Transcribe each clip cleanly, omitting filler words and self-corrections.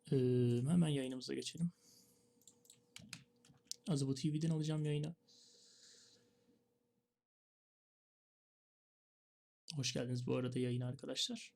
Hemen yayınımıza geçelim. Az bu TV'den alacağım yayına. Hoş geldiniz bu arada yayına arkadaşlar.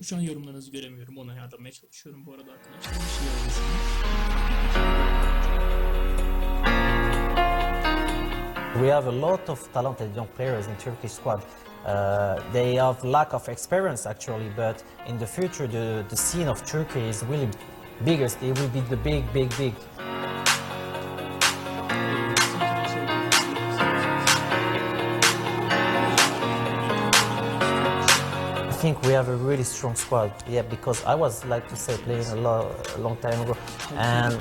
Şu an yorumlarınızı göremiyorum. Ona yardımaya çalışıyorum bu arada arkadaşlar. Bir şey We have a lot of talented young players in Turkish squad. They have lack of experience actually, but in the future the scene of Turkey is really biggest. It will be the big. I think we have a really strong squad, yeah, because I was, like to say, playing a long time ago, and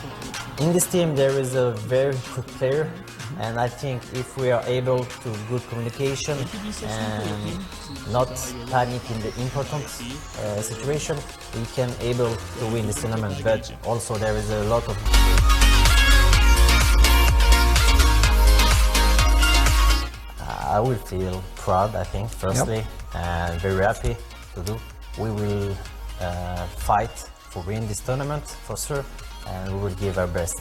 in this team there is a very good player, and I think if we are able to good communication and not panic in the important situation, we can able to win this tournament. But also there is a lot of I will feel proud, I think, firstly, and very happy to do. We will fight for win this tournament for sure, and we will give our best.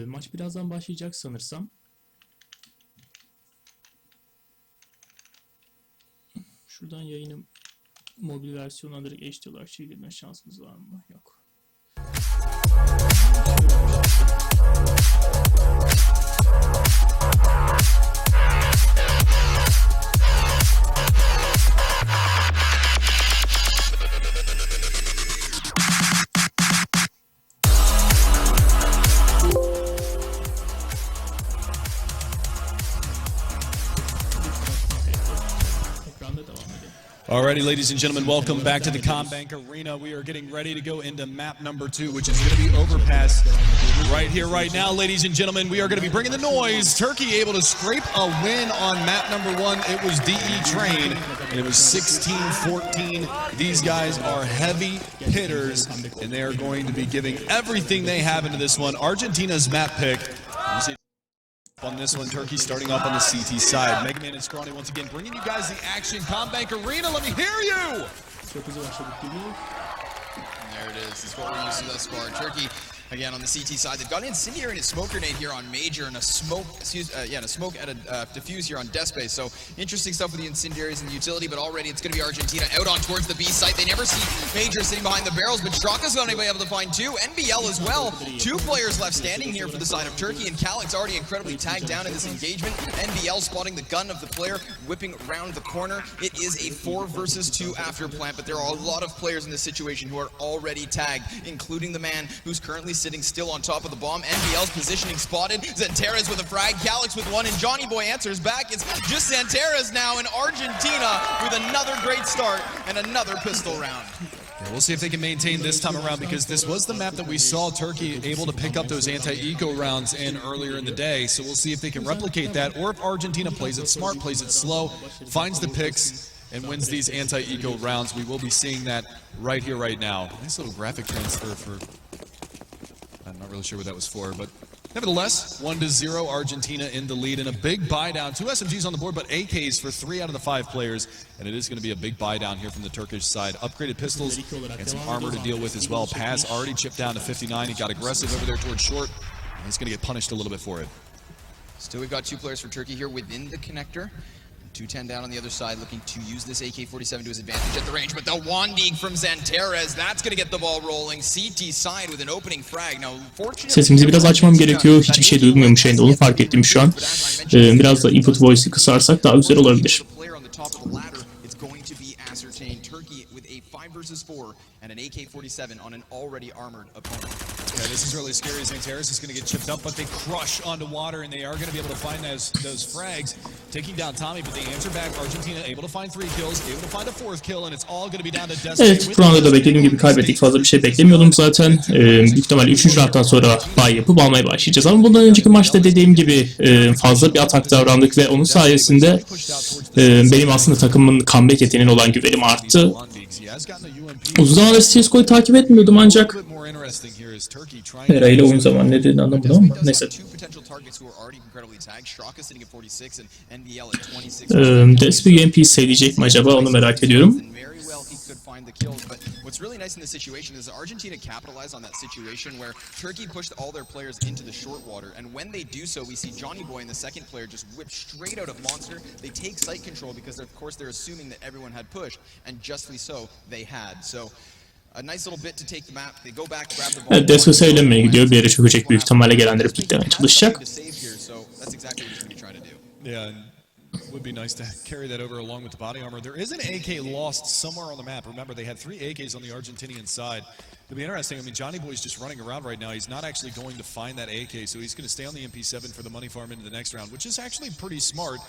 Maç birazdan başlayacak sanırsam. Şuradan yayını mobil versiyonuna direkt HD olarak çevirme şansımız var mı? Yok. Alrighty, ladies and gentlemen, welcome back to the Combank Arena. We are getting ready to go into map number 2, which is going to be Overpass. Right here, right now, ladies and gentlemen, we are going to be bringing the noise. Turkey able to scrape a win on map number 1. It was DE Train, and it was 16-14. These guys are heavy hitters, and they are going to be giving everything they have into this one. Argentina's map pick. On this one, Turkey starting off on the CT side. Mega Man and Scrawny once again bringing you guys the action. Combank Arena, let me hear you! And there it is. This is what we're used to thus far. Turkey, again, on the CT side. They've got an incendiary and a smoke grenade here on Major, and a smoke, and a smoke at a diffuse here on Death Space. So interesting stuff with the incendiaries and the utility, but already it's going to be Argentina out on towards the B site. They never see Major sitting behind the barrels, but Straka's going to be able to find 2. NBL as well. 2 players left standing here for the side of Turkey, and Calyx already incredibly tagged down in this engagement. NBL spotting the gun of the player, whipping around the corner. It is a 4 versus 2 after plant, but there are a lot of players in this situation who are already tagged, including the man who's currently sitting still on top of the bomb. NBL's positioning spotted. Zanteras with a frag, Calyx with 1, and Johnny Boy answers back. It's just Zanteras now in Argentina with another great start and another pistol round. We'll see if they can maintain this time around, because this was the map that we saw Turkey able to pick up those anti-eco rounds in earlier in the day. So we'll see if they can replicate that, or if Argentina plays it smart, plays it slow, finds the picks, and wins these anti-eco rounds. We will be seeing that right here, right now. Nice little graphic transfer for... I'm not really sure what that was for, but nevertheless, 1-0, Argentina in the lead, and a big buy down. 2 SMGs on the board, but AKs for 3 out of the 5 players, and it is going to be a big buy down here from the Turkish side. Upgraded pistols and some armor to deal with as well. Paz already chipped down to 59. He got aggressive over there towards short, and he's going to get punished a little bit for it. Still, we've got 2 players for Turkey here within the connector. 210 down on the other side, looking to use this AK-47 to his advantage at the range, but the Wandig from Zanteres, that's going to get the ball rolling. CT side with an opening frag. Now, fortunately, Sesimizi biraz açmam gerekiyor. Hiçbir şey duyulmuyormuş yayında. Onu fark ettim şu an. Biraz da input voice'ı kısarsak daha güzel olabilir. Turkey with a 5 versus 4 and an AK-47 on an already armored opponent. Yeah, this is really scary. Zanteres is going to get chipped up, but they crush onto water, and they are going to be able to find those frags, taking down Tommy, but they answer back. Argentina able to find 3 kills, able to find a 4th kill, and it's all going to be down to Destiny. Evet, bu anda da beklediğim gibi kaybettik. Fazla bir şey beklemiyordum zaten. Büyük ihtimalle 3. round'dan sonra buy yapıp almaya başlayacağız. Ama bundan önceki maçta dediğim gibi fazla bir atak davrandık ve onun sayesinde benim aslında takımın comeback yeteneğine olan güvenim arttı. Uzun zamandır CSGO'yu takip etmiyordum ancak Hera ile oyun zamanı ne dediğini anlamadım ama neyse. Despi UMP sevecek mi acaba onu merak ediyorum. What's really nice in this situation is Argentina capitalized on that situation where Turkey pushed all their players into the short water, and when they do so, we see Johnny Boy and the second player just whip straight out of Monster. They take site control because, of course, they're assuming that everyone had pushed, and justly so, they had. So, a nice little bit to take the map. They go back, grab the ball. Evet, Despi söylemeye gidiyor. Bir yere çökecek büyük ihtimalle gelenleri piklemeye çalışacak. Yeah. Would be nice to carry that over along with the body armor. There is an AK lost somewhere on the map. Remember, they had 3 AKs on the Argentinian side. It'll be interesting. I mean, Johnny Boy's just running around right now. He's not actually going to find that AK, so he's going to stay on the MP7 for the money farm into the next round, which is actually pretty smart,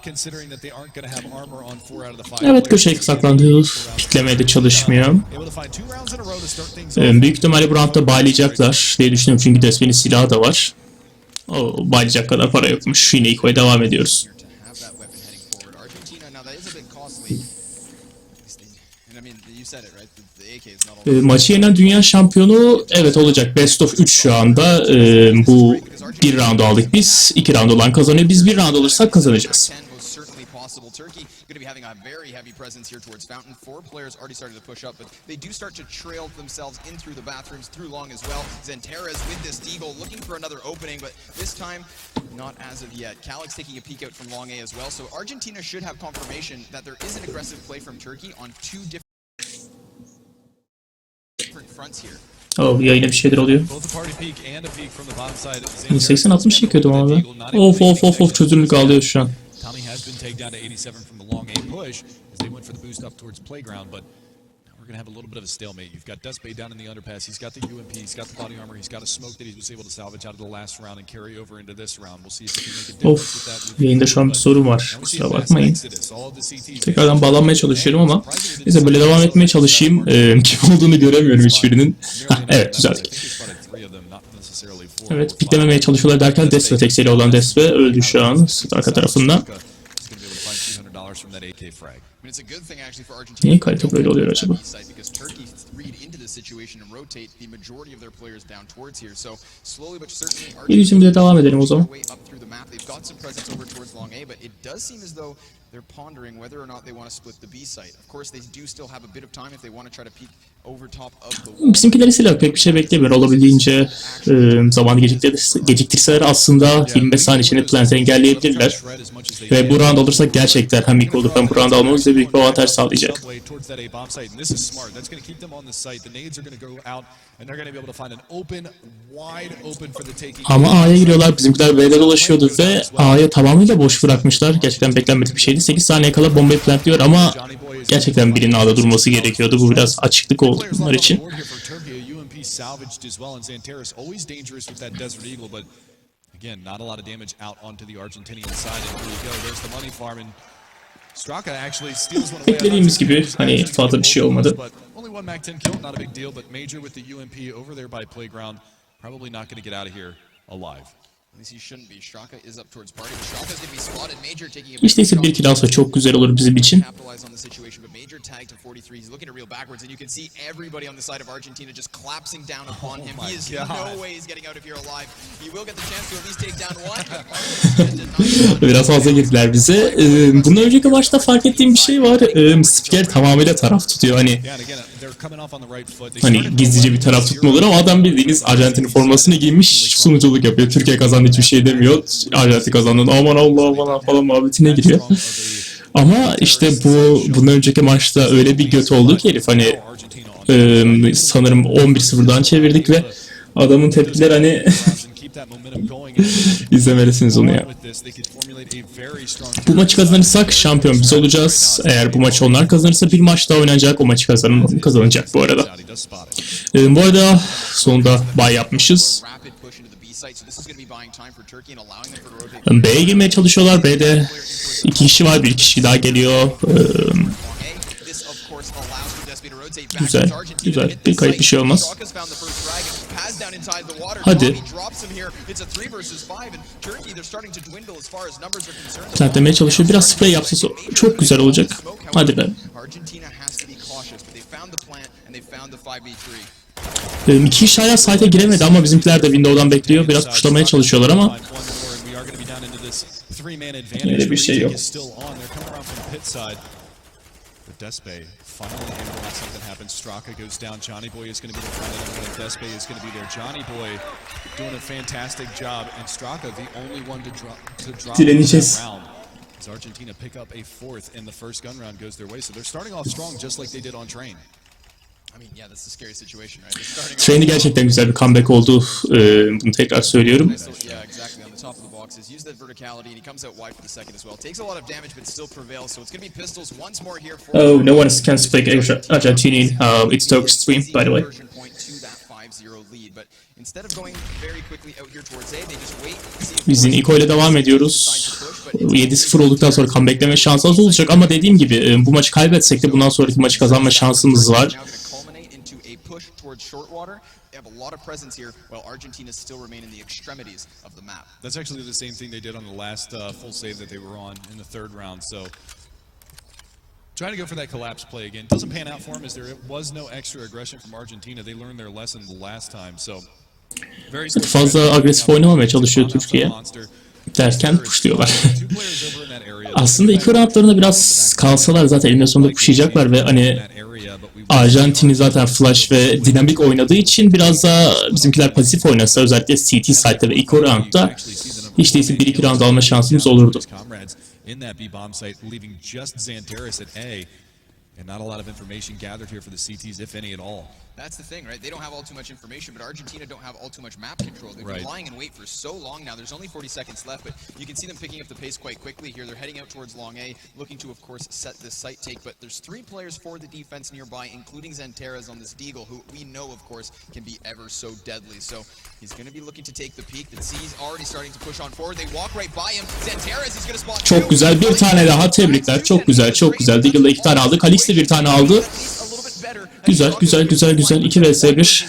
considering that they aren't going to have armor on 4 out of the 5. Evet, köşeye saklandı. Piklemeye de çalışmıyor. Büyük ihtimalle bu roundda bağlayacaklar diye düşünüyorum çünkü Despi'nin silahı da var. O bağlayacak kadar para yokmuş. Yine ilk oya devam ediyoruz. Maçı yenen dünya şampiyonu evet olacak. Best of 3 şu anda. Bu bir round aldık biz. 2 round olan kazanıyor. Biz bir round alırsak kazanacağız. Going to be having a very heavy presence here towards Fountain. 4 players already started to push up, but they do start to trail themselves in through the bathrooms, through long as well. Zanteres with this deagle looking for another opening, but this time not as of yet. Calix taking a peek out from long A as well, so Argentina should have confirmation that there is an aggressive play from Turkey on 2 different fronts here. Oh, yayına bir şeyler oluyor. 80-60 yıkıyordum ama ben. Of çözünürlük alıyor şu an. Tommy has been taken down to 87 from the long A push as they went for the boost up towards playground, but we're going to have a little bit of a stalemate. You've got Despay down in the underpass. He's got the UMP, he's got the body armor, he's got a smoke that he was able to salvage out of the last round and carry over into this round. We'll see if he can make a difference with that. Yayında şu an bir sorun var. Kusura bakmayın. Tekrardan bağlanmaya çalışıyorum ama neyse böyle devam etmeye çalışayım. Kim olduğunu göremiyorum hiçbirinin. Evet, düzelttik. Evet, piklememeye çalışıyorlar derken Despe tekseli olan Despe öldü şu an arka tarafında. Niye kalite böyle oluyor acaba? Bizim de devam edelim o zaman. They're pondering whether or not they want to split the B site. Of course, they do still have a bit of time if they want to try to peek over top of the wall. Bizimkilerin silahı pek bir şey beklemiyor. Olabildiğince zamanı geciktirseler aslında 25 saniye içinde plant'ı engelleyebilirler. Ve bu round alırsak gerçekten hem ilk olur hem bu round almamız da büyük bir avantaj sağlayacak. Ama A'ya giriyorlar. Bizimkiler B'de dolaşıyordu ve A'ya tamamıyla boş bırakmışlar. Gerçekten beklenmedik bir şeydi. 8 saniye kala bombayı plantlıyor ama gerçekten birinin A'da durması gerekiyordu. Bu biraz açıklık oldu bunlar için. Beklediğimiz gibi hani fazla bir şey olmadı. İşte ise bir kill alsa çok güzel olur bizim için. major tag to 43. He's looking to reel backwards, and you can see everybody on the side of Argentina just collapsing down upon him. He is no way he's getting out of here alive. He will get the chance to at least take down one. Biraz fazla girdiler bize. Bundan önceki maçta fark ettiğim bir şey var. Spiker tamamıyla taraf tutuyor. Hani gizlice bir taraf tutma olur ama adam bildiğiniz Arjantin formasını giymiş sunuculuk yapıyor. Türkiye kazandı hiçbir şey demiyor. Arjantin kazandı aman Allah falan muhabbetine giriyor. Ama işte bundan önceki maçta öyle bir göt oldu ki herif hani sanırım 11-0'dan çevirdik ve adamın tepkiler hani izlemelisiniz onu ya. Bu maçı kazanırsak şampiyon biz olacağız. Eğer bu maçı onlar kazanırsa bir maç daha oynanacak. O maçı kazanacak bu arada. Bu arada sonunda bye yapmışız. B'ye girmeye çalışıyorlar. B'de 2 kişi var. Bir kişi daha geliyor. Güzel. Bir kayıp bir şey olmaz. Hadi. Düzeltmeye çalışıyor. Biraz spray yapsa çok güzel olacak. Hadi be. İki kişi hala site'e giremedi ama bizimkiler de window'dan bekliyor. Biraz puşlamaya çalışıyorlar ama yine de bir şey yok. Despe finally handling something happens. Straka goes down. Johnny Boy is going to be the front end, and Despe is going to be there. Johnny Boy doing a fantastic job, and Straka the only one to drop that round. As Argentina pick up a fourth, and the first gun round goes their way. So they're starting off strong, just like they did on Train. Train'i gerçekten güzel bir comeback oldu. Bunu tekrar söylüyorum. Oh, no one can speak Argentinian. It's Turkish stream, by the way. Biz yine Iko ile devam ediyoruz. 7-0 olduktan sonra comeback'leme şansı az olacak ama dediğim gibi bu maçı kaybetsek de bundan sonraki maçı kazanma şansımız var. A lot of presence here while Argentina still remain in the extremities of the map. That's actually the same thing they did on the last full save that they were on in the third round. So trying to go for that collapse play again. Doesn't pan out for them as there was no extra aggression from Argentina. They learned their lesson the last time. So fazla agresif oynamamaya çalışıyor Türkiye. Derken pushluyorlar. Aslında iki roundlarında biraz kalsalar zaten elinde sonunda pushlayacaklar ve hani Arjantin'i zaten flash ve dinamik oynadığı için biraz daha bizimkiler pasif oynasa özellikle CT site'de ve ilk roundda hiç değilse 1-2 round alma şansımız olurdu. And not a lot of information gathered here for the CTs, if any at all. That's the thing, right? They don't have all too much information, but Argentina don't have all too much map control. They've been lying in wait for so long now. There's only 40 seconds left, but you can see them picking up the pace quite quickly here. They're heading out towards long A, looking to, of course, set this site take. But there's 3 players for the defense nearby, including Xanteras on this Deagle, who we know, of course, can be ever so deadly. So he's going to be looking to take the peak. The C's already starting to push on forward. They walk right by him. Xanteras, he's going to spot. Çok güzel. Bir tane daha. Tebrikler. Çok güzel. Deagle'da 2 tane aldı. Kalix de 1 tane aldı. Güzel. 2 vs 1.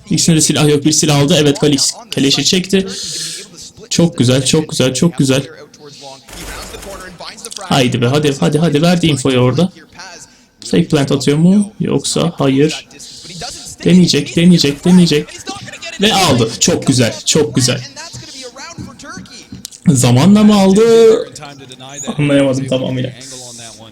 İkisinde de silah yok. Bir silah aldı. Evet, Kalix keleşi çekti. Çok güzel. Haydi be. Hadi. Verdi infoyu orada. Fake plant atıyor mu? Yoksa hayır. Deneyecek. Ve aldı. Çok güzel. Zamanla mı aldı? Anlayamadım tamamıyla.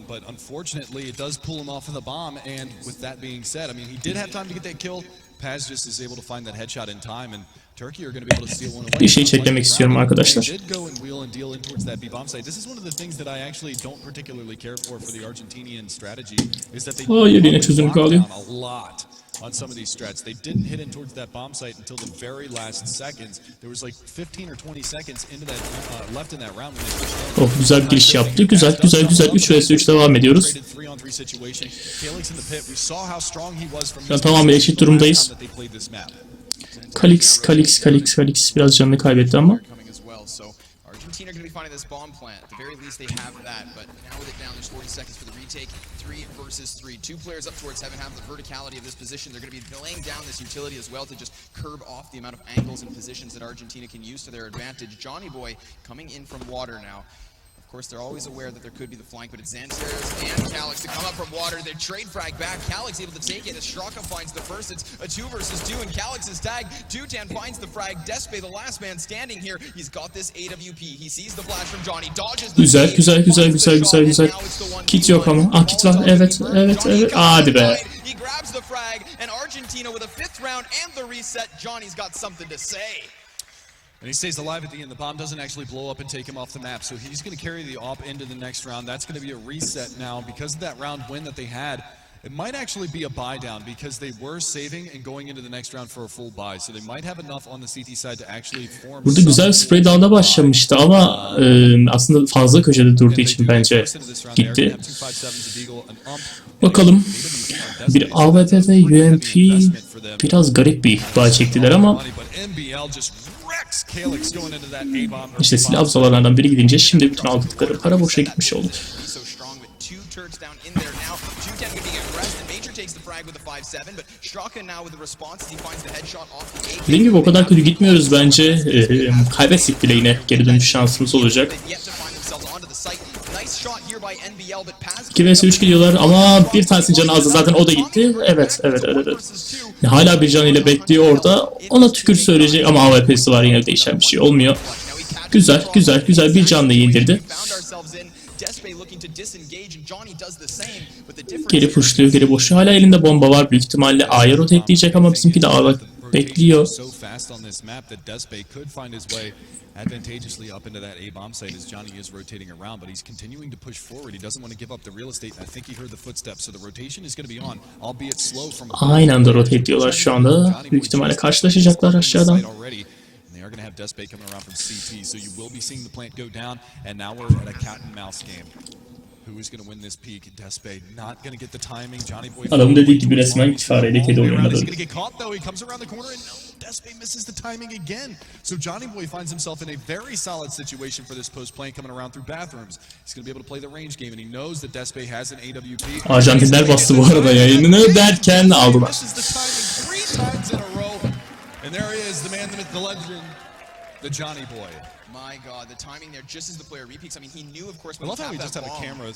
But unfortunately, it does pull him off of the bomb. And with that being said, I mean, he did have time to get that kill. Paz just is able to find that headshot in time, and Turkey are going to be able to steal one away. Bir şey çeklemek istiyorum arkadaşlar. They did go and wheel and deal in towards that B bomb site. This is one of the things that I actually don't particularly care for the Argentinian strategy is that they yine çözünürlük alıyor. a lot on some of these strats. They didn't hit in towards that bomb site until the very last seconds. There was like 15 or 20 seconds into that left in that round when they pushed in. Oh, güzel bir giriş yaptı. Güzel. 3 vs 3 devam ediyoruz. Şu an tamamen eşit durumdayız. Kalix biraz canını kaybetti ama. Argentina are going to be finding this bomb plant. At the very least, they have that. But now with it down, there's 40 seconds for the retake. 3 versus 3. 2 players up towards heaven have the verticality of this position. They're going to be laying down this utility as well to just curb off the amount of angles and positions that Argentina can use to their advantage. Johnny Boy coming in from water now. Of Of course, they're always aware that there could be the flank, but it's Xanthers and Calyx to come up from water. They trade frag back. Calyx able to take it as Straka finds the first. It's a 2 versus 2, and Calyx is tagged. Dutan finds the frag. Despe, the last man standing here. He's got this AWP. He sees the flash from Johnny. Dodges the Güzel, güzel, güzel, güzel, güzel, güzel. Kit yok ama. Ah, kit var. Evet, evet, evet. Hadi be. He grabs the frag, and Argentina with a 5th round and the reset. Johnny's got something to say. And he stays alive at the end. The bomb doesn't actually blow up and take him off the map. So he's going to carry the op into the next round. That's going to be a reset now. Because of that round win that they had, it might actually be a buy down because they were saving and going into the next round for a full buy. So they might have enough on the CT side to actually form. Burada güzel bir spray down'da başlamıştı ama aslında fazla köşede durduğu için bence gitti. Bakalım. Bir AWP ve UMP biraz garip bir buy çektiler ama İşte silah abzalarından biri gidince şimdi bütün aldıkları para boşa gitmiş oldu. Dediğim gibi o kadar kötü gitmiyoruz bence. Kaybetsek bile yine geri dönüş şansımız olacak. 2 vs 3 gidiyorlar ama bir tanesinin canı azdı zaten, o da gitti. Evet. Hala bir canıyla bekliyor orada. Ona tükür söyleyecek ama AWP'si var, yine değişen bir şey olmuyor. Güzel bir canla indirdi. Geri pushluyor, geri boşluyor. Hala elinde bomba var. Büyük ihtimalle A'ya rotate'leyecek ama bizimki de A'da bekliyor. Advantageously up into that A bomb site as Johnny is rotating around, but he's continuing to push forward. He doesn't want to give up the real estate. I think he heard the footsteps, so the rotation is going to be on, albeit slow from. Aynı anda rotate diyorlar şu anda. Büyük ihtimalle karşılaşacaklar aşağıdan. They are going to have Despe coming around from CT, so you will be seeing the plant go down, and now we're at a cat and mouse game. Who is going to win this peak? Despe not going to get the timing. Johnny Boy. Adamın dediği gibi resmen fareyle kedi oynadı. He's going to get caught though. He comes around the corner and Despe misses the timing again. So Johnny Boy finds himself in a very solid situation for this post plant coming around through bathrooms. He's going to be able to play the range game, and he knows that Despe has an AWP. Arjantinler bastı bu arada yayınını derken aldılar. Misses the timing 3 times in a row. And there he is, the man, the myth, the legend, the Johnny Boy. My God, the timing there, just as the player repeats. I mean, he knew, of course, I love how he just had a camera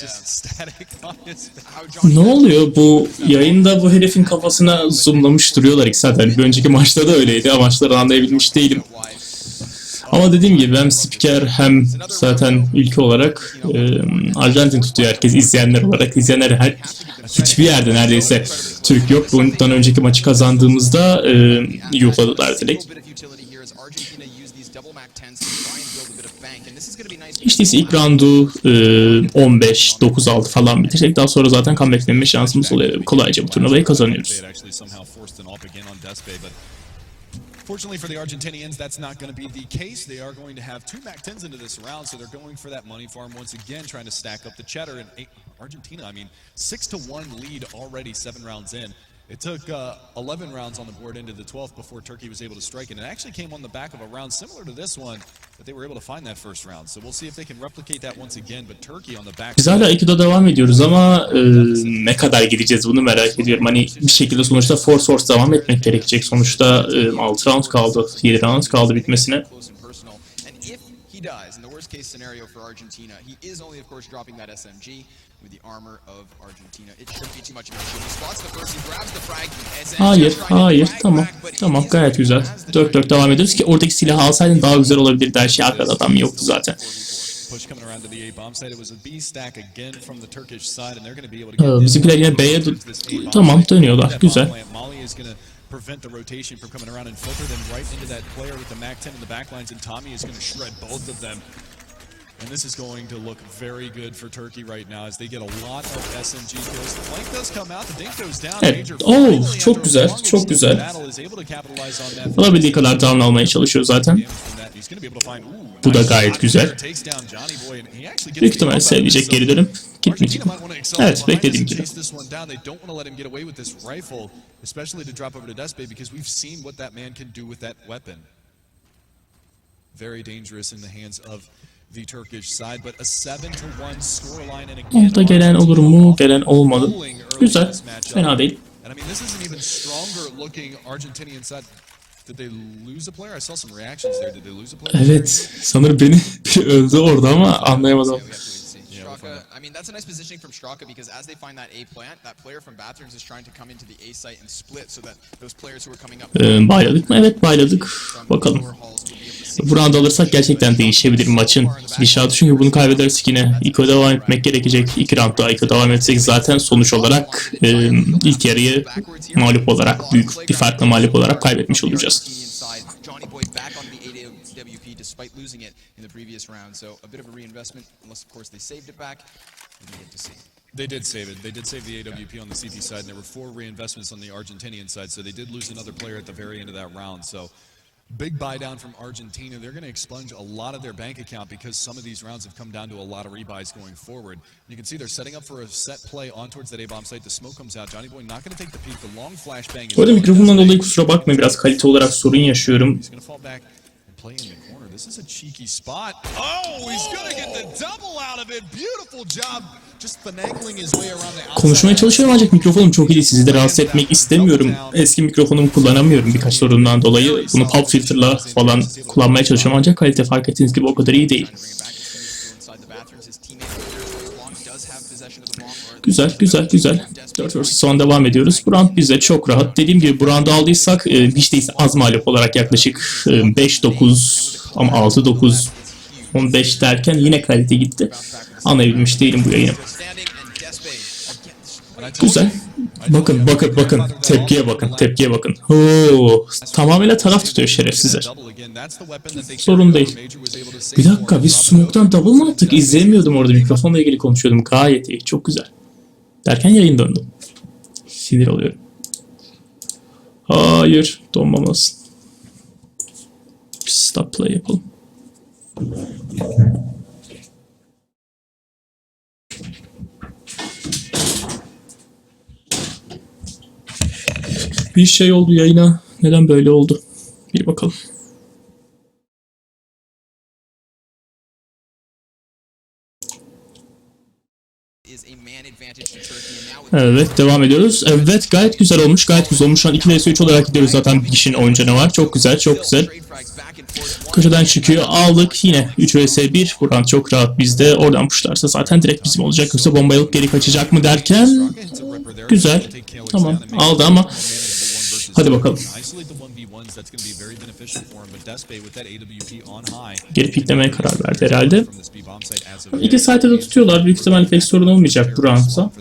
just static on his face. Ne oluyor bu yayında, bu herifin kafasına zoomlamış duruyorlar iki zaten. Bir önceki maçta da öyleydi. Amaçları anlayabilmiş değilim. Ama dediğim gibi hem spiker hem zaten ülke olarak Arjantin tutuyor herkes, izleyenler olarak. İzleyenler hiçbir yerde neredeyse Türk yok. Bundan önceki maçı kazandığımızda yuhladılar direkt. İşte ilk roundu 15-9-6 falan bitirecek. Daha sonra zaten comeback'lenme şansımız oluyor. Kolayca bu turnuvayı kazanıyoruz. Fortunately for the Argentinians, that's not going to be the case. They are going to have 2 MAC-10s into this round, so they're going for that money farm once again, trying to stack up the cheddar. And Argentina, I mean, 6-1 lead already 7 rounds in. It took 11 rounds on the board into the 12th before Turkey was able to strike, and it actually came on the back of a round similar to this one that they were able to find that first round. So we'll see if they can replicate that once again, but Turkey on the back. Biz hala 2'de devam ediyoruz ama ne kadar gideceğiz bunu merak ediyorum. Hani bir şekilde sonuçta force devam etmek gerekecek. Sonuçta 6 round kaldı, 7 round kaldı bitmesine. Hayır, tamam gayet güzel. 4-4 devam ediyoruz ki oradaki silahı alsaydın daha güzel olabilirdi. Her şey, arkada adam yoktu zaten. Bizimkiler yine B'ye tamam dönüyorlar, güzel. Prevent the rotation from coming around and filter them right into that player with the MAC-10 in the backlines, and Tommy is going to shred both of them. And this is going to look very good for Turkey right now as they get a lot of SMG kills. The flank does come out, the dink goes down. Evet, çok güzel. Olabildiği kadar down almaya çalışıyor zaten. Bu da gayet güzel. Büyük ihtimalle sevecek geri dönüp gitmeyecek. Evet, beklediğim gibi. Very dangerous in the hands of the Turkish side, but a 7-1 scoreline, and again, orada gelen olur mu? Gelen olmadı. Güzel, fena değil. And I mean, this is an even stronger looking Argentinian side. Did they lose a player? I saw some reactions there. Did they lose a player? Evet, sanırım biri öldü orada ama anlayamadım. Straka, I mean, that's a nice positioning from Straka because as they find that A plant, that player from Bathrooms is trying to come into the A site and split so that those players who are coming up... Bayladık mı? Evet, bayladık. Bakalım. Bu round alırsak gerçekten değişebilir maçın gidişatı. Çünkü bunu kaybedersek yine İKO devam etmek gerekecek. 2 round daha İKO devam etsek zaten sonuç olarak ilk yarıyı mağlup olarak, büyük bir farkla mağlup olarak kaybetmiş olacağız. Despite losing it in the previous round, so a bit of a reinvestment, unless of course they saved it back. We get to see. They did save it. They did save the AWP on the CT side, and there were 4 reinvestments on the Argentinian side, so they did lose another player at the very end of that round. So big buy down from Argentina. They're going to expunge a lot of their bank account because some of these rounds have come down to a lot of rebuys going forward. You can see they're setting up for a set play on towards that A-bomb site. The smoke comes out. Johnny Boy not going to take the peek. The long flashbang is... Bu arada mikrofondan dolayı kusura bakmayın, biraz kalite olarak sorun yaşıyorum. He's going to fall back and play in the corner. This is a cheeky spot. Oh, he's going to get the double out of it. Beautiful job. Just finagling his way around the outside. Konuşmaya çalışıyorum ancak mikrofonum çok iyi. Sizi de rahatsız etmek istemiyorum. Eski mikrofonumu kullanamıyorum birkaç sorundan dolayı. Bunu pop filter'la falan kullanmaya çalışıyorum ancak kalite fark ettiğiniz gibi o kadar iyi değil. Güzel, güzel, güzel. 4 vs son devam ediyoruz. Bu round bize çok rahat. Dediğim gibi bu roundu aldıysak hiç değilse az mağlup olarak yaklaşık 5-9 ama 6-9 15 derken yine kalite gitti. Anlayabilmiş değilim bu yayını. Güzel. Bakın, bakın, bakın. Tepkiye bakın, tepkiye bakın. Oo, tamamıyla taraf tutuyor şerefsizler. Sorun değil. Bir dakika, biz smoke'tan double mı attık? İzleyemiyordum orada. Mikrofonla ilgili konuşuyordum. Gayet iyi, çok güzel. Derken yayın döndü. Sinir oluyorum. Hayır, donmamasın. Stop play yapalım. Bir şey oldu yayına. Neden böyle oldu? Bir bakalım. Evet, devam ediyoruz. Evet, gayet güzel olmuş. Gayet güzel olmuş. Şu an 2 vs 3 olarak gidiyoruz zaten. Bir kişinin oyun canı var. Çok güzel, çok güzel. Köşeden çıkıyor. Aldık. Yine 3 vs 1. Buradan çok rahat bizde. Oradan pushlarsa zaten direkt bizim olacak. Yoksa bombayı alıp geri kaçacak mı derken... Güzel. Tamam. Aldı ama... Hadi bakalım. Geri piklemeye karar verdi herhalde. İki site'e de tutuyorlar. Büyük ihtimalle pek sorun olmayacak bu roundda.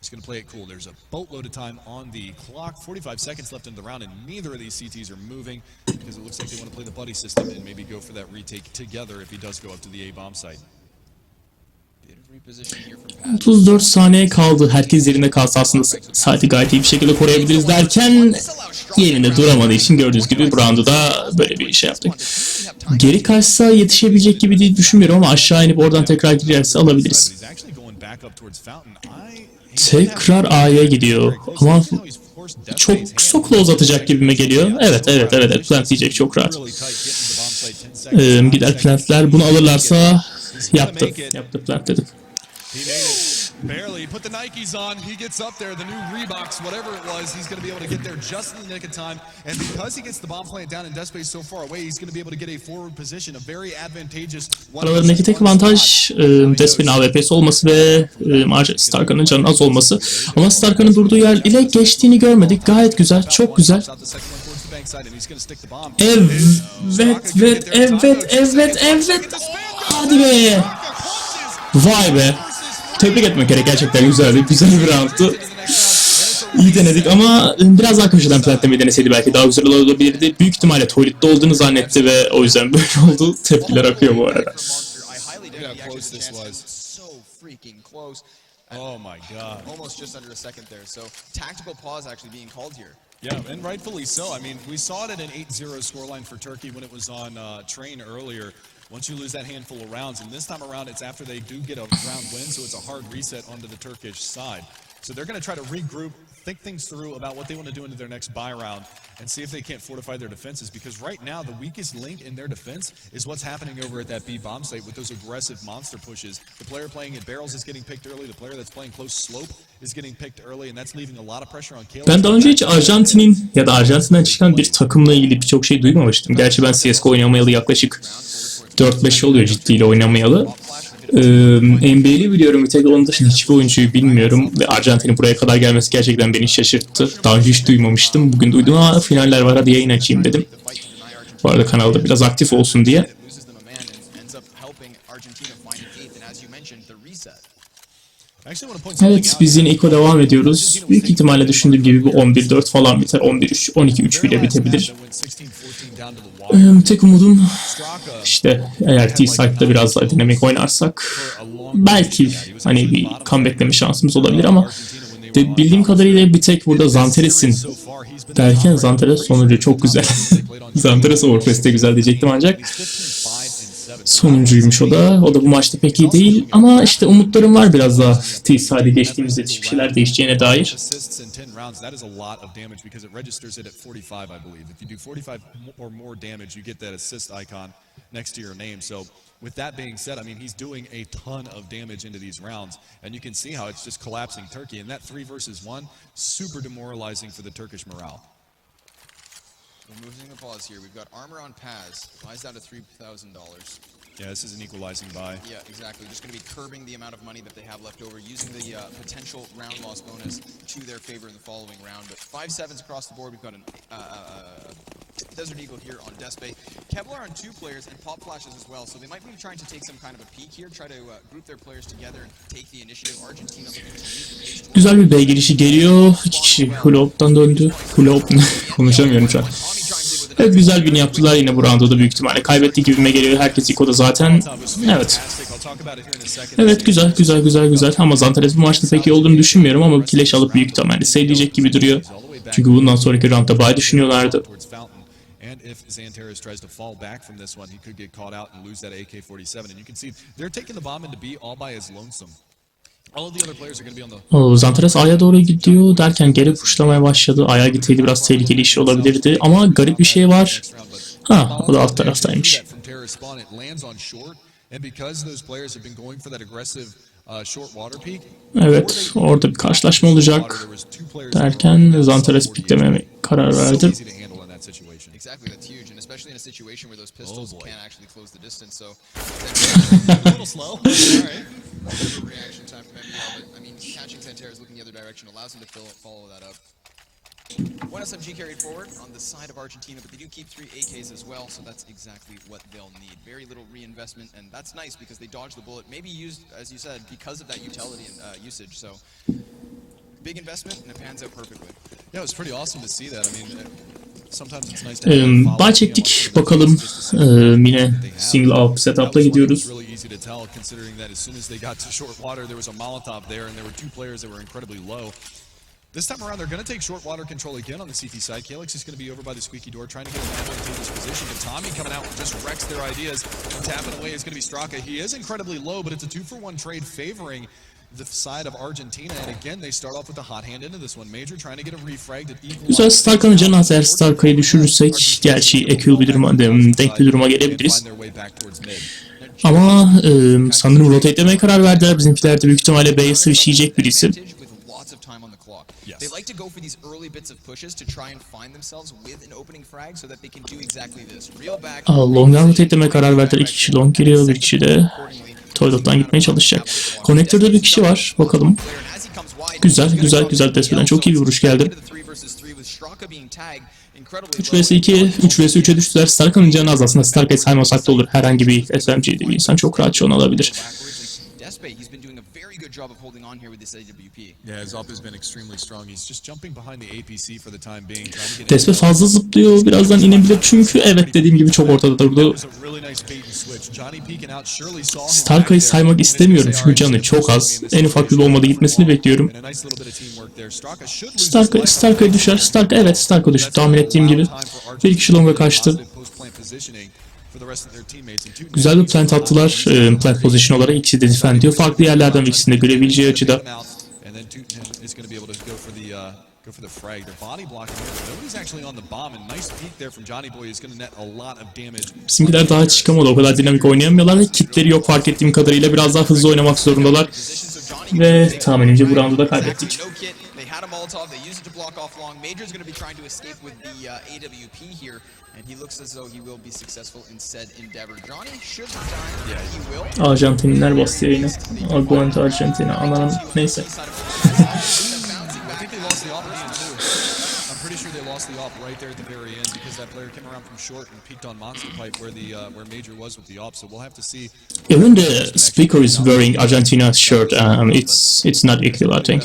Just going to play it cool. There's a boatload of time on the clock. 45 seconds left in the round, and neither of these CTs are moving because it looks like they want to play the buddy system and maybe go for that retake together if he does go up to the A-bomb site. 34 saniye kaldı. Herkes yerinde kalsa aslında saati gayet iyi bir şekilde koruyabiliriz derken yerinde duramadığı için gördüğünüz gibi bu roundu da böyle bir şey yaptık. Geri kaçsa yetişebilecek gibi değil düşünmüyorum ama aşağı inip oradan tekrar girerse alabiliriz. Tekrar A'ya gidiyor ama çok close atacak gibime geliyor. Evet. Plant diyecek çok rahat. Gider plantler bunu alırlarsa yaptı plant dedim. Barely. He put the Nikes on. He gets up there. The new Reeboks, whatever it was, he's going to be able to get there just in the nick of time. And because he gets the bomb plant down in death space so far away, he's going to be able to get a forward position, a very advantageous. Aralarındaki tek avantaj Despin'in AWP'si olması ve Starkan'ın canının az olması. Ama Starkan'ın durduğu yer ile geçtiğini görmedik. Gayet güzel, çok güzel. Evet. Hadi be. Vay be. Tebrik etmek gerek, gerçekten güzeldi. Güzel bir roundtu. İyi denedik ama biraz daha köşeden plantlemeyi deneseydi belki daha güzel olabilirdi. Büyük ihtimalle tuvalette olduğunu zannetti ve o yüzden böyle oldu. Tepkiler akıyor bu arada. Oh my god. Almost just under a second there. So tactical pause actually being called here. Yeah, and rightfully so. I mean, we saw it at an 8-0 scoreline for Turkey when it was on train earlier. Once you lose that handful of rounds, and this time around it's after they do get a round win, so it's a hard reset onto the Turkish side. So they're going to try to regroup, think things through about what they want to do into their next buy round and see if they can't fortify their defenses, because right now the weakest link in their defense is what's happening over at that B bomb site with those aggressive monster pushes. The player playing at barrels is getting picked early, the player that's playing close slope is getting picked early, and that's leaving a lot of pressure on Caleb. Ben daha önce hiç Arjantin'in ya da Arjantin'den çıkan bir takımla ilgili birçok şey duymamıştım. Gerçi ben CSGO oynamayalı yaklaşık 4-5 oluyor ciddiyle oynamayalı. NBA'li biliyorum bir tek, onun dışında hiçbir oyuncuyu bilmiyorum ve Arjantin'in buraya kadar gelmesi gerçekten beni şaşırttı. Daha önce hiç duymamıştım. Bugün duydum ama finaller var, hadi yayın açayım dedim. Bu arada kanalda biraz aktif olsun diye. Evet, biz yine Iko devam ediyoruz. Büyük ihtimalle düşündüğüm gibi bu 11-4 falan biter. 11-3, 12-3 bile bitebilir. Tek umudum işte eğer T-Side'da biraz daha dinamik oynarsak belki hani bir comeback'leme şansımız olabilir ama bildiğim kadarıyla bir tek burada Zanteres'in derken Zanteres sonuncu çok güzel. Zanteres Overfest'te güzel diyecektim ancak sonuncuymuş o da. O da bu maçta pek iyi değil ama işte umutlarım var biraz daha T-Side'i geçtiğimizde bir şeyler değişeceğine dair. Next to your name. So with that being said, I mean, he's doing a ton of damage into these rounds, and you can see how it's just collapsing Turkey. And that 3 versus 1, super demoralizing for the Turkish morale. We're moving the pause here. We've got armor on Paz. Buys down to $3,000. Yeah, this is an equalizing buy. Yeah, exactly. Just going to be curbing the amount of money that they have left over, using the potential round loss bonus to their favor in the following round. But 5-7s across the board. We've got a Desert Eagle here on Despe. Kevlar on 2 players and pop flashes as well. So they might be trying to take some kind of a peek here, try to group their players together and take the initiative. Argentina looking to lead the pace. Güzel bir B girişi geliyor. 2 kişi Hulop'tan döndü. Hulop konuşamıyorum şu an. Evet, güzel bir yaptılar yine bu roundda da büyük ihtimalle. Kaybettiği gibime geliyor. Herkes Iko'da zaten. Evet. Evet, güzel. Ama Zanteres bu maçta pek iyi olduğunu düşünmüyorum ama bir kileş alıp büyük ihtimalle sevdiyecek gibi duruyor. Çünkü bundan sonraki roundda bay düşünüyorlardı. If Zanteres tries to fall back from this one, he could get caught out and lose that AK-47. And you can see they're taking the bomb into B all by his lonesome. All of the other players are going to be on the... Zanteres A'ya doğru gidiyor derken geri puşlamaya başladı. A'ya gitseydi biraz tehlikeli iş olabilirdi ama garip bir şey var. Ha, o da alt taraftaymış. Evet, orada bir karşılaşma olacak derken Zanteres piklemeye karar verdi. Exactly, that's huge, and especially in a situation where those pistols can't actually close the distance. So a little slow. All right. Reaction time from MBL, but I mean, catching Zanteres looking the other direction allows him to follow that up. One SMG carried forward on the side of Argentina, but they do keep 3 AKs as well, so that's exactly what they'll need. Very little reinvestment, and that's nice because they dodged the bullet. Maybe used, as you said, because of that utility and usage. So big investment, and it pans out perfectly. Yeah, it was pretty awesome to see that. I mean. Bay çektik. Bakalım yine single up setup'la gidiyoruz. This time around, they're going to take short water control again on the CT side. Calyx is going to be over by the squeaky door, trying to get an advantageous position. But Tommy coming out just wrecks their ideas. And tapping away is going to be Straka. He is incredibly low, but it's a 2-for-1 trade favoring the side of Argentina. And again, they start off with a hot hand into this one. Major trying to get a refrag to equal. Güzel, Starka'nın canı az. Eğer Starka'yı düşürürsek, gerçi equal bir duruma, denk bir duruma gelebiliriz. Ama sanırım rotate'lemeye karar verdiler. Bizimkiler de büyük ihtimalle B'ye switchleyecek birisi. They like to go for these early bits of pushes to try and find themselves with an opening frag so that they can do exactly this. Reel back. Long'dan rotate'lemeye karar verdiler. 2 kişi long giriyor, bir kişi de toilet'tan gitmeye çalışacak. Connector'da bir kişi var. Bakalım. Güzel. Despe'den çok iyi bir vuruş geldi. 3 vs 2, 3 vs 3'e düştüler. Starka'nın canı az aslında. Starka'yı saymasak da olur. Herhangi bir SMG'de bir insan çok rahatça onu alabilir. Job of holding on here with this AWP. Yeah, his up has been extremely strong. He's just jumping behind the APC for the time being. Despe fazla zıplıyor. Birazdan inebilir çünkü evet, dediğim gibi çok ortada durdu. Starka'yı saymak istemiyorum çünkü canı çok az. En ufak bir bombada gitmesini bekliyorum. Starka'ya düşer. Starka düştü tahmin ettiğim gibi. Bir kişi longa kaçtı. Güzel bir plant attılar. Plant position olarak ikisi de defend diyor. Farklı yerlerden ikisini de görebileceği açıda. go for the frag. They're body blocking here. Nobody's actually on the bomb, and nice peek there from Johnny Boy is going to net a lot of damage. Bizimkiler daha çıkamadı. O kadar dinamik oynayamıyorlar ve kitleri yok fark ettiğim kadarıyla. Biraz daha hızlı oynamak zorundalar. Ve tahminimce bu roundu da kaybettik. They had a Molotov, they used it to block off long. Major's going to be trying to escape with the AWP here, and he looks as though he will be successful in said endeavor. Johnny should resign, yeah, he will. Arjantinliler bastı yayını. Aguante Argentina. Anam neyse. I think they lost the op again too. I'm pretty sure they lost the op right there at the very end because that player came around from short and peeked on Monster Pipe where Major was with the op. So we'll have to see. Even the speaker is wearing Argentina shirt. It's not equal, I think.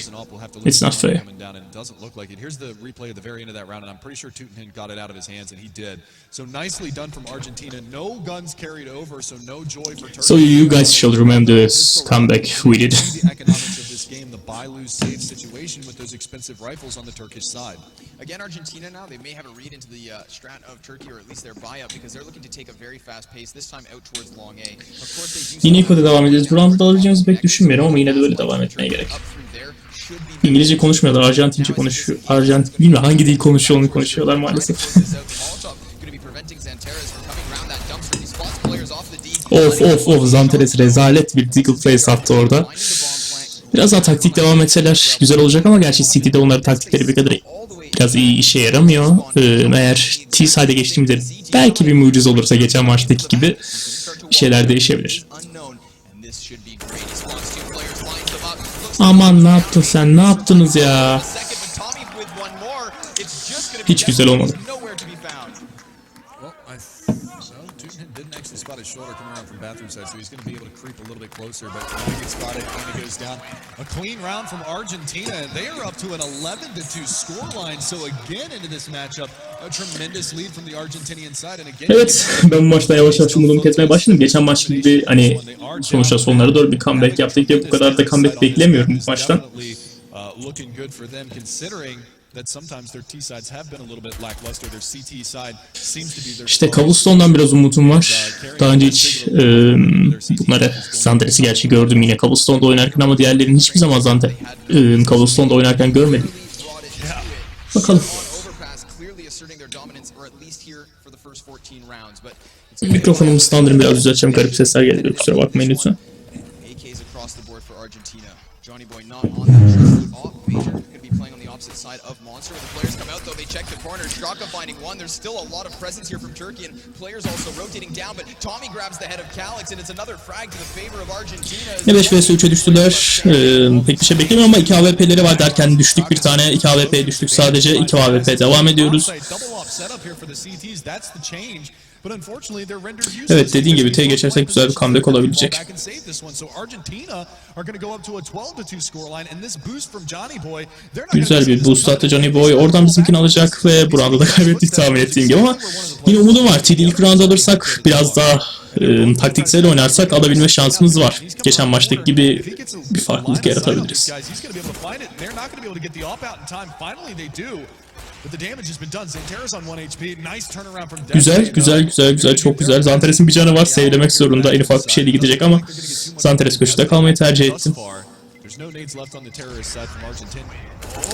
It's not fair. It doesn't look like it. Here's the replay at the very end of that round, and I'm pretty sure Teutenhen got it out of his hands, and he did. So nicely done from Argentina. No guns carried over, so no joy for Turkey. So you guys should remember this comeback we did. The economics of this game, the buy, lose, save situation with those expensive rifles on the Turkish side. Again, Argentina now, they may have a read into the strat of Turkey, or at least their buy-up, because they're looking to take a very fast pace, this time out towards long A. Of course, they do Yine ilk devam edeceğiz. Bu roundda alacağımızı pek düşünmüyorum ama yine de böyle devam etmeye gerek. İngilizce konuşmuyorlar, Arjantince konuşuyor. Bilmiyorum hangi dil konuşuyor onu konuşuyorlar maalesef. Of Zanteres rezalet bir deagle face attı orada. Biraz daha taktik devam etseler güzel olacak ama gerçi City'de onların taktikleri biraz iyi işe yaramıyor. Eğer T-side'e geçtiğimde belki bir mucize olursa geçen maçtaki gibi bir şeyler değişebilir. Aman ne yaptın sen? Ne yaptınız ya? Hiç güzel olmadı. Spot his shoulder coming around from bathroom side, so he's going to be able to creep a little bit closer, but he gets spotted and he goes down. A clean round from Argentina. They are up to an 11-2 scoreline, so again into this matchup, a tremendous lead from the Argentinian side. And again, evet, ben bu maçta yavaş yavaş umudumu kesmeye başladım. Geçen maç gibi hani sonuçta sonlara doğru bir comeback yaptık ve bu kadar da comeback beklemiyorum bu maçtan. İşte Cobblestone'dan biraz umudum var. Daha önce hiç bunları Zanteres'i gerçi gördüm yine Cobblestone'da oynarken ama diğerlerini hiçbir zaman Cobblestone'da oynarken görmedim. Bakalım. Mikrofonumu ıslandırın biraz düzelteceğim. Garip sesler geliyor. Kusura bakmayın lütfen. Johnny Boy not on that Major could be playing on the opposite side of Monster. When the players come out though, they check the corner. Straka finding one. There's still a lot of presence here from Turkey and players also rotating down, but Tommy grabs the head of Calix and it's another frag to the favor of Argentina. 5 vs 3'e düştüler. Pek bir şey beklemiyorum ama 2 AWP'leri var derken düştük bir tane. 2 AWP düştük sadece. 2 AWP devam ediyoruz. Evet, dediğin gibi T'ye geçersek güzel bir comeback olabilecek. Güzel bir boost attı Johnny Boy. Oradan bizimkini alacak ve bu roundda da kaybettik tahmin ettiğim gibi ama yine umudum var. TD ilk round alırsak biraz daha taktiksel oynarsak alabilme şansımız var. Geçen maçtaki gibi bir farklılık yaratabiliriz. Güzel, çok güzel. Zanteres'in bir canı var, sevlemek zorunda. En ufak bir şeyle gidecek ama Zanteres köşede kalmayı tercih ettim.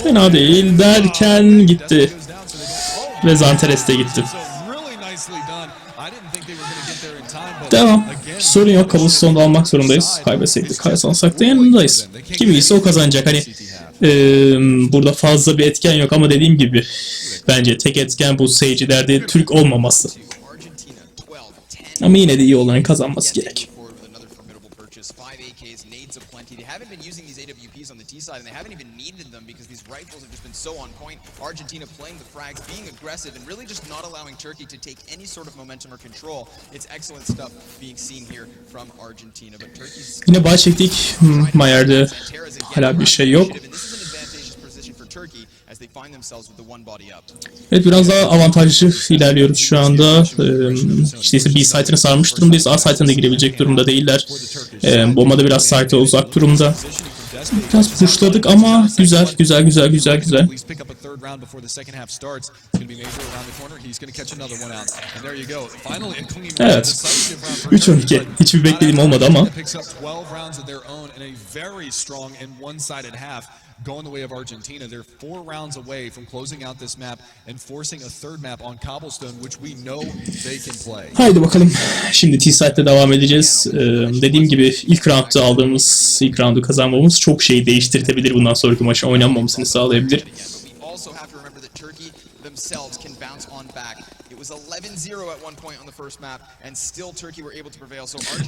Fena değil derken gitti. Ve Zanteres de gitti. Devam. Sorun yok. Cobblestone'da almak zorundayız. Kaybetseydik, kazansak da yanındayız. Kim iyiyse o kazanacak. Hani burada fazla bir etken yok ama dediğim gibi bence tek etken bu seyircilerde Türk olmaması. Ama yine de iyi olanın kazanması gerek. Argentina playing the frags, being aggressive, and really just not allowing Turkey to take any sort of momentum or control. It's excellent stuff being seen here from Argentina. But Turkey's yine baş çektik. Mayer'de hala bir şey yok. Evet, biraz daha avantajlı ilerliyoruz şu anda. İşte B site'ını sarmış durumdayız. A site'ına da girebilecek durumda değiller. Bomba da biraz site'a uzak durumda. Biraz pushladık ama güzel. Evet. 3-12. Hiçbir beklediğim olmadı ama. going the way of Argentina. They're 4 rounds away from closing out this map and forcing a third map on Cobblestone, which we know they can play. Haydi bakalım. Şimdi T-Site'de devam edeceğiz. Dediğim gibi ilk roundda aldığımız, ilk roundu kazanmamız çok şeyi değiştirtebilir. Bundan sonraki maçın oynanmamasını sağlayabilir.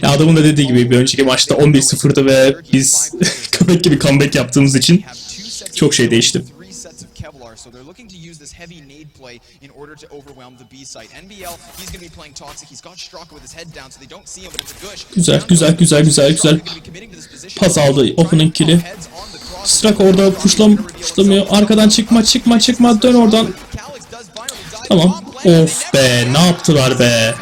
Ya adamın da dediği gibi bir önceki maçta 11-0'dı ve biz köpek gibi comeback yaptığımız için çok şey değişti. So they're looking to use this heavy nade play in order to overwhelm the B site. NBL, he's going to be playing toxic. He's got Straka with his head down so they don't see him, but it's a gush. Güzel. Pas aldı opening kill'i. Straka orada pushlamıyor. Arkadan çıkma. Dön oradan. Tamam. Of be, ne yaptılar be.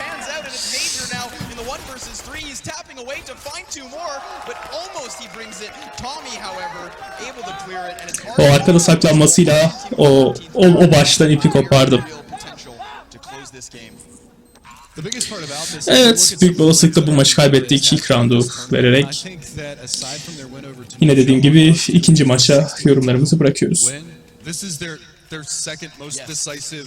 O arkada saklanmasıyla o baştan ipi kopardım. Evet, büyük bir olasılıkla bu maçı kaybettik ilk roundu vererek. Yine dediğim gibi ikinci maça yorumlarımızı bırakıyoruz. Their second most decisive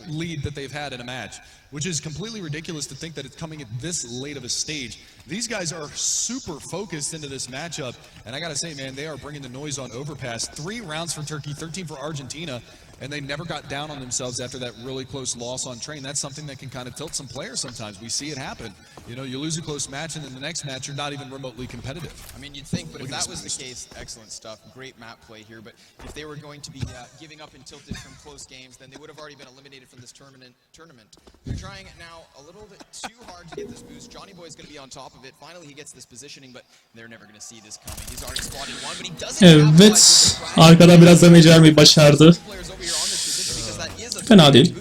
lead that they've had in a match, which is completely ridiculous to think that it's coming at this late of a stage. These guys are super focused into this matchup, and I gotta say, man, they are bringing the noise on Overpass. 3 rounds for Turkey, 13 for Argentina, and they never got down on themselves after that really close loss on Train. That's something that can kind of tilt some players sometimes. We see it happen. You know, you lose a close match, and then the next match, you're not even remotely competitive. I mean, you'd think, but if that was the case, excellent stuff. Great map play here, but if they were going to be giving up and tilted from close games, then they would have already been eliminated from this tournament. They're trying now a little bit too hard to get this boost. Johnny Boy's going to be on top of it. Finally, he gets this positioning, but they're never going to see this coming. He's already spotted one, but he doesn't. Evet, arkadan biraz da becermeyi başardı. Fena değil.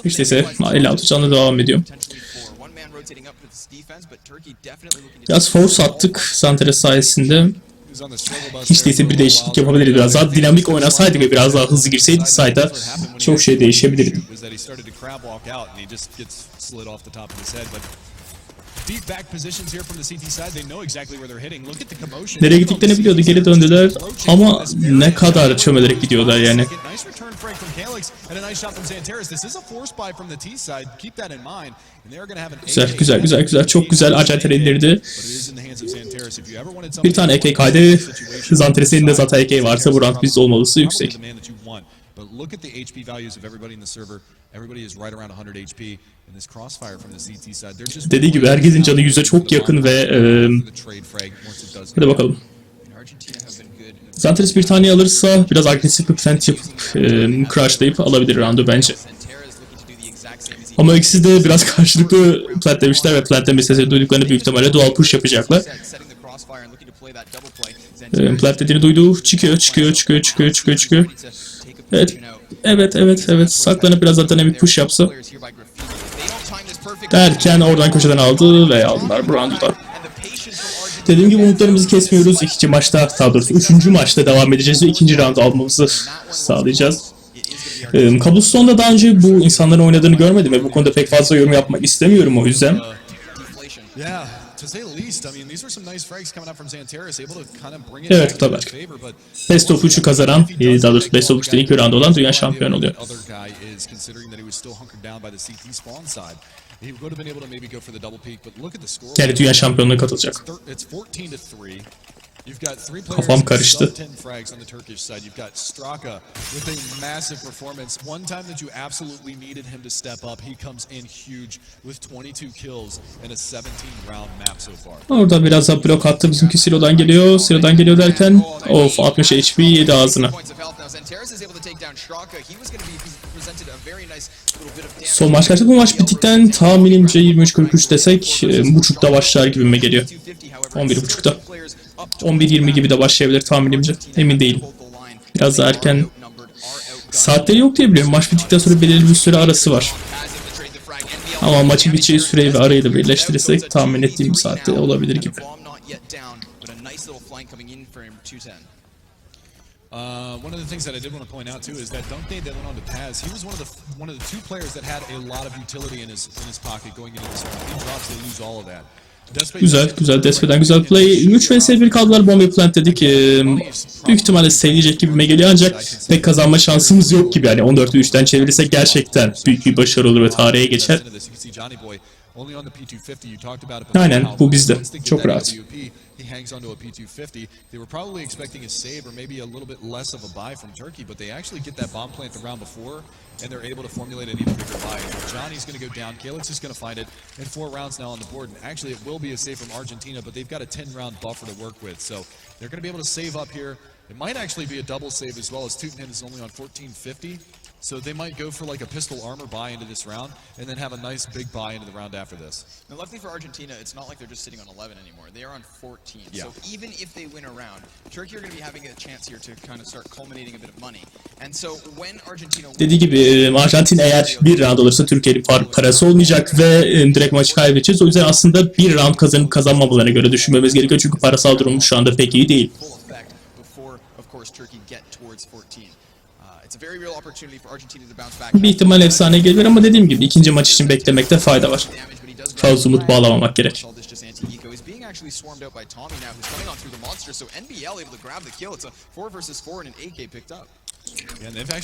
İşte ise 56 canlı devam ediyor. Biraz force attık Zanteres sayesinde. Hiç değilse bir değişiklik yapabiliriz. Biraz daha dinamik oynasaydık ve biraz daha hızlı girseydik sayda çok şey değişebilirdi. Nereye gittiklerini biliyordu, geri döndüler ama ne kadar çömelerek gidiyorlar yani. Güzel, çok güzel. Argentina indirdi. Bir tane AK kaydı. Zanteres'in elinde zaten AK varsa bu round bizde olmalısı yüksek. But look at the HP values of everybody in the server. Everybody is right around 100 HP. And this crossfire from the CT side, they're just dediği gibi herkesin canı 100'e çok yakın ve hadi bakalım. Zanteres bir tane alırsa biraz agresif bir plant yapıp crashlayıp alabilir roundu bence. Ama ikisi de biraz karşılıklı plantlemişler ve plantleme sesini duyduklarını büyük ihtimalle dual push yapacaklar. Plantlediğini duydu. Çıkıyor. Evet. Saklanıp biraz daha dynamic push yapsa. Derken oradan köşeden aldı ve aldılar bu roundu da. Dediğim gibi umutlarımızı kesmiyoruz. İkinci maçta, daha doğrusu 3. maçta devam edeceğiz ve ikinci roundu almamızı sağlayacağız. Cobblestone'da daha önce bu insanların oynadığını görmedim ve bu konuda pek fazla yorum yapmak istemiyorum o yüzden. Evet tabii. Best of 3'ü kazanan, daha doğrusu Best of 3'te ilk round olan dünya şampiyonu oluyor. Yani dünya şampiyonluğuna katılacak. Kafam karıştı. Orada biraz daha blok attı. Bizimki Silo'dan geliyor derken of 60 HP yedi ağzına. Son maç kaçtı. Bu maç bittikten tahminimce 23-43 desek buçukta başlar gibime geliyor. 11.5'da. 11-20 gibi de başlayabilir tahminimce. Emin değilim. Biraz daha erken. Saatleri yok diye biliyorum. Maç bittikten sonra belirli bir süre arası var. Ama maçın biteceği süreyi ve arayı da birleştirirsek tahmin ettiğim saatte olabilir gibi. One of the things that I did want to point out too is that Dunknade that went on to Taz, he was one of the 2 players that had a lot of utility in his pocket going into this round. He drops, they lose all of that. Güzel, güzel. Despe'den güzel play. 3 vs 1 kaldılar. Bombayı plant dedik. Büyük ihtimalle sevecek gibime geliyor ancak pek kazanma şansımız yok gibi. Yani 14'ü 3'ten çevirirsek gerçekten büyük bir başarı olur ve tarihe geçer. Aynen, bu bizde. Çok rahat. He hangs onto a P250. They were probably expecting a save or maybe a little bit less of a buy from Turkey, but they actually get that bomb plant the round before, and they're able to formulate an even bigger buy. Johnny's going to go down. Calix is going to find it, and 4 rounds now on the board. And actually, it will be a save from Argentina, but they've got a 10-round buffer to work with, so they're going to be able to save up here. It might actually be a double save as well, as Teuton is only on 1450. So they might go for like a pistol armor buy into this round, and then have a nice big buy into the round after this. Now, luckily for Argentina, it's not like they're just sitting on 11 anymore. They are on 14. Yeah. So even if they win a round, Turkey are going to be having a chance here to kind of start culminating a bit of money. And so when Argentina Dediği gibi Arjantin eğer bir round alırsa Türkiye'nin parası olmayacak ve direkt maçı kaybedeceğiz. O yüzden aslında bir round kazanıp kazanmamalarına göre düşünmemiz gerekiyor. Çünkü parasal durum şu anda pek iyi değil. Bir ihtimal efsane gelir ama dediğim gibi ikinci maç için beklemekte fayda var. Fazla umut bağlamamak gerek.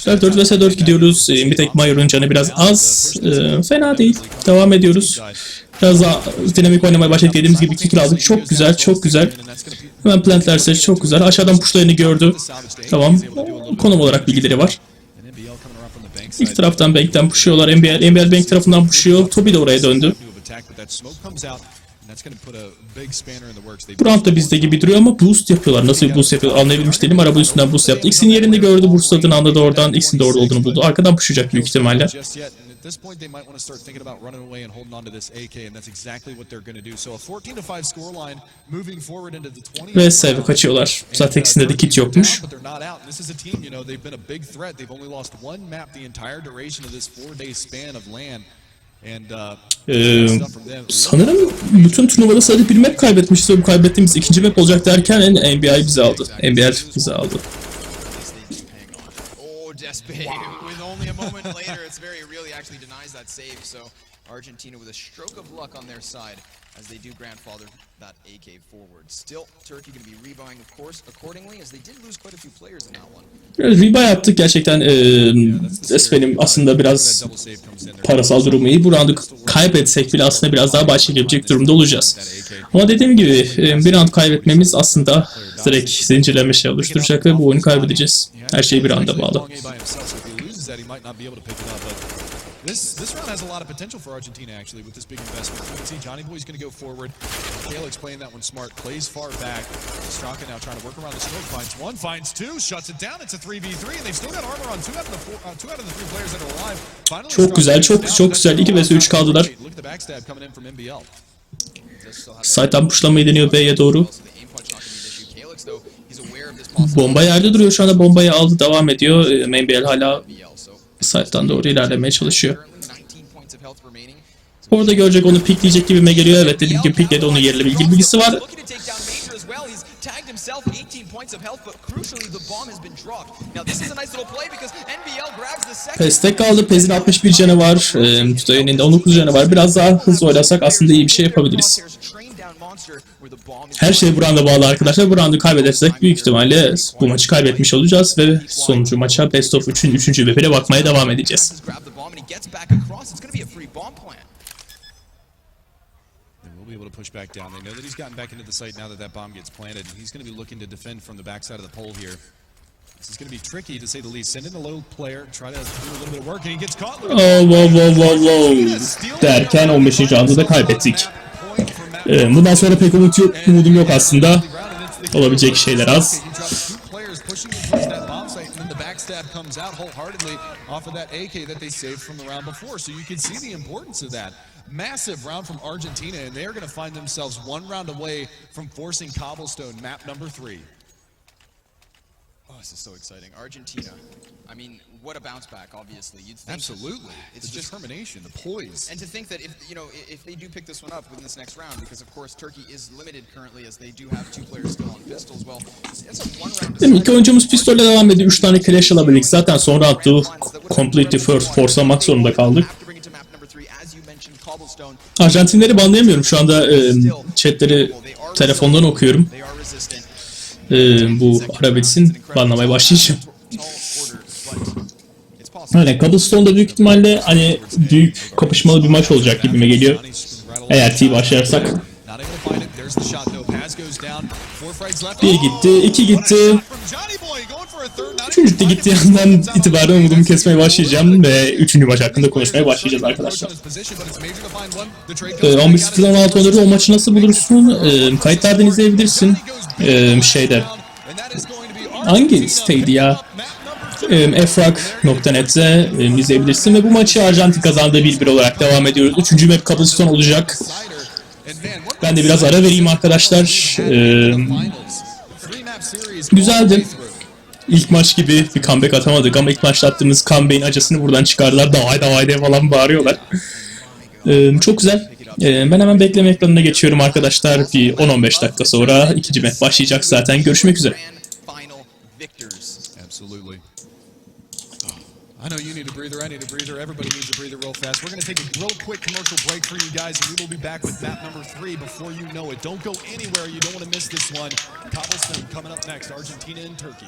4 vs 4 gidiyoruz. Bir tek Mayur'un canı biraz az. Fena değil. Devam ediyoruz. Biraz daha dinamik oynamaya başladık. Dediğimiz gibi 2 kill aldık. Çok güzel, çok güzel. Hemen plantlerse çok güzel. Aşağıdan pushlarını gördü. Tamam. Konum olarak bilgileri var. İlk taraftan Bank'ten pushuyorlar. NBL Bank tarafından pushuyor. Tobi de oraya döndü. Bu round da bizde gibi duruyor ama boost yapıyorlar. Nasıl bir boost yapıyorlar anlayabilmiş değilim. Araba üstünden boost yaptı. X'in yerinde gördü. Boostladığını anladı oradan. X'in de orada olduğunu buldu. Arkadan pushacak büyük ihtimalle. Ve save kaçıyorlar. Zaten ikisinde de kit yokmuş. Sanırım bütün turnuvada sadece bir map kaybetmişiz ve bu kaybettiğimiz ikinci map olacak derken NBA bizi aldı. NBL bizi aldı. Argentina with a stroke of luck on their side as they do grandfather that AK forward. Still, Turkey going to be rebuying, of course, accordingly, as they did lose quite a few players in that one. Rebuy yaptık gerçekten. Benim aslında biraz parasal durumu iyi. Bu roundu kaybetsek bile aslında biraz daha baş çekebilecek durumda olacağız. Ama dediğim gibi bir round kaybetmemiz aslında direkt zincirleme şey oluşturacak ve bu oyunu kaybedeceğiz. Her şey bir anda bağlı. This round has a lot of potential for Argentina, actually, with this big investment. You can see Johnny Boy's going to go forward. Calix playing that one smart, plays far back. Straka now trying to work around the smoke, finds one, finds two, shuts it down. It's a 3v3, and they've still got armor on two out of the 3 players that are alive. Finally, çok güzel, çok güzel. 2 vs 3 kaldılar. Look at the backstab coming in from NBL. Side'dan pushlamayı deniyor B'ye doğru. Bomba yerde duruyor şu anda. Bombayı aldı, devam ediyor. NBL hala side'dan doğru ilerlemeye çalışıyor. Orada görecek, onu pikleyecek gibime geliyor. Evet, dediğim gibi pikledi, onun yerle ilgili bilgisi var. Pes kaldı. Pez'in 61 canı var. Tütay'ın de 19 canı var. Biraz daha hızlı oynasak aslında iyi bir şey yapabiliriz. Her şey bu rounda bağlı arkadaşlar. Bu roundu kaybedersek büyük ihtimalle bu maçı kaybetmiş olacağız ve sonuncu maça Best of 3'ün 3. BP'le bakmaya devam edeceğiz. Be able to push back down. They know that he's gotten back into the site now that bomb gets planted, and he's going to be looking to defend from the backside of the pole here. This is going to be tricky to say the least. Send in a low player, try to do a little bit of work, and he gets caught. Derken 15. roundu da kaybettik. Bundan sonra pek umudum yok aslında. Olabilecek şeyler az. Backstab comes out wholeheartedly off of that AK that they saved from the round before. So you can see the importance of that. Massive round from Argentina, and they're going to find themselves one round away from forcing Cobblestone, map number 3. Oh, this is so exciting. Argentina. I mean, what a bounce back, obviously. You'd think absolutely. It's the determination, the poise. And to think that if they do pick this one up within this next round, because of course Turkey is limited currently as they do have 2 players still on pistols. Well, it's a one round. İlk oyuncumuz pistolle devam ediyor. 3 tane clash alabildik. Zaten son roundu completely force'lamak zorunda kaldık. cobblestone. Arjantinleri banlayamıyorum şu anda, chatleri telefondan okuyorum. They are resistant. Bu Arabets'in banlamaya başlayacağım. Tall order, but it's possible. Öyle, Cobblestone'da büyük ihtimalle hani büyük kapışmalı bir maç olacak gibime geliyor. Eğer T başlarsak. Not able to find it. There's the shot though. Pass goes down. Four frags left. Bir gitti, iki gitti. From Johnny Boy going for a third. Not Üçüncü de gittiği yandan itibaren umudumu kesmeye başlayacağım ve üçüncü maç hakkında konuşmaya başlayacağız arkadaşlar. 11-0-16 Onur'u o maçı nasıl bulursun? Kayıtlardan izleyebilirsin. Şeyde. Hangi siteydi ya? efrak.net'te izleyebilirsin ve bu maçı Arjantin kazandığı 1-1 olarak devam ediyoruz. Üçüncü map Cobblestone olacak. Ben de biraz ara vereyim arkadaşlar. Güzeldi. İlk maç gibi bir comeback atamadık ama ilk maçta attığımız comeback'in acısını buradan çıkardılar. Davay davay diye falan bağırıyorlar. Çok güzel. Ben hemen bekleme ekranına geçiyorum arkadaşlar. Bir 10-15 dakika sonra ikinci map başlayacak zaten. Görüşmek üzere. Absolutely. I know you need a breather, I need a breather, everybody needs a breather real fast. We're going to take a real quick commercial break for you guys, and we will be back with map number 3 before you know it. Don't go anywhere, you don't want to miss this one. Cobblestone coming up next, Argentina and Turkey.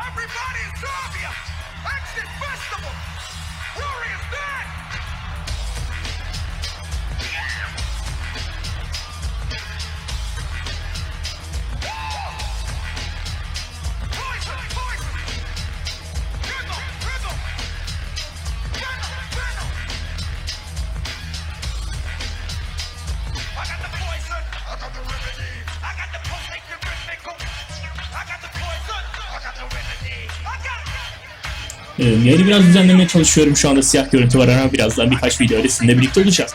Everybody in Zambia! Exit Festival! Glorious day! Poison! Poison! Venom! Venom! Venom! Venom! I got the poison! I got the remedy! I got the poison! I got the poison! I got the remedy! I got it! Yayını biraz düzenlemeye çalışıyorum. Şu anda siyah görüntü var ama birazdan birkaç video arasında birlikte olacağız.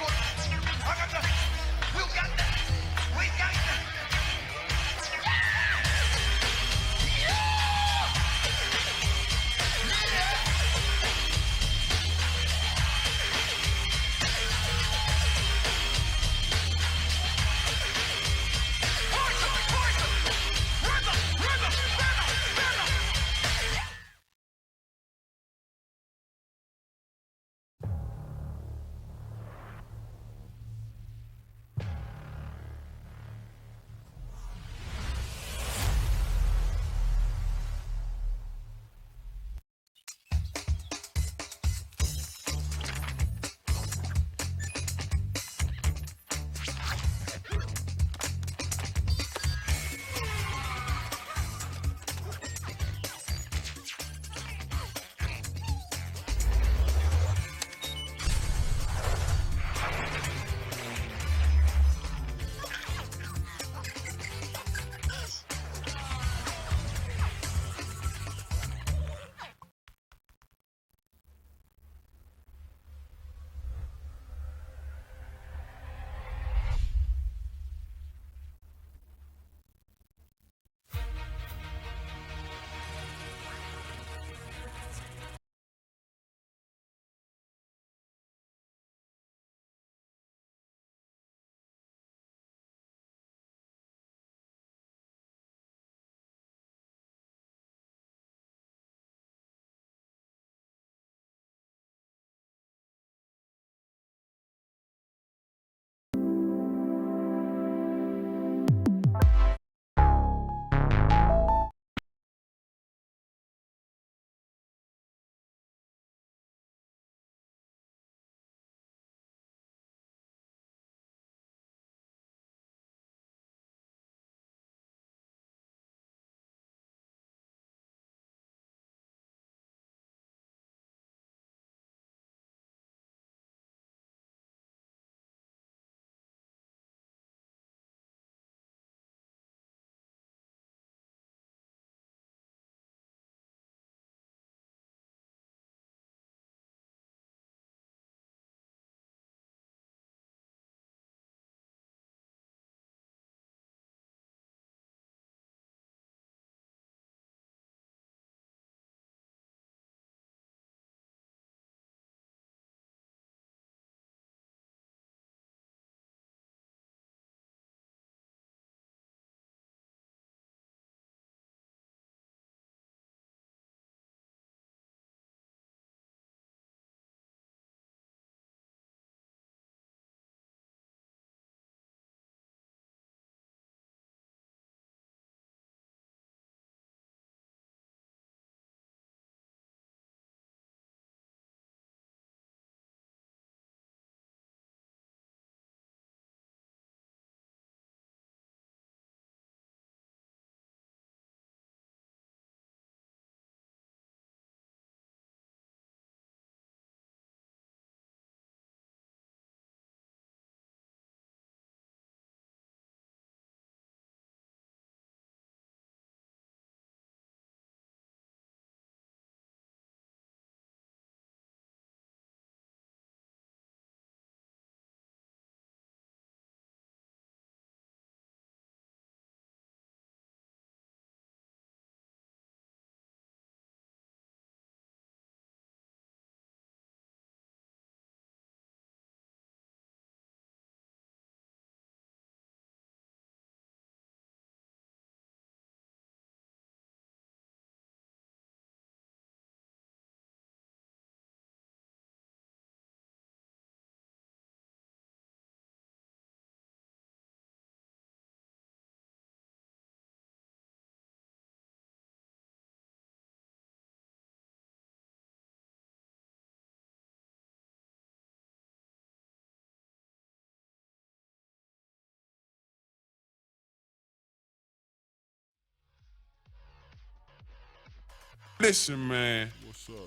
Listen, man.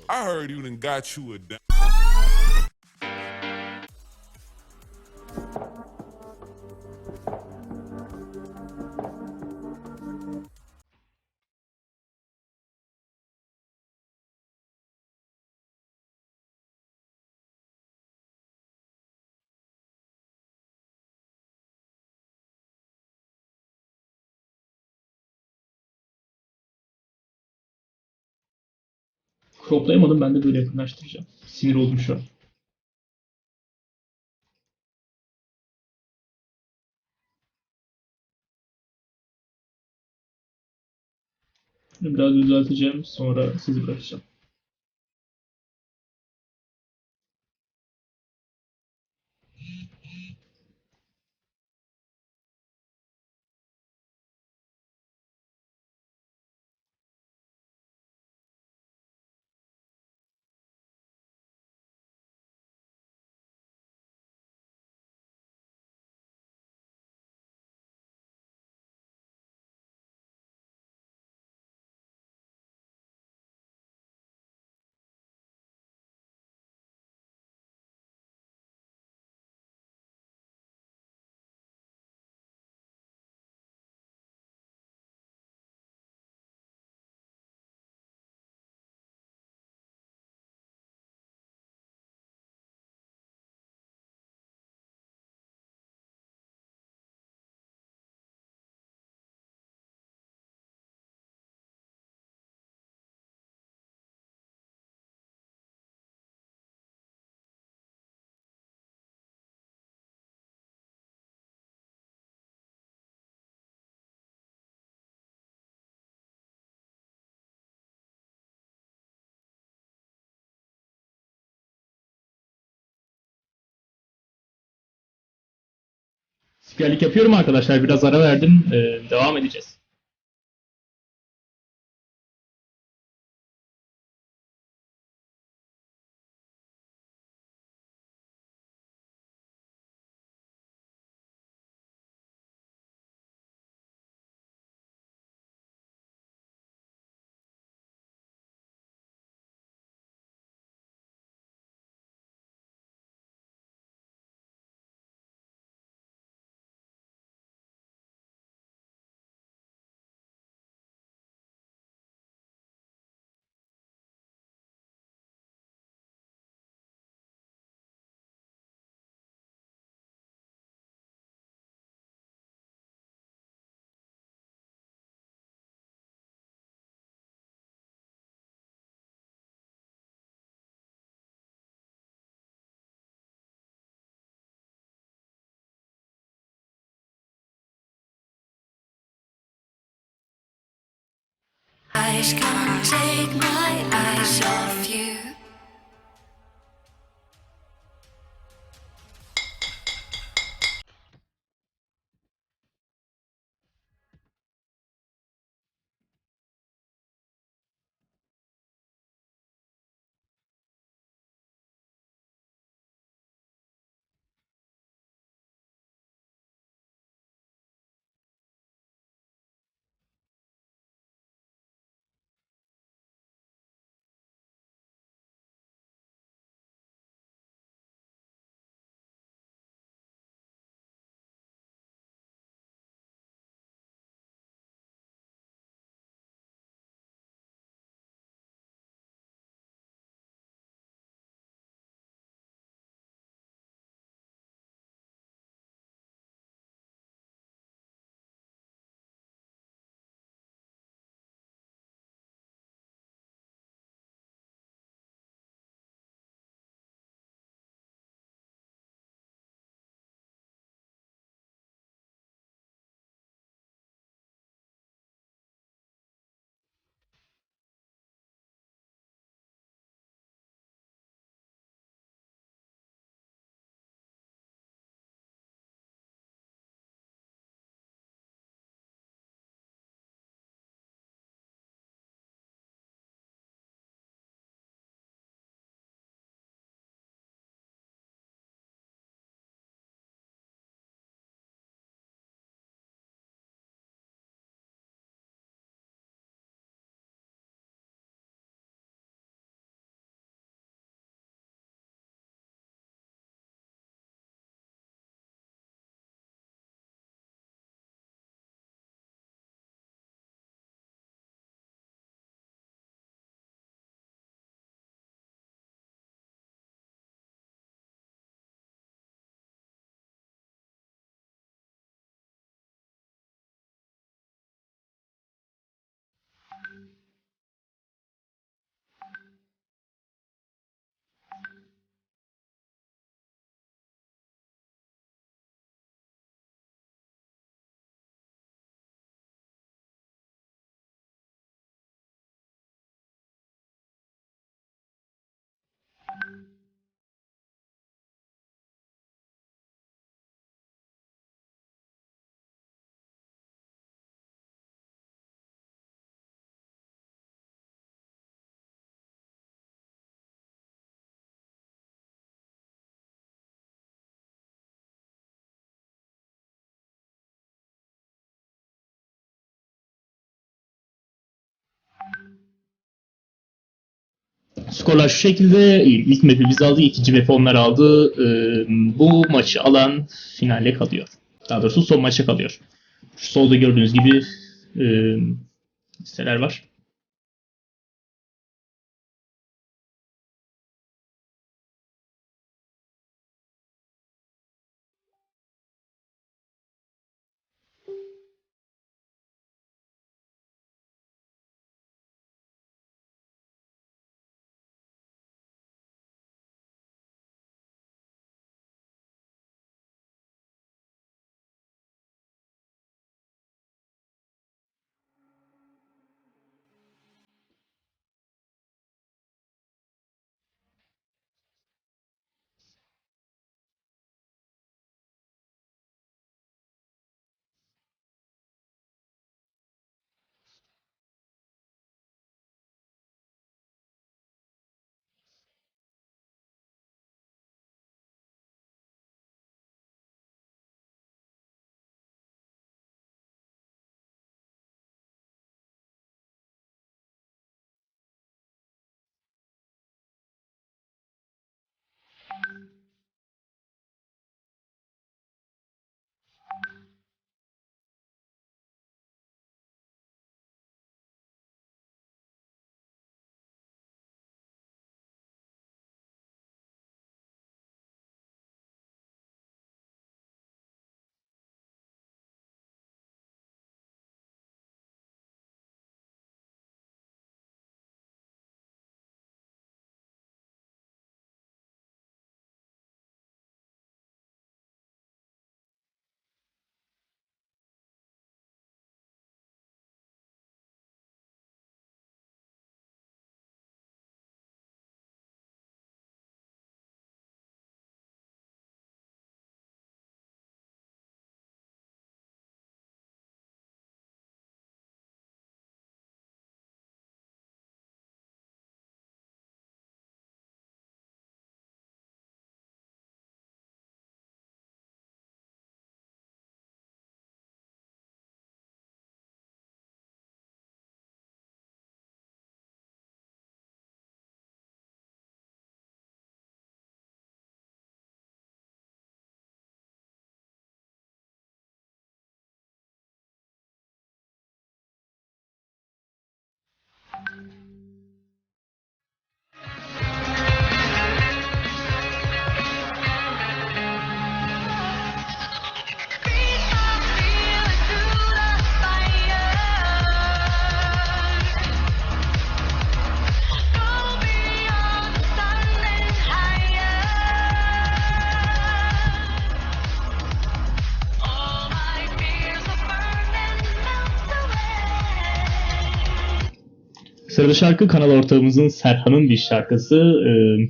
I heard you done got you a Croplayamadım, ben de böyle yakınlaştıracağım. Sinir oldum şu an. Biraz düzelteceğim, sonra sizi bırakacağım. Spikerlik yapıyorum arkadaşlar. Biraz ara verdim. Devam edeceğiz. I just can't take my eyes off you. Skorlar şu şekilde. İlk map'i biz aldık, ikinci map'i onlar aldı. Bu maçı alan finale kalıyor. Daha doğrusu son maça kalıyor. Şu solda gördüğünüz gibi listeler var. Sırada şarkı kanal ortağımızın Serhan'ın bir şarkısı.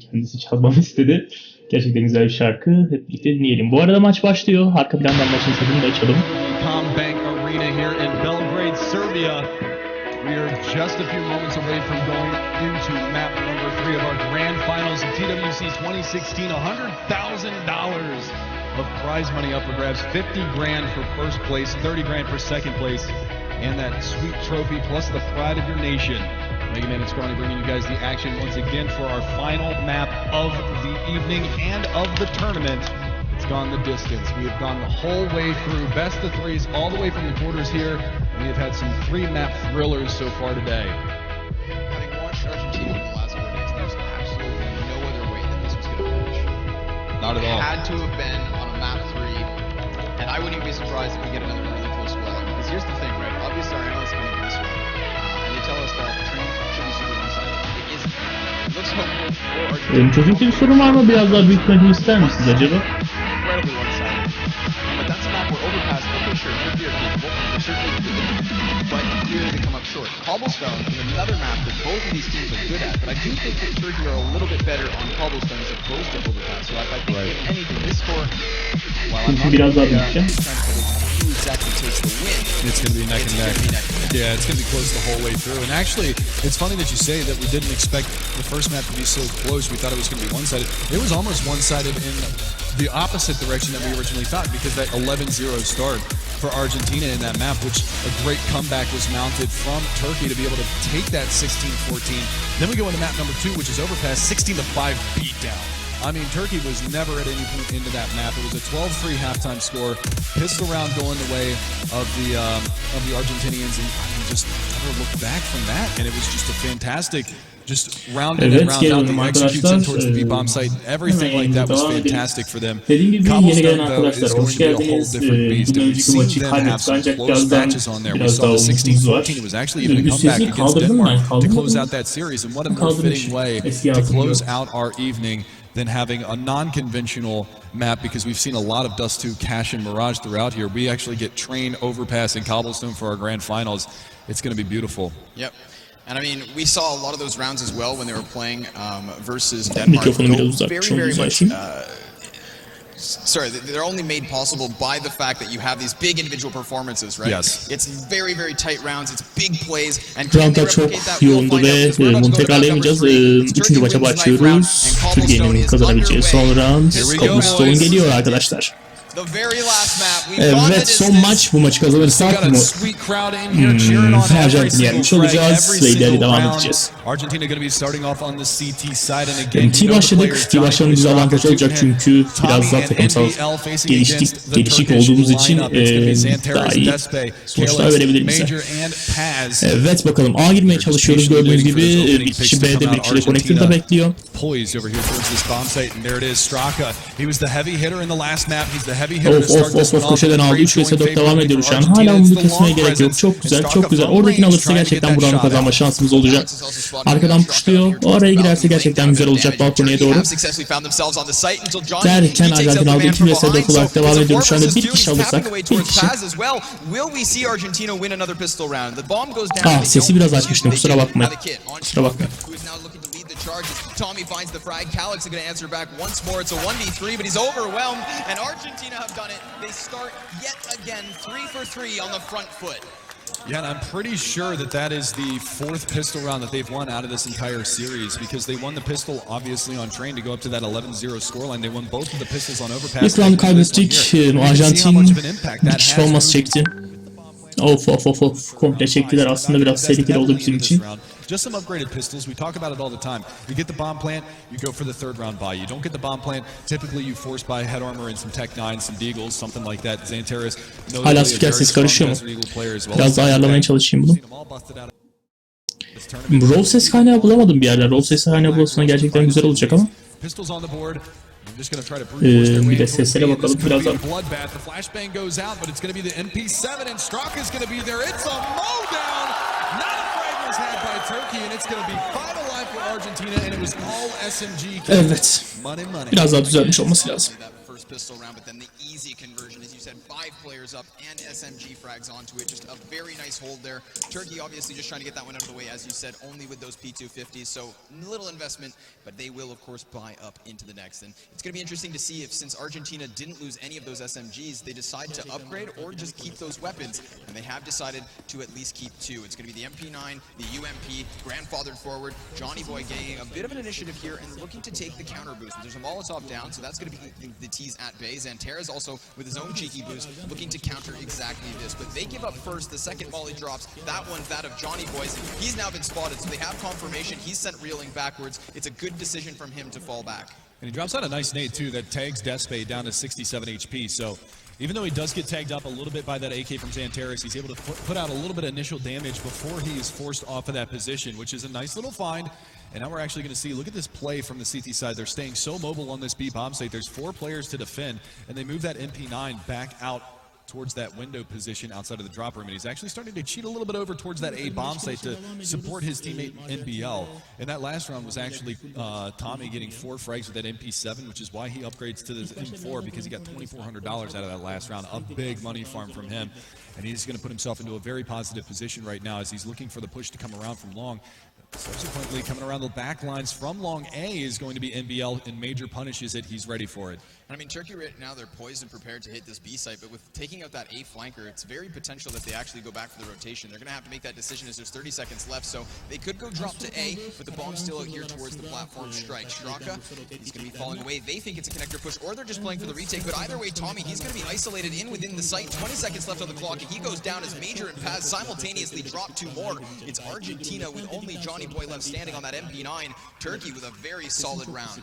Kendisi çalmamı istedi. Gerçekten güzel bir şarkı. Hep birlikte dinleyelim. Bu arada maç başlıyor. Arka plandan maçın sesini de açalım. Combank Arena here in Belgrade, Serbia. We are just a few moments away from going into map number 3 of our grand finals of TWC 2016. $100,000 of prize money up for grabs. 50 grand for first place, 30 grand for second place, and that sweet trophy plus the pride of your nation. Mega Man and Scrawny bringing you guys the action once again for our final map of the evening and of the tournament. It's gone the distance. We have gone the whole way through best of threes all the way from the quarters here. And we have had some 3-map thrillers so far today. Having watched Argentina in the last 4 days, there's absolutely no other way that this was going to finish. Not at all. It had to have been on a map 3, and I wouldn't even be surprised if we get another really close score. Because here's the thing, right? Obviously, our analysts come in this way, and they tell us that the train should be super one-sided. It isn't. It looks hopeful for Argentina. Çocuk bir sorun var mı? Biraz daha büyütmemi ister misiniz acaba? Incredibly one-sided. But that's a map where overpass, okay, sure, Turkey are capable. They're certainly good. But clearly they come up short. Cobblestone is another map that both of these teams are good at, but I do think that Turkey are a little bit better on cobblestone as opposed to overpass. So if I think if anything, this score, while I'm not Biraz daha trying büyüteceğim. to tell who exactly takes the win, It's going to be neck and neck. gonna be neck and neck. Yeah, it's going to be close the whole way through. And actually, it's funny that you say that we didn't expect the first map to be so close. We thought it was going to be one-sided. It was almost one-sided in the opposite direction that we originally thought, because that 11-0 start for Argentina in that map, which a great comeback was mounted from Turkey to be able to take that 16-14. Then we go into map number 2, which is Overpass, 16-5 beatdown. I mean, Turkey was never at any point into that map. It was a 12-3 halftime score, pistol round going the way of the Argentinians, and I mean, just never looked back from that. And it was just a fantastic, just round in and round out. They executed towards the B-bomb site. Everything like that was fantastic for them. Dediğim gibi yeni gelen Cobblestone, though, is arkadaşlar going hoş to be a whole geldiniz. different beast. Bundan And we've önceki seen maçı them have kaybettik some ancak close birazdan matches on there. We biraz saw daha the umudumuz var. 16-14. It was actually even a comeback Üstesini against kaldırdım ben. Denmark to close Kaldırmadım. out that series. And what a more Kaldırmış. fitting way Eski to hatırlıyorum. close out our evening than having a non-conventional map, because we've seen a lot of Dust 2, Cash, and Mirage throughout here. We actually get Train, Overpass, and Cobblestone for our grand finals. It's going to be beautiful. Yep. And I mean, we saw a lot of those rounds as well when they were playing versus Denmark. Mikrofonu biraz Very, uzak. very much. Açayım. Sorry, they're only made possible by the fact that you have these big individual performances, right? Yes. It's very, very tight rounds. It's big plays. And can they Roundlar çok replicate that? We'll yoğundu find out, ve because we're about bunu to go to map number tekrarlayamayacağız. 3. It's Üçüncü Turkey maça wins the knife round, başlıyoruz. and Cobblestone Türkiye'nin is kazanabileceği son underway. round. Here we go, Cobblestone boys. geliyor arkadaşlar. The very last map. We've gone the Evet, son distance. maç. Bu maçı kazanırsak Got a mı? sweet crowd in here cheering on every Arjantin'i single yenmiş frag, olacağız every ve ileri single devam round. edeceğiz. Argentina going to be starting off on the CT side, and again, T başladık. T başlamanın bize avantajı olacak çünkü biraz daha takımsal gelişik olduğumuz için daha iyi sonuçlar verebilir bize. Evet, bakalım. A girmeye çalışıyoruz gördüğünüz gibi. Bir kişi B'de, bir kişi de Connector'da bekliyor. Poised over here towards this bomb site, and there it is. Straka. He was the heavy hitter in the last map. He's the heavy hitter to start this off. Köşeden aldı. 3 vs 4 devam ediyoruz şu an. Hala umudu kesmeye gerek yok. Çok güzel, çok güzel. Oradakini alırsa gerçekten buranın kazanma şansımız olacak. Arkadan puşluyor. Oraya girerse gerçekten güzel olacak balkonaya doğru. Derken Arjantin aldı. 2 vs 4 olarak devam ediyoruz. Şu anda bir kişi alırsak. Bir kişi. Sesi biraz açmıştım. Kusura bakmayın. Kusura bakmayın. Tommy finds the frag. Calix is going to answer back once more. It's a 1v3, but he's overwhelmed, and Argentina have done it. They start yet again 3 for 3 on the front foot. Yeah, and I'm pretty sure that that is the 4th pistol round that they've won out of this entire series, because they won the pistol obviously on Train to go up to that 11-0 scoreline. They won both of the pistols on Overpass. İlk roundu kaybettik. Arjantin bir kişi olması çekti. Of. Komple çektiler. Aslında biraz tehlikeli oldu bizim için. Just some upgraded pistols. We talk about it all the time. You get the bomb plant, you go for the 3rd round buy. You don't get the bomb plant, typically you force buy head armor and some Tech 9, some Deagles, something like that. Xantares, Hala spiker ses karışıyor mu? Biraz daha ayarlamaya çalışayım bunu. Roll ses kaynağı bulamadım bir yerler. Roll ses kaynağı bulursa gerçekten güzel olacak ama. Bir de seslere bakalım birazdan. Evet. Biraz daha düzelmiş olması lazım. Pistol round, but then the easy conversion, as you said, 5 players up and SMG frags onto it. Just a very nice hold there. Turkey obviously just trying to get that one out of the way, as you said, only with those P250s, so little investment, but they will of course buy up into the next. And it's going to be interesting to see if, since Argentina didn't lose any of those SMGs, they decide to upgrade or just keep those weapons, and they have decided to at least keep 2. It's going to be the MP9, the UMP, grandfathered forward, Johnny Boy gaining a bit of an initiative here and looking to take the counter boost. There's a Molotov down, so that's going to be the T's at bay. Xantares also with his own cheeky boost looking to counter exactly this, but they give up first. The second volley drops. That one's that of Johnny Boys. He's now been spotted, so they have confirmation. He's sent reeling backwards. It's a good decision from him to fall back. And he drops out a nice nade too that tags Despe down to 67 HP. So even though he does get tagged up a little bit by that AK from Xantares, he's able to put out a little bit of initial damage before he is forced off of that position, which is a nice little find. And now we're actually going to see, look at this play from the CT side. They're staying so mobile on this B bomb site. There's 4 players to defend, and they move that MP9 back out towards that window position outside of the drop room. And he's actually starting to cheat a little bit over towards that A bomb site to support his teammate NBL. And that last round was actually Tommy getting 4 frags with that MP7, which is why he upgrades to this M4, because he got $2,400 out of that last round. A big money farm from him. And he's going to put himself into a very positive position right now as he's looking for the push to come around from long. Subsequently, coming around the back lines from Long A is going to be NBL, and Major punishes it. He's ready for it. I mean, Turkey right now, they're poised and prepared to hit this B site, but with taking out that A flanker, it's very potential that they actually go back for the rotation. They're going to have to make that decision as there's 30 seconds left, so they could go drop to A, but the bomb's still out here towards the platform strike. Straka, he's going to be falling away. They think it's a connector push, or they're just playing for the retake, but either way, Tommy, he's going to be isolated within the site. 20 seconds left on the clock, and he goes down as Major and Paz simultaneously drop 2 more. It's Argentina with only Johnny Boy left standing on that MP9. Turkey with a very solid round.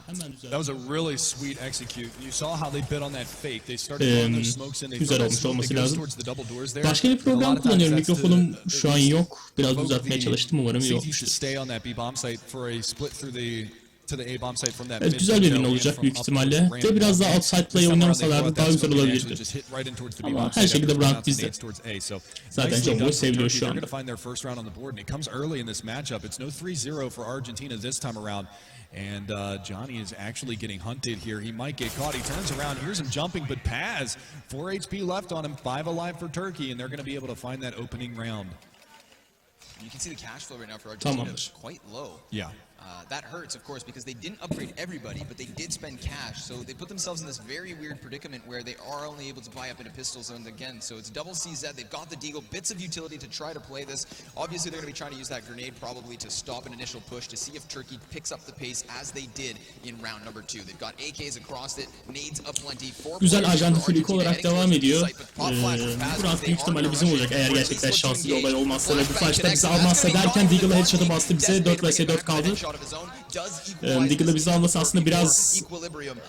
That was a really sweet execute. You saw how they bit on that fake. They started throwing their smokes in. They güzel throw that olmuş smoke olması that goes lazım. towards the double doors there. Başka bir And a program lot of times kullanıyorum. that's to Mikrofonum şu an at least yok. Biraz provoke uzatmaya the çalıştım. Umarım iyi CT to olmuştur. stay on that B bomb site for a split through to the A bomb site from that Evet, mid güzel bir win window olacak and büyük from ihtimalle. up Ve biraz daha ramp. outside play This time around they oynamasalardı throw daha out güzel that smoke and olabilirdi. just hit right in towards the B Ama bomb her site şekilde after Brand bouncing bizde. nades towards A. So Zaten nicely John done Boy for seviliyor Turkey. şu They're an. going to find their first round on the board, and it comes early in this matchup. It's no 3-0 for Argentina this time around. And Johnny is actually getting hunted here. He might get caught. He turns around, hears him jumping, but Paz, 4 HP left on him, 5 alive for Turkey, and they're going to be able to find that opening round. You can see the cash flow right now for Argentina Tamamdır. is quite low. Yeah. That hurts, of course, because they didn't upgrade everybody, but they did spend cash. So they put themselves in this very weird predicament where they are only able to buy up into pistols. And again, so it's double CZ. They've got the deagle, bits of utility to try to play this. Obviously, they're going to be trying to use that grenade probably to stop an initial push to see if Turkey picks up the pace as they did in round number 2. They've got AKs across it, nades aplenty. Güzel Arjantin Flick olarak devam ediyor. Bu round büyük ihtimalle bizim olacak eğer gerçekten şanslı bir olay olmazsa ve bu flash'ta bizi almazsa derken Deagle'a headshot'ı bastı bize. 4 vs 4 kaldı. Deagle'ı bizi alması aslında biraz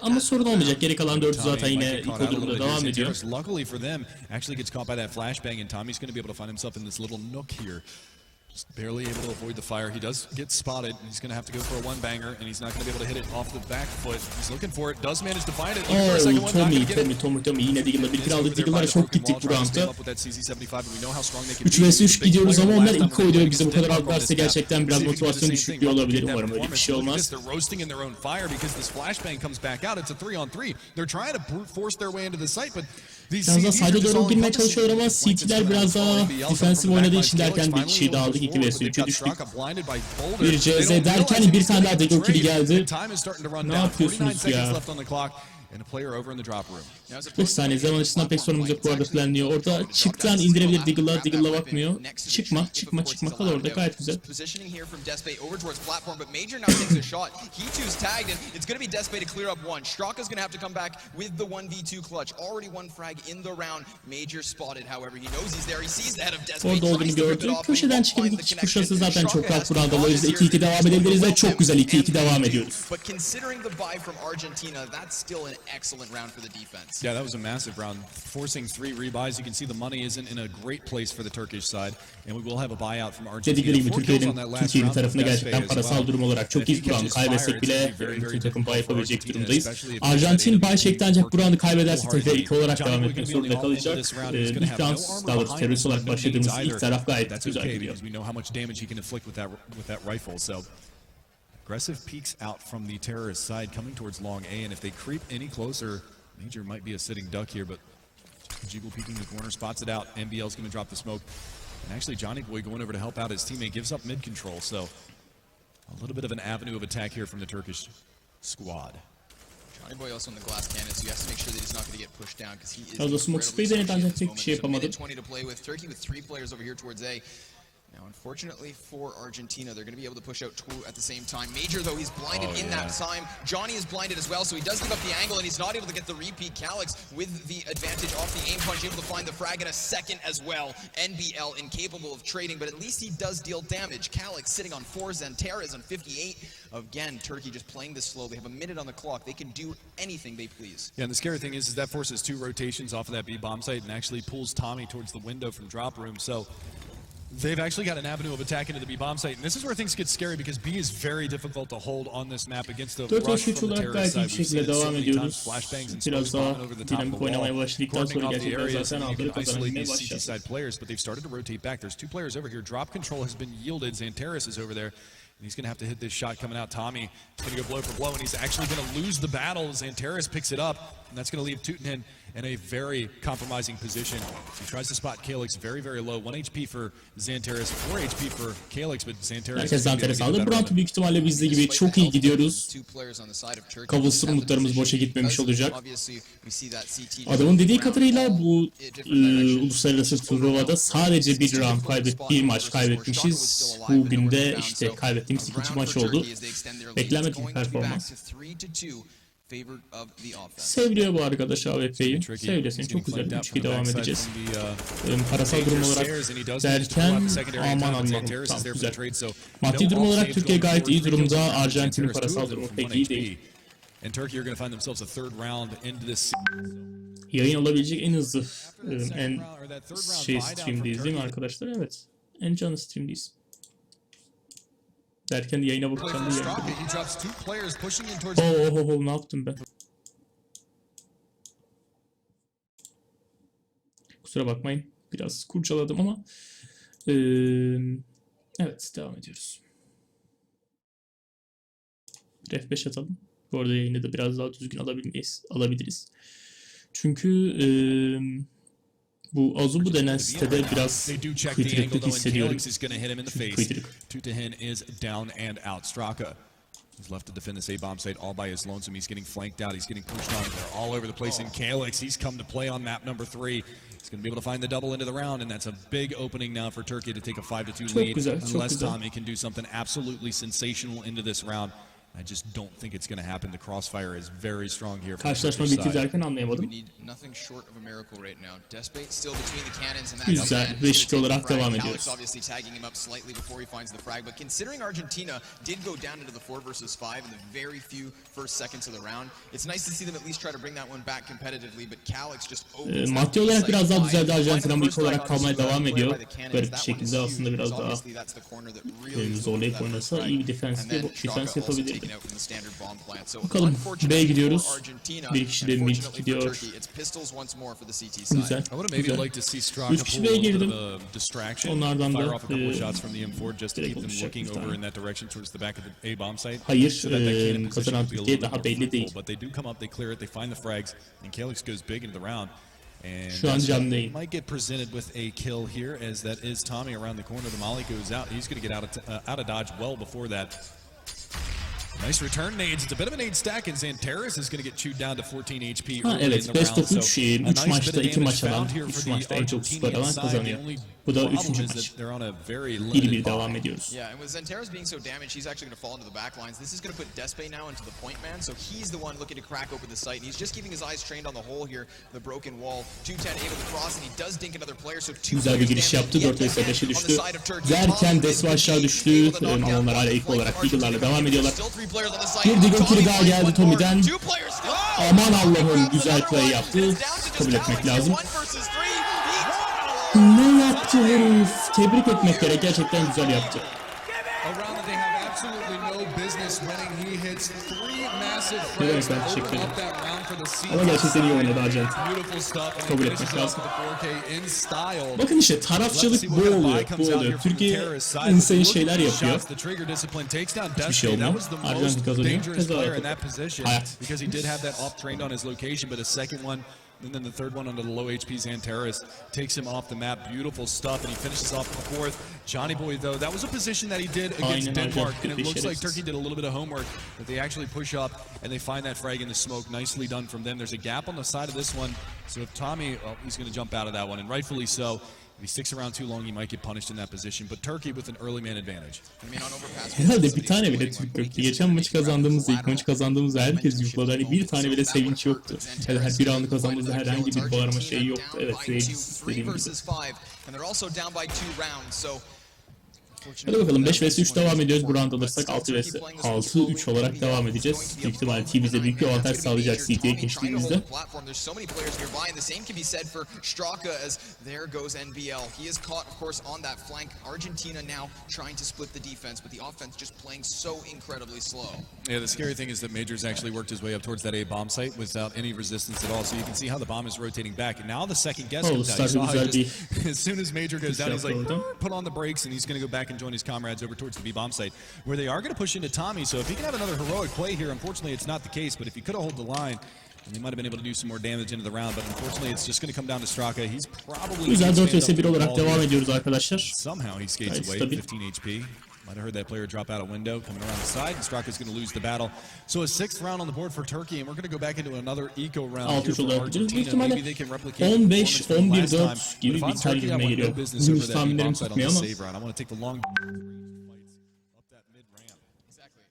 ama sorun olmayacak. Geri kalan 4'ü zaten yine equal durumda devam ediyor. Luckily for them, actually gets caught by that flashbang, and Tommy's going to be able to find himself in this little nook here. Just barely able to avoid the fire. He does get spotted, and he's going to have to go for a one-banger, and he's not going to be able to hit it off the back foot. He's looking for it, does manage to find it. Looking for a second one, not going to get it. Tommy yine Deagle'la bir kill aldı. Deagle'lara çok gittik bu roundda. 3 3 vs 3 gidiyoruz ama onlar ilk koyduyor bize bu kadar aldılarsa gerçekten biraz motivasyon düşüklüğü olabilir. Umarım öyle bir şey olmaz. They're roasting in their own fire because this flashbang comes back out. It's a 3-on-3. They're trying to brute force their way into the site, but these Biraz daha CTs are side'a just doğru all girmeye encompassing. çalışıyorlar ama CT'ler biraz daha defensive oynadığı için derken bir kişiyi daha aldık. 2 vs 3'e düştük. Bir CZ derken bir tane daha Deagle kill'i geldi. Ne yapıyorsunuz ya? 5 saniye zaman açısından pek sorunumuz yok bu arada planlıyor. Orada çıktan indirebilir Deagle'a. Deagle'a bakmıyor. Çıkma. Kal orada gayet güzel. Positioning here from Despay over towards platform, but Major now takes a shot. He too's tagged, and it's going to be Despay to clear up one. Straka's going to have to come back with the 1v2 clutch. Already one frag in the round. Major spotted, however, he knows he's there. He sees the head of Despay. Orada olduğunu gördü. Köşeden çıkıp iki kişi kuşası zaten çok rahat bu roundda. O yüzden 2-2 devam edebiliriz ve çok güzel 2-2 devam ediyoruz. But considering the buy from Argentina, that's still an excellent round for the defense. Yeah, that was a massive round, forcing 3 rebuys. You can see the money isn't in a great place for the Turkish side, and we will have a buyout from Argentina. Dedikleri gibi 4 kills on Türkiye'nin that last Türkiye'nin round from tarafında Despay gerçekten as parasal well. durum olarak çok iyi If bir he roundu catches fire, kaybetsek it's bile gonna be very, bütün very takım bay difficult for yapabilecek Argentina, durumdayız. especially if Arjantin bay çekti ancak bu roundu kaybederse Hard TF2 game. olarak Johnny devam Boy etmek gonna be zorunda on the hold kalacak. this round. He's gonna İlk have no round, armor daha doğrusu behind terörist him olarak on the başladığımız nades ilk either. taraf gayet That's güzel okay gidiyor. because we know how much damage he can inflict with that rifle. So aggressive peeks out from the terrorist side coming towards long A, and if they creep any closer, Major might be a sitting duck here, but Jiggle peeking the corner, spots it out. NBL's going to drop the smoke. And actually, Johnny Boy going over to help out his teammate gives up mid control. So a little bit of an avenue of attack here from the Turkish squad. Johnny Boy also in the glass cannon, so he has to make sure that he's not going to get pushed down because he is Orada smoke spray'i denedi ancak tek bir şey yapamadı. 20 to play with. Turkey with 3 players over here towards A. Now, unfortunately for Argentina, they're going to be able to push out 2 at the same time. Major, though, he's blinded in that time. Johnny is blinded as well, so he does give up the angle, and he's not able to get the repeat. Calyx with the advantage off the aim punch, able to find the frag in a second as well. NBL incapable of trading, but at least he does deal damage. Calyx sitting on 4, Xantera is on 58. Again, Turkey just playing this slow. They have a minute on the clock. They can do anything they please. Yeah, and the scary thing is that forces 2 rotations off of that B bomb site and actually pulls Tommy towards the window from drop room. So they've actually got an avenue of attack into the B bomb site, and this is where things get scary because B is very difficult to hold on this map against the rush from the terrorist side. We've seen it so many times, flashbangs and smokes bombing over the top of the wall, cordoning off the areas, and you can isolate these CT side players, but they've started to rotate back. There's 2 players over here. Drop control has been yielded. Xanteris is over there. And he's going to have to hit this shot coming out. Tommy is going to go blow for blow, and he's actually going to lose the battle. Xanteris picks it up, and that's going to leave Tutanen in a very compromising position. He tries to spot Calyx very, very low. 1 HP for Xantares, 4 HP for Calyx, but Xantares... Herkes Xantares aldı. Bu round büyük ihtimalle bizde gibi çok iyi gidiyoruz. Kavulsuz umutlarımız boşa gitmemiş olacak. Adamın dediği kadarıyla bu uluslararası turnuvada sadece bir round bir maç kaybetmişiz. Bugün de işte kaybettiğimiz ikinci maç oldu. Beklenmedik bir performans. Seviliyor bu arkadaş AWP'yi. Seviliyorsun. Çok güzel. 3-2 devam edeceğiz. Parasal durum olarak derken aman Allah'ım. Tamam, güzel. Maddi durum olarak Türkiye gayet iyi durumda. Arjantin'in parasal durumu pek iyi değil. Yayın olabilecek en hızlı en stream'deyiz değil mi arkadaşlar? Evet. En canlı stream'deyiz. Derken yayına bakacağım diye. Ne yaptım ben? Kusura bakmayın. Biraz kurcaladım ama. Evet, devam ediyoruz. F5 atalım. Bu arada yayını da biraz daha düzgün alabiliriz. Çünkü bu Azubu denen sitede biraz kıytırıklık hissediyorum. Kıytırık. He's left to defend this A-bomb site all by his lonesome. He's getting flanked out. He's getting pushed on. They're all over the place. And Calyx, he's come to play on map number 3. He's going to be able to find the double into the round, and that's a big opening now for Turkey to take a 5-2 lead. Unless Tommy can do something absolutely sensational into this round. I just don't think it's going to happen. The crossfire is very strong here. Karşılaşma bitti derken anlayamadım. Güzel. 5-2 olarak devam ediyoruz. Argentina did go down into the 4 versus 5 in the very few first seconds of the round. It's nice to see them at least try to bring that one back competitively, but Calyx just maddi olarak biraz daha düzeldi Arjantin ama ilk olarak kalmaya devam ediyor. Garip bir şekilde aslında biraz daha zorlayıp oynasa iyi bir defans yapabilir. Bakalım B'ye gidiyoruz. Bir kişi de mid gidiyor. Güzel. Güzel. 3 kişi B'ye girdim. Onlardan da direkt oluşacak bir tane. Hayır, kazanan Türkiye daha belli değil. Şu an canlıyım. Might get presented with a kill here as that is Tommy around the corner. The molly goes out. He's going to get out of dodge well before that. Nice return nades. It's a bit of a nade stack, and Xantares is going to get chewed down to 14 HP early evet, in the round. Best of 3 maçta 2 maç alan, 3 maçta en çok skor alan kazanıyor. Bu da 3. maç. İyi bir devam ediyoruz. Yeah, and with Xantares being so damaged, he's actually going to fall into the back lines. This is going to put Despe now into the point man, so he's the one looking to crack open the site. And he's just keeping his eyes trained on the hole here, the broken wall. 210 able to cross, and he does dink another player. So güzel bir giriş yaptı. 4 vs 5'e düştü. Derken Despe aşağı düştü. Ama onlar hala ilk olarak Eagle'larla devam ediyorlar. Bir Deagle kill'i daha geldi Tommy'den. Aman Allah'ım, güzel play yaptı. Kabul etmek lazım. Ne yaptı herif? Tebrik etmek gerek. Gerçekten güzel yaptı. Ne demek, ben teşekkür ederim. Ama gerçekten iyi oynadı Arjantin. Kabul etmek lazım. Bakın işte tarafçılık bu oluyor. Türkiye insane şeyler yapıyor. Hiçbir şey olmuyor. Arjantin kazanıyor. Hayat. And then the third one under the low HP Xantares takes him off the map. Beautiful stuff, and he finishes off the 4th. Johnny Boy, though, that was a position that he did against Denmark, and it looks like Turkey did a little bit of homework, but they actually push up, and they find that frag in the smoke. Nicely done from them. There's a gap on the side of this one, so if Tommy, well, he's going to jump out of that one, and rightfully so. If he sticks around too long, he might get punished in that position. But Turkey with an early man advantage. Herhalde bir tane bile Türk yoktu. Geçen maçı kazandığımızda, ilk maçı kazandığımızda herkes yuhladı. Hani bir tane bile sevinç yoktu. Yani her bir roundu kazandığımızda herhangi bir bağırma şeyi yoktu. Evet, Rage'siz dediğim gibi. Hadi bakalım, 5 vs 3 devam ediyoruz. Bu round alırsak 6 vs 6-3 olarak devam edeceğiz. Büyük ihtimalle T bize büyük bir avantaj sağlayacak CT'ye geçtiğimizde. Yeah, the scary thing is that Major's actually worked his way up towards that A bomb site without any resistance at all. So you can see how the bomb is rotating back. And now the second guess comes out. You saw how as soon as Major goes down, he's like, put on the brakes, and he's going to go back and join his comrades over towards the B bomb site, where they are going to push into Tommy. So if he can have another heroic play here, unfortunately it's not the case, but if he could have held the line, And they might have been able to do some more damage into the round, but unfortunately it's just going to come down to Straka. He's probably Güzel 4 vs 1 stand up olarak for the devam ball here. ediyoruz arkadaşlar. Somehow he skates Gayet away, stabil. 15 HP. Might have heard that player drop out a window coming around the side, and Straka's going to lose the battle. So a 6th round on the board for Turkey, and we're going to go back into another eco round here 6-3 for olarak gidiyoruz. Büyük Argentina. Maybe ihtimalle they can replicate the performance from last time. 15-11-4 gibi But if bir I'm biter Turkey, I gibime want no geliyor. business Bugün over that deep tahminlerim offside on tutmuyor the ama save round. I want to take the long up that mid ramp. Exactly.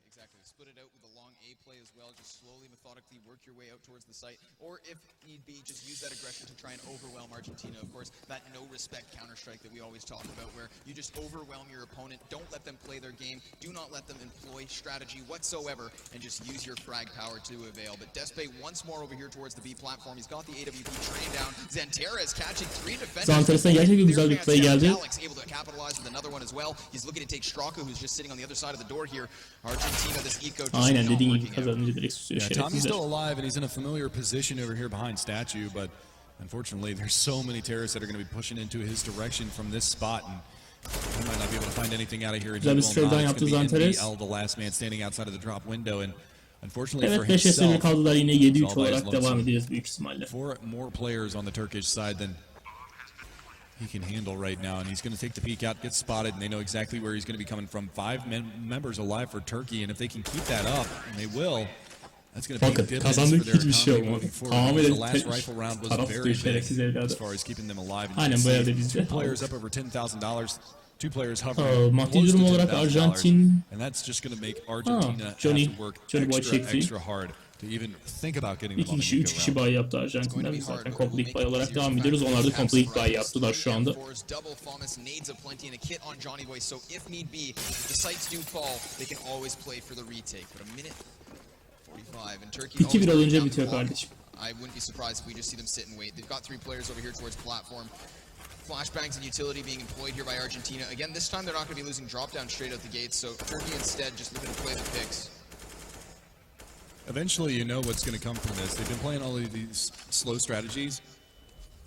Split it out with a long A play as well. Just slowly, methodically work your way out towards the site. Or if need be, just use that aggression to try and overwhelm Argentina. Of course, that no-respect counter-strike that we always talk about, where you just overwhelm your opponent, don't let them play their game, do not let them employ strategy whatsoever, and just use your frag power to avail. But Despe once more over here towards the B platform. He's got the AWP train down. Zantera is catching 3 defenders. Zanteres'ten gerçekten güzel bir play geldi. Alex able to capitalize with another one as well. He's looking to take Straka, who's just sitting on the other side of the door here. Argentina, this eco just Aynen not dediğin gibi working out. kazanınca direkt susuyor Yeah, Tommy's şerefsizler. still alive, and he's in a familiar position over here behind Statue, but unfortunately, there's so many terrorists that are going to be pushing into his direction from this spot, and he might not be able to find anything out of here. And Güzel he bir will straight not. down It's yaptı gonna be Zanteres. NBL, the last man standing outside of the drop window, and unfortunately for Evet 5 vs 1 himself, kaldılar, yine 7-3 All by his olarak devam lonesome. edeceğiz büyük ihtimalle. 4 more players on the Turkish side than he can handle right now, and he's going to take the peek out, get spotted, and they know exactly where he's going to be coming from. 5 members alive for Turkey, and if they can keep that up, and they will, that's going to pay Bakın dividends for kazandık their hiçbir şey economy olmadı. moving forward. Tamamen The last rifle round was taraf very tutuyor big şerefsiz evladı. as far as keeping them alive. And you Aynen can bu see evde bizde. 2 players up over $10,000. 2 players hovering maddi close to durum olarak $10,000, Arjantin- and that's just going to make Argentina Johnny- have to work Johnny Boy çekti. extra hard to even think about getting them 2 on the kişi 3 eco kişi round. bay yaptı Arjantin'den. Biz zaten complete bay olarak devam ediyoruz. Onlar da complete bay yaptılar şu anda. Double Thomas nades aplenty and a kit on Johnny Boy, so if need be, if the sights do fall, they can always play for the retake. But a minute 45 and Turkey 2-1 always olunca down the bitiyor clock. kardeşim. I wouldn't be surprised if we just see them sit and wait. They've got 3 players over here towards platform. Flashbangs and utility being employed here by Argentina. Again, this time they're not going to be losing drop down straight out the gates, so Turkey instead just looking to play the picks. Eventually, you know what's going to come from this. They've been playing all of these slow strategies.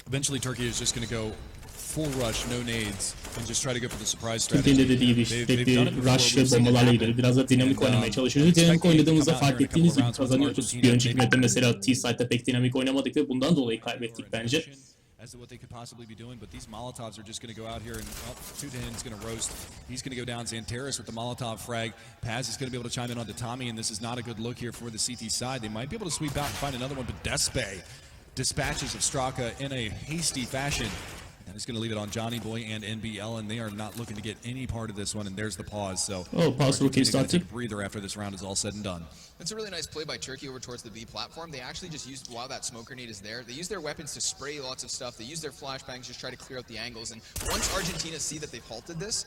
Eventually, Turkey is just going to go full rush, no nades, and just try to go for the surprise strategy. Türkiye'nin de dediği gibi sürekli rush ve bombalarla gidiyoruz. Biraz da dinamik oynamaya çalışıyoruz. Dinamik oynadığımızda fark ettiğiniz gibi kazanıyoruz. Bir önceki map'te mesela T-Side'da pek dinamik oynamadık ve bundan dolayı kaybettik bence. As to what they could possibly be doing, but these Molotovs are just going to go out here and Tutin's going to roast. He's going to go down. Zanteres with the Molotov frag. Paz is going to be able to chime in onto Tommy, and this is not a good look here for the CT side. They might be able to sweep out and find another one, but Despe dispatches of Straka in a hasty fashion. And he's going to leave it on Johnny Boy and NBL, and they are not looking to get any part of this one, and there's the pause. So, Pause rookie Argentina's gonna started. take a breather after this round is all said and done. It's a really nice play by Turkey over towards the B platform. They actually just used, while that smoke grenade is there, they use their weapons to spray lots of stuff. They use their flashbangs, just try to clear out the angles. And once Argentina see that they've halted this,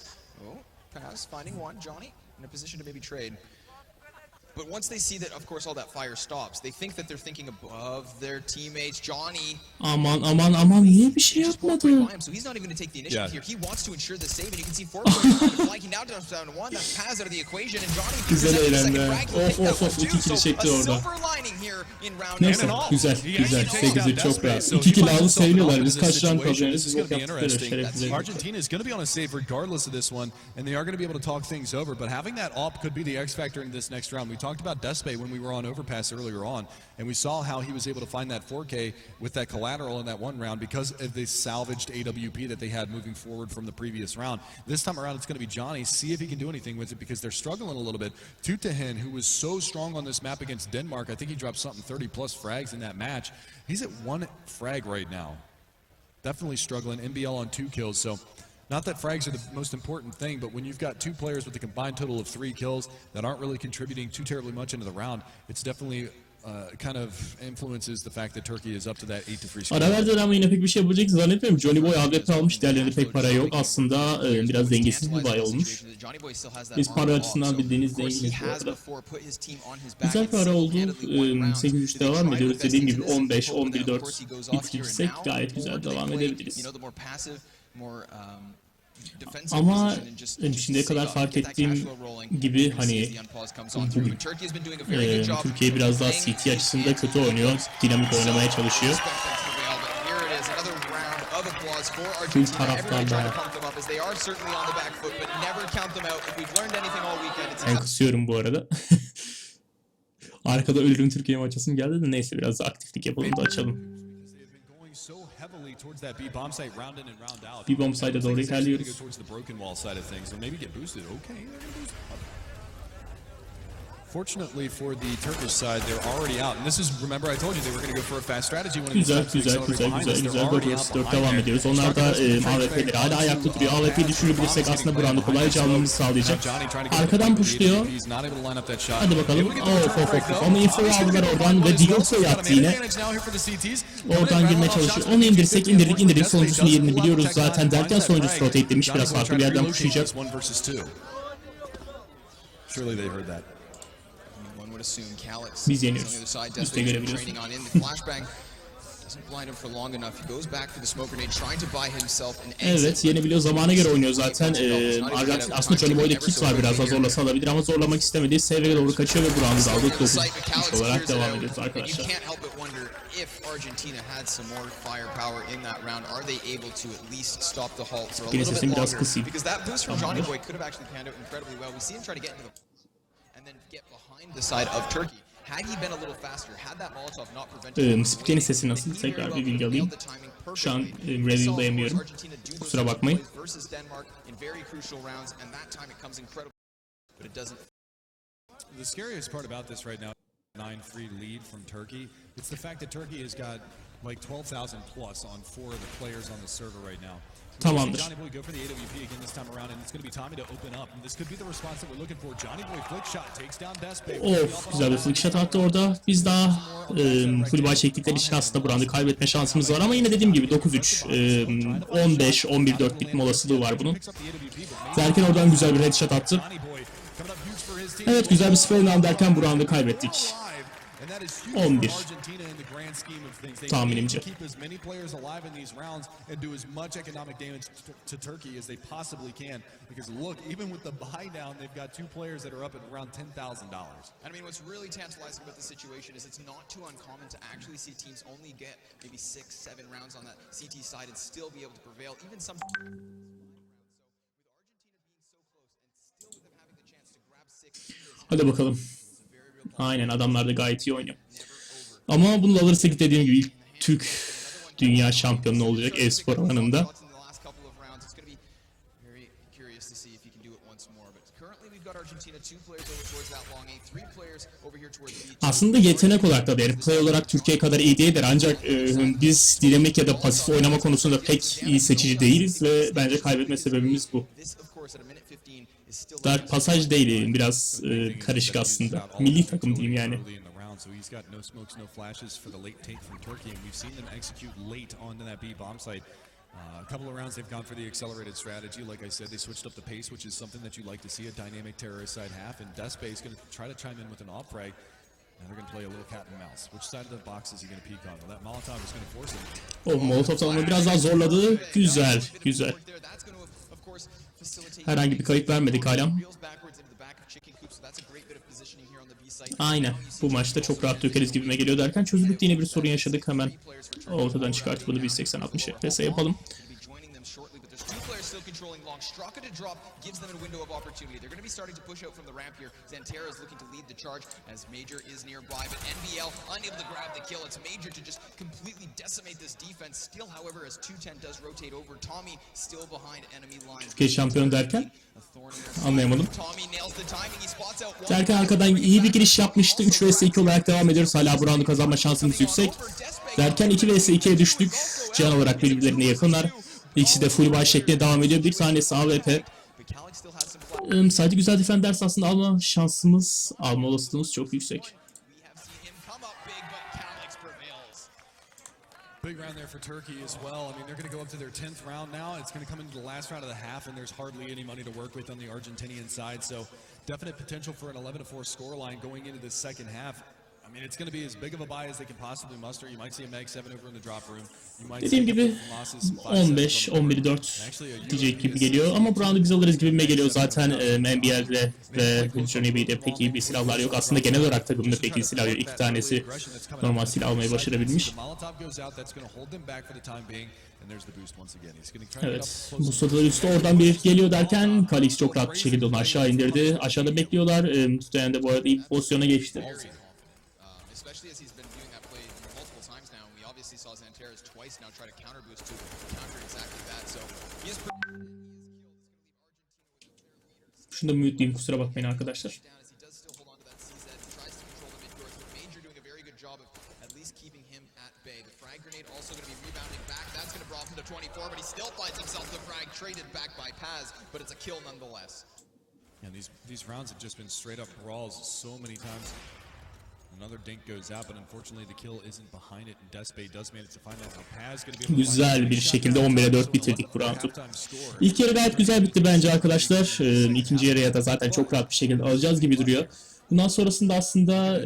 Paz finding one, Johnny in a position to maybe trade. But once they see that, of course, all that fire stops, they think that they're thinking above their teammates. Johnny Aman niye bir şey just walked right yapmadı? by him, so he's not even going to take the initiative Yeah. here. He wants to ensure the save, and you can see 4 players flanking down to 1. That's Paz out of the equation, and Johnny Güzel intercepts the eğlendi. second frag. He'll take Of, that one iki too. kili So çekti a orada. silver lining here in round Neyse number. güzel güzel 8'e çok rahat. 2 kill aldı seviniyorlar. Biz kaç round kazanıyoruz? Biz bok yaptıkları şerefsiz. Argentina is going to be on a save regardless of this one, and they are going to be able to talk things over. But having that AWP could be the X factor in this next round. We talked about Despe when we were on Overpass earlier on, and we saw how he was able to find that 4K with that collateral in that one round because of the salvaged AWP that they had moving forward from the previous round. This time around, it's going to be Johnny. See if he can do anything with it because they're struggling a little bit. Tutinhin, who was so strong on this map against Denmark, I think he dropped something 30-plus frags in that match. He's at 1 frag right now. Definitely struggling. NBL on 2 kills, so not that frags are the most important thing, but when you've got 2 players with a combined total of 3 kills that aren't really contributing too terribly much into the round, it's definitely kind of influences the fact that Turkey is up to that 8-3 score. Ara verdiler ama yine pek bir şey yapacak zannetmiyorum. Johnny Boy AWP almış. Diğerlerinde pek para yok. Aslında biraz dengesiz bir bay olmuş. Biz para açısından bildiğiniz zenginiz bu arada. Güzel bir ara oldu. 8-3 devam ediyoruz. Dediğim gibi 15-11-4 bitirirsek gayet güzel devam edebiliriz. Ama şimdiye kadar fark ettiğim gibi hani Türkiye biraz daha CT açısında kötü oynuyor. Dinamik oynamaya çalışıyor. Tüm taraftarlar. Ben kısıyorum bu arada. Arkada ölürüm Türkiye maçasım geldi de neyse biraz da aktiflik yapalım da açalım. B-bomb side'e doğru ilerliyoruz. Fortunately for the Turkish side, they're already out. And this is, remember I told you they were going to go for a fast strategy. Güzel. 4 devam ediyoruz. Onlar da AWP'leri hala ayakta duruyor. AWP'yi düşürebilirsek aslında bu roundu kolayca almamızı sağlayacak. Arkadan pushluyor. Hadi bakalım. Of. Onu infoyu aldılar oradan ve Digox'u yaptı yine. Oradan girmeye çalışıyor. Onu indirdik. Sonuncusunun yerini biliyoruz zaten derken sonuncusu rotate demiş. Biraz farklı bir yerden pushlayacak. Surely they heard that. Biz yeniyoruz. Üste görebiliyoruz. Evet, yenebiliyor. Zamana göre oynuyor zaten. Arjantin aslında Johnny Boy'da kit var, biraz daha zorlasa alabilir ama zorlamak istemedi. Save'e doğru kaçıyor ve bu roundu aldık. 9-3 olarak devam ediyoruz arkadaşlar. Yine sesini biraz kısayım. Spike'nin sesi nasıl? Tekrar bir bilgi alayım. Şu an review'layamıyorum. Kusura bakmayın. The scariest part about this right now, 9-3 lead from Turkey. It's the fact that Turkey has got like 12,000 plus on 4 of the players on the server right now. Tamamdır. Of, güzel bir flick shot attı orada. Biz daha full buy çektikleri için aslında bu roundu kaybetme şansımız var ama yine dediğim gibi 9-3, 15-11-4 bitme olasılığı var bunun. Derken oradan güzel bir headshot attı. Evet, güzel bir spell round derken bu roundu kaybettik. 11 tahminimce. Hadi bakalım. Aynen, adamlar da gayet iyi oynuyor. Ama bunu alırsak dediğim gibi ilk Türk dünya şampiyonu olacak e-spor alanında. Aslında yetenek olarak da değil, play olarak Türkiye kadar iyi değildir ancak biz dinamik ya da pasif oynama konusunda pek iyi seçici değiliz ve bence kaybetme sebebimiz bu. Dark pasaj değil, biraz karışık aslında. Milli takım diyeyim yani. So he's got no smokes, no flashes for the late take from Turkey, and we've seen them execute late onto that B bomb site. A couple of rounds they've gone for the accelerated strategy. Like I said, they switched up the pace, which is something that you like to see, a dynamic terrorist side half, and Despe is going to try to chime in with an off right. And they're going to play a little cat and mouse. Which side of the box is he going to peek on? Well, that Molotov is going to force him. Oh, Molotov tamamı biraz daha zorladı. Güzel. Herhangi bir kayıp vermedik hala. Aynen. Bu maçta çok rahat dökeriz gibime geliyor derken çözülükte yine bir sorun yaşadık. Hemen ortadan çıkartıp bunu 1080-60 FPS yapalım. Still controlling long. Straka to drop gives them a window of opportunity. They're going to be starting to push out from the ramp here. Zantera is looking to lead the charge as Major is nearby, but NBL unable to grab the kill. It's Major to just completely decimate this defense. Still, however, as 210 does rotate over, Tommy still behind enemy lines. Türkiye şampiyon derken anlayamadım. Derken arkadan iyi bir giriş yapmıştı. 3 vs 2 olarak devam ediyoruz. Hala bu roundu kazanma şansımız yüksek. Derken 2 vs 2'ye düştük. Can olarak birbirlerine yakınlar. İkisi de full buy şeklinde devam ediyor. Bir tanesi AWP. Sadece güzel defenders aslında alma şansımız, alma olasılığımız çok yüksek. Big round there for Turkey as well. I mean, they're going to go up to their 10th round now. It's going to come into the last round of the half, and there's hardly any money to work with on the Argentinian side. So, definite potential for an 11-4 scoreline going into the second half. I mean, it's going to be as big of a buy as they can possibly muster. You might see a Mag 7 over in the drop room. Dediğim gibi 15-11-4 diyecek gibi geliyor ama bu roundu biz alırız gibime geliyor. Zaten NBL'de ve Johnny B'de pek iyi bir silahlar yok. Aslında genel olarak takımda pek iyi silah yok. 2 tanesi normal silah almayı başarabilmiş. Evet, bu sırada üstü oradan bir geliyor derken Kalix çok rahat bir şekilde onu aşağı indirdi. Aşağıda bekliyorlar. Tutayan da bu arada iyi bir pozisyona geçti. especially as he's been doing that play multiple times now. We obviously saw Xanteras twice now try to counter boost to counter exactly that. So he is killed. It's going to leave Argentina with their leader. Şunu da mute'leyeyim, kusura bakmayın arkadaşlar. Down as he does still hold on to that CZ and tries to control the mid doors, but Major doing a very good job of at least keeping him at bay. The frag grenade also going to be rebounding back. That's going to draw him to 24, but he still finds himself the frag traded back by Paz, but it's a kill nonetheless. And these rounds have just been straight up brawls so many times. Another dink goes out, but unfortunately the kill isn't behind it, and Despay does manage to find that. Now Paz going to be able to Güzel bir şekilde 11'e 4 bitirdik bu roundu. İlk yarı gayet güzel bitti bence arkadaşlar. İkinci yarıya da zaten çok rahat bir şekilde alacağız gibi duruyor. Bundan sonrasında aslında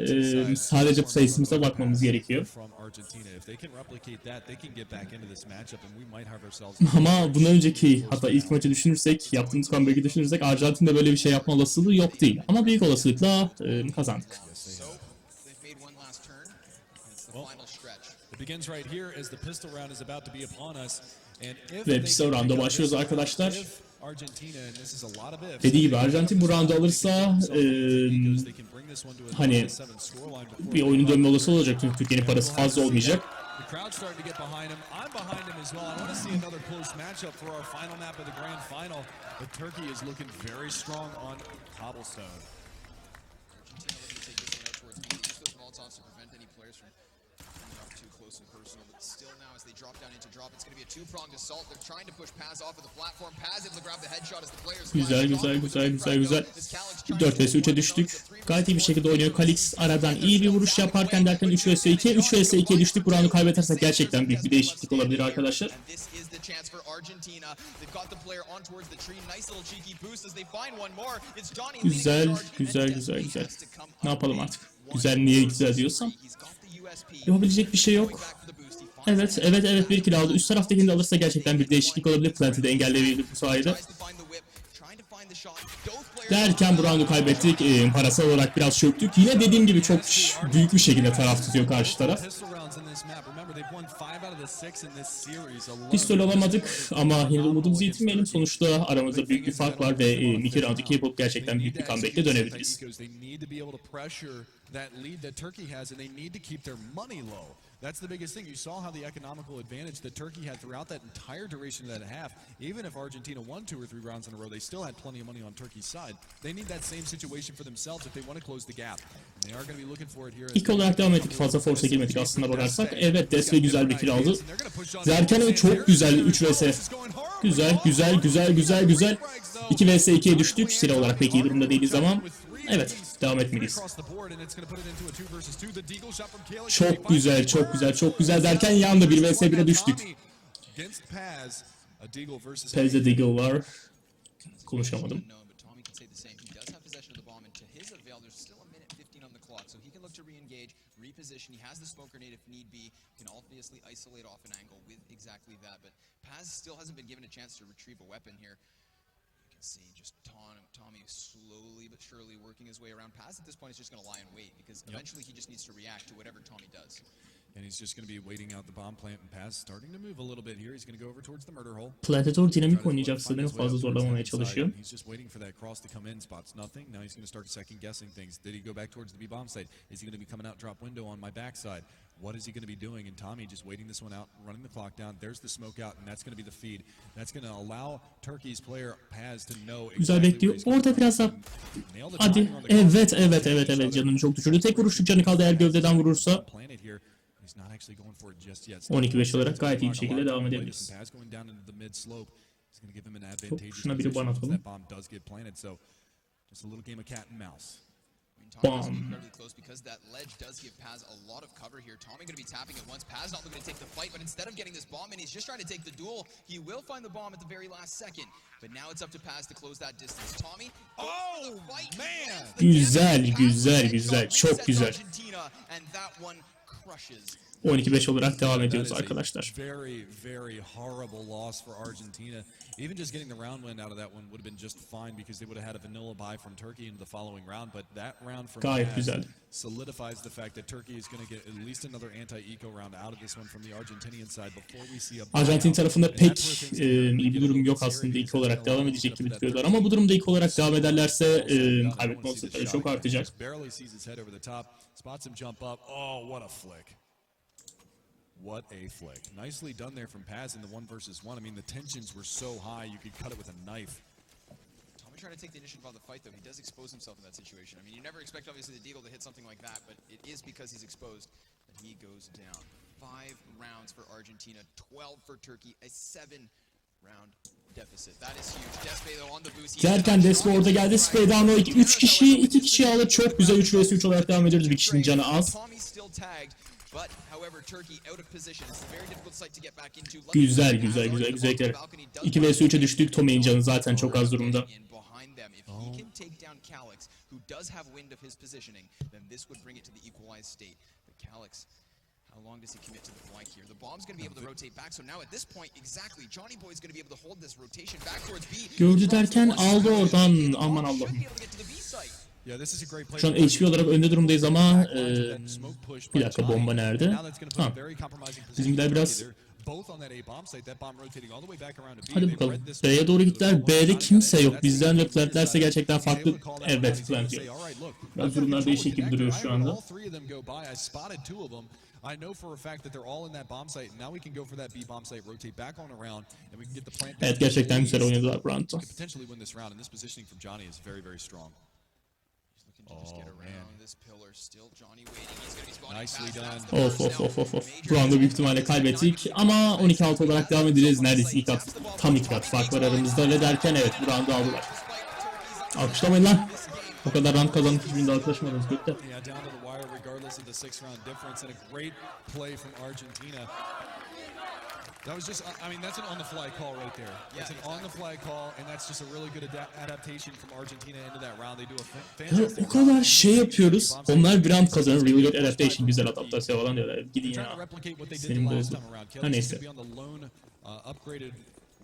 sadece sayısımıza bakmamız gerekiyor. Ama bundan önceki, hatta ilk maçı düşünürsek, yaptığımız comeback'i düşünürsek Arjantin'de böyle bir şey yapma olasılığı yok değil. Ama büyük olasılıkla kazandık. Ve pistol round'a başlıyoruz arkadaşlar. Dediği gibi Arjantin bu round'u alırsa hani bir oyunun dönme olası olacak çünkü Türkiye'nin parası fazla olmayacak. Güzel. 4 vs 3'e düştük. Gayet iyi bir şekilde oynuyor. Kalix aradan iyi bir vuruş yaparken derken 3 vs 2'ye 2'ye düştük. Bu roundu kaybedersek gerçekten büyük bir değişiklik olabilir arkadaşlar. Güzel. Ne yapalım artık? Güzel, niye güzel diyorsam. Yapabilecek bir şey yok. Evet, bir kill aldı. Üst taraftakini de alırsa gerçekten bir değişiklik olabilir. Plant'i de engelleyebildik bu sayede. Derken bu roundu kaybettik. Parasal olarak biraz çöktük. Yine dediğim gibi çok büyük bir şekilde taraf tutuyor karşı taraf. Pistol alamadık ama yine de umudumuzu yitirmeyelim. Sonuçta aramızda büyük bir fark var ve 2 round 2 yapıp gerçekten büyük bir comeback'le dönebiliriz. That lead that Turkey has, and they need to keep their money low. That's the biggest thing. You saw how the economical advantage that Turkey had throughout that entire duration of that half. Even if Argentina won 2 or 3 rounds in a row, they still had plenty of money on Turkey's side. They need that same situation for themselves if they want to close the gap. And they are going to be looking for it here. İlk olarak devam ettik. Fazla force'a girmedik aslında bakarsak. Evet, Desve güzel bir kill aldı. Zerkan'ı çok güzel 3 vs. Güzel. 2 vs 2'ye düştük. Silah olarak pek iyi durumda değiliz ama evet, devam etmeliyiz. Çok güzel derken yandı. 1 vs 1'e düştük. Pez'de Deagle var. Konuşamadım. See just Tommy slowly but surely working his way around. Paz at this point is just going to lie in wait because eventually he just needs to react to whatever Tommy does. And he's just going to be waiting out the bomb plant, and Paz starting to move a little bit here. He's going to go over towards the murder hole. Plant'e doğru dinamik oynayacak sanırım, fazla zorlamamaya çalışıyor. He's just waiting for that cross to come in, spots nothing. Now he's going to start second guessing things. Did he go back towards the B bomb site? Is he going to be coming out drop window on my backside? What is he going to be doing? And Tommy just waiting this one out, running the clock down. There's the smoke out, and that's going to be the feed. That's going to allow Turkey's player Paz to know. Güzel bekliyor. Orada biraz daha. Hadi. Evet. Canını çok düşürdü. Tek vuruşluk canı kaldı eğer gövdeden vurursa. 12-5 olarak gayet iyi bir şekilde devam edebiliriz. Şuna biri ban atalım. Bomb. Close because that ledge does give Paz a lot of cover here. Tommy going to be tapping it once. Paz not looking to take the fight, but instead of getting this bomb in, he's just trying to take the duel. He will find the bomb at the very last second, but now it's up to Paz to close that distance. Tommy, oh man, Güzel, çok güzel. and that one crushes 12-5 olarak devam That ediyoruz is a arkadaşlar. very, very horrible loss for Argentina. Even just getting the round win out of that one would have been just fine because they would have had a vanilla bye from Turkey into the following round. But that round from Gayet Paz güzeldi. solidifies the fact that Turkey is going to get at least another anti-eco round out of this one from the Argentinian side before we see a Arjantin buyout. tarafında And pek that's where things can iyi bir get a durum little yok bit aslında. scary İlk olarak because devam they'll edecek look gibi at that duruyorlar. Ama bu durumda ilk olarak devam ederse kaybetme Don't wanna see olasılıkları the çok shot again. artacak. Just barely sees his head over the top. Spots him jump up. Oh, what a flick. What a flick. Nicely done there from Paz in the 1 versus 1. I mean, the tensions were so high you could cut it with a knife. Tommy trying to take the initiative on the fight, though. He does expose himself in that situation. I mean, you never expect, obviously, the Deagle to hit something like that, but it is because he's exposed that he goes down. 5 rounds for Argentina, 12 for Turkey, a 7-round deficit. That is huge. Despe, though, on the boost. Derken Despe orada geldi. Spraydown o 3 kişi 2 kişi alır. Çok güzel 3 vs 3 olarak devam ediyoruz. Bir kişinin canı az. Tommy's still tagged, but however, Turkey out of position. It's a very difficult site to get back into. Güzel güzel güzel güzel. 2 vs 3'e düştük. Tommy'nin canı zaten çok az durumda. Behind them. If he can take down Calyx, who does have wind of his positioning, then this would bring it to the equalized state. But Calyx, how long does he commit to the flank here? The bomb's going to be able to rotate back. So now at this point, exactly, Johnny Boy's going to be able to hold this rotation back towards B. Gördü derken aldı oradan. Aman Allah'ım. Yeah, this is a great play. Şu an HP olarak önde durumdayız ama bir dakika, bomba nerede? Ha. Bizimkiler biraz... Both on that A bomb site, that bomb rotating all the way back around to B. Hadi bakalım. B'ye doğru gittiler. B'de kimse yok. Bizden ve plantlerse gerçekten farklı. Evet, plant yok. Biraz durumlar değişik gibi duruyor şu anda. I know for a fact that they're all in that bomb site, and now we can go for that B bomb site, rotate back on around, and we can get the plant. Evet, gerçekten güzel oynadılar bu roundda. Potentially win this round, and this positioning from Johnny is very, very strong. Nicely done. Of. Bu anda büyük ihtimalle kaybettik ama 12-6 olarak devam edeceğiz. Neredeyse tam 2 kat fark var aramızda ve derken evet, bu roundu aldılar. Alkışlamayın lan. O kadar round kazanıp hiçbirinde alkışlamadınız. Gökte. Yeah, down to the wire regardless of the 6-round difference, and a great play from Argentina. That was just, I mean, that's an on-the-fly call right there. That's an on-the-fly call, and that's just a really good adaptation from Argentina into that round. They do a fantastic O kadar şey yapıyoruz. Onlar bir round kazanır. Really good adaptation, güzel adaptasyon falan diyorlar. Gidin ya. Senin bozdu. Her neyse.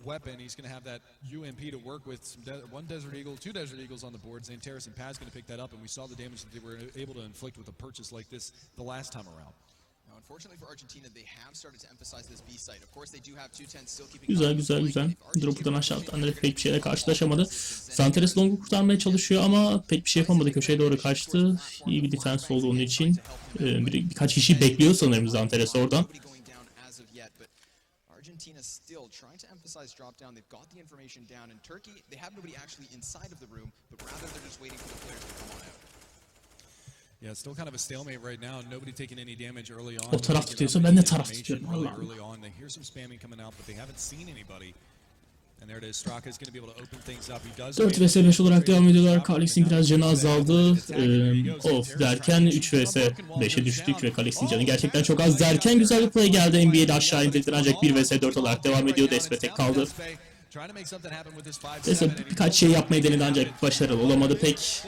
Weapon, he's going to have that UMP to work with. One Desert Eagle, 2 Desert Eagles on the board. Zantares and Paz going to pick that up, and we saw the damage that they were able to inflict with a purchase like this the last time around. Now, unfortunately for Argentina, they have started to emphasize this B site. Of course, they do have 210 still keeping. Güzel. Drop'tan aşağı atlandı. Pek bir şeyle karşılaşamadı. Zantares long'u kurtarmaya çalışıyor ama pek bir şey yapamadı. Köşeye doğru kaçtı. İyi bir defense oldu onun için. Birkaç kişi bekliyor sanırım Zantares oradan. Argentina still trying to emphasize drop down. They've got the information down. In Turkey, they have nobody actually inside of the room, but rather they're just waiting for the players to come on out. Yeah, still kind of a stalemate right now. Nobody taking any damage early on. O taraf tutuyorsa ben de taraf tutuyorum. Allah'ım. Early on, they hear some spamming coming out, but they haven't seen anybody. And there it is. Straka is going to be able to open things up. He does. 4 vs 5 olarak devam ediyorlar. Kalex'in biraz canı azaldı. Of derken 3 vs 5'e düştük ve Kalex'in canı gerçekten çok az derken güzel bir play geldi. NBA'de aşağı indirdiler ancak 1 vs 4 olarak devam ediyor. Despe tek kaldı. Despe birkaç şey yapmayı denedi ancak başarılı olamadı pek.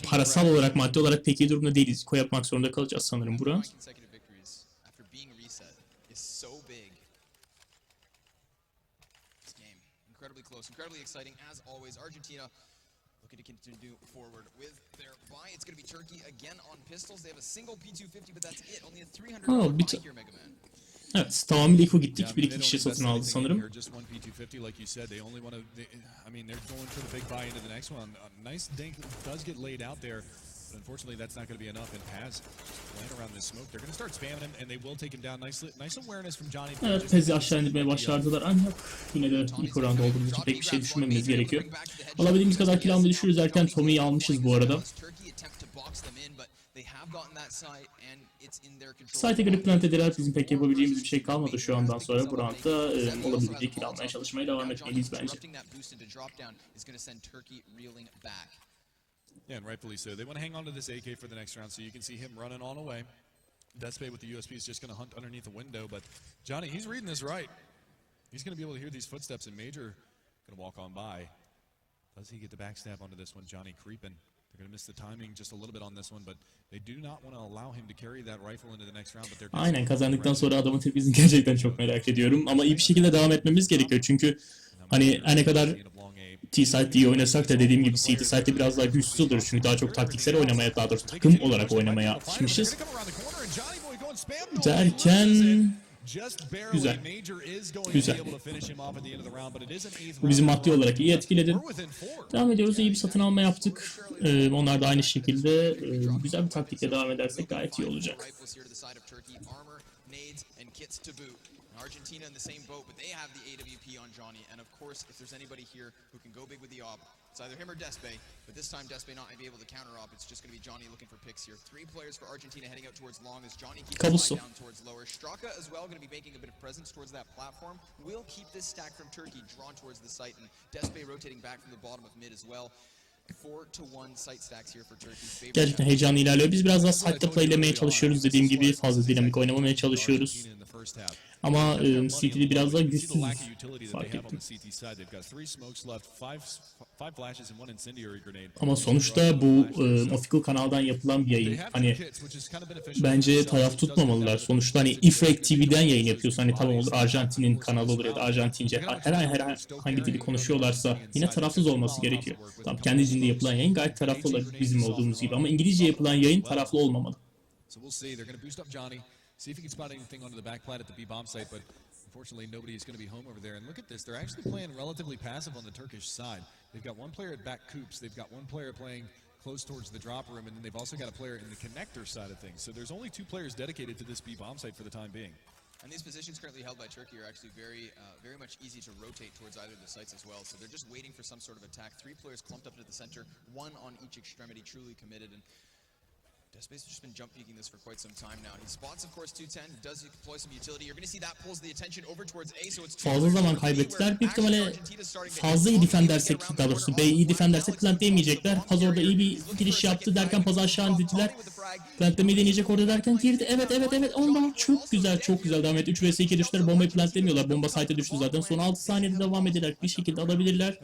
Parasal olarak, maddi olarak pek iyi durumda değiliz. Koy yapmak zorunda kalacağız sanırım bura. Incredibly exciting as always. Argentina looking to continue forward with their buy. It's going to be Turkey again on pistols. They have a single P250, but that's it. Only a 300 buy here, Mega Man. Evet, tamamıyla ilk gittik. Bir iki kişi satın aldı sanırım. Unfortunately, that's not going to be enough, and Paz playing around this smoke. They're going to start spamming him, and they will take him down. Nice awareness from Johnny. Evet, Pez'i aşağı indirmeye başlardılar ancak yine de ilk oranda olduğumuz için pek bir şey düşünmemiz gerekiyor. Alabildiğimiz kadar kill almayı düşürürüz derken Tommy'yi almışız bu arada. Site'e girip plant ederler. Bizim pek yapabileceğimiz bir şey kalmadı şu andan sonra. Bu roundda olabildiği kill almaya çalışmaya devam etmeliyiz bence. Yeah, and rightfully so. They want to hang on to this AK for the next round, so you can see him running on away. Despe with the USP is just going to hunt underneath the window, but Johnny, he's reading this right. He's going to be able to hear these footsteps, and Major going to walk on by. Does he get the backstab onto this one? Johnny creeping. Aynen, kazandıktan sonra adamın tepkisini gerçekten çok merak ediyorum. Ama iyi bir şekilde devam etmemiz gerekiyor. Çünkü hani her ne kadar T-Side'de iyi oynasak da dediğim gibi CT-Side'de biraz daha güçsüz oluruz. Çünkü daha çok taktiksel oynamaya, daha doğrusu takım olarak oynamaya alışmışız. Derken güzel. Güzel. Bu bizi maddi olarak iyi etkiledi. Devam ediyoruz. İyi bir satın alma yaptık. Onlar da aynı şekilde güzel bir taktikle devam edersek gayet iyi olacak. Argentina in the same boat, but they have the AWP on Johnny, and of course, if there's anybody here who can go big with the op, it's either him or Despe, but this time Despe not be able to counter op, it's just going to be Johnny looking for picks here. 3 players for Argentina heading out towards long as Johnny keeps sliding down towards lower. Straka as well going to be making a bit of presence towards that platform, will keep this stack from Turkey drawn towards the site, and Despe rotating back from the bottom of mid as well. 4-1 site stacks here for Turkey. Gerçekten heyecanlı ilerliyor. Biz biraz daha side'da playlemeye çalışıyoruz. Dediğim gibi fazla dinamik oynamamaya çalışıyoruz. Ama CT'de biraz daha güçsüz fark ettim. Ama sonuçta bu official kanaldan yapılan bir yayın. Hani bence taraf tutmamalılar. Sonuçta hani Ifrag TV'den yayın yapıyorsun. Hani tamam olur Arjantin'in kanalı olur ya da Arjantince. Herhangi dili konuşuyorlarsa yine tarafsız olması gerekiyor. Tamam, kendi dilinde yapılan yayın gayet taraflı olabilir bizim olduğumuz gibi. Ama İngilizce yapılan yayın taraflı olmamalı. See if he can spot anything onto the back plat at the B bomb site, but unfortunately nobody is going to be home over there. And look at this, they're actually playing relatively passive on the Turkish side. They've got one player at back coops, they've got one player playing close towards the drop room, and then they've also got a player in the connector side of things. So there's only 2 players dedicated to this B bomb site for the time being. And these positions currently held by Turkey are actually very much easy to rotate towards either of the sites as well. So they're just waiting for some sort of attack. 3 players clumped up into the center, 1 on each extremity, truly committed. And Despe's just been jump peeking this for quite some time now. He spots, of course, 210, does deploy some utility. You're going to see that pulls the attention over towards A, so it's fazla zaman kaybettiler. Büyük ihtimalle fazla iyi defend dersek, daha doğrusu B'yi iyi defend dersek plantleyemeyecekler. Paz orada iyi bir giriş yaptı derken Paz'ı aşağı indirdiler. Plantlemeyi deneyecek orada derken girdi. Evet. Ondan çok güzel devam etti. 3 vs 2 düştüler. Bombayı plantlemiyorlar. Bomba site'e düştü zaten. Son 6 saniyede devam ederek bir şekilde alabilirler.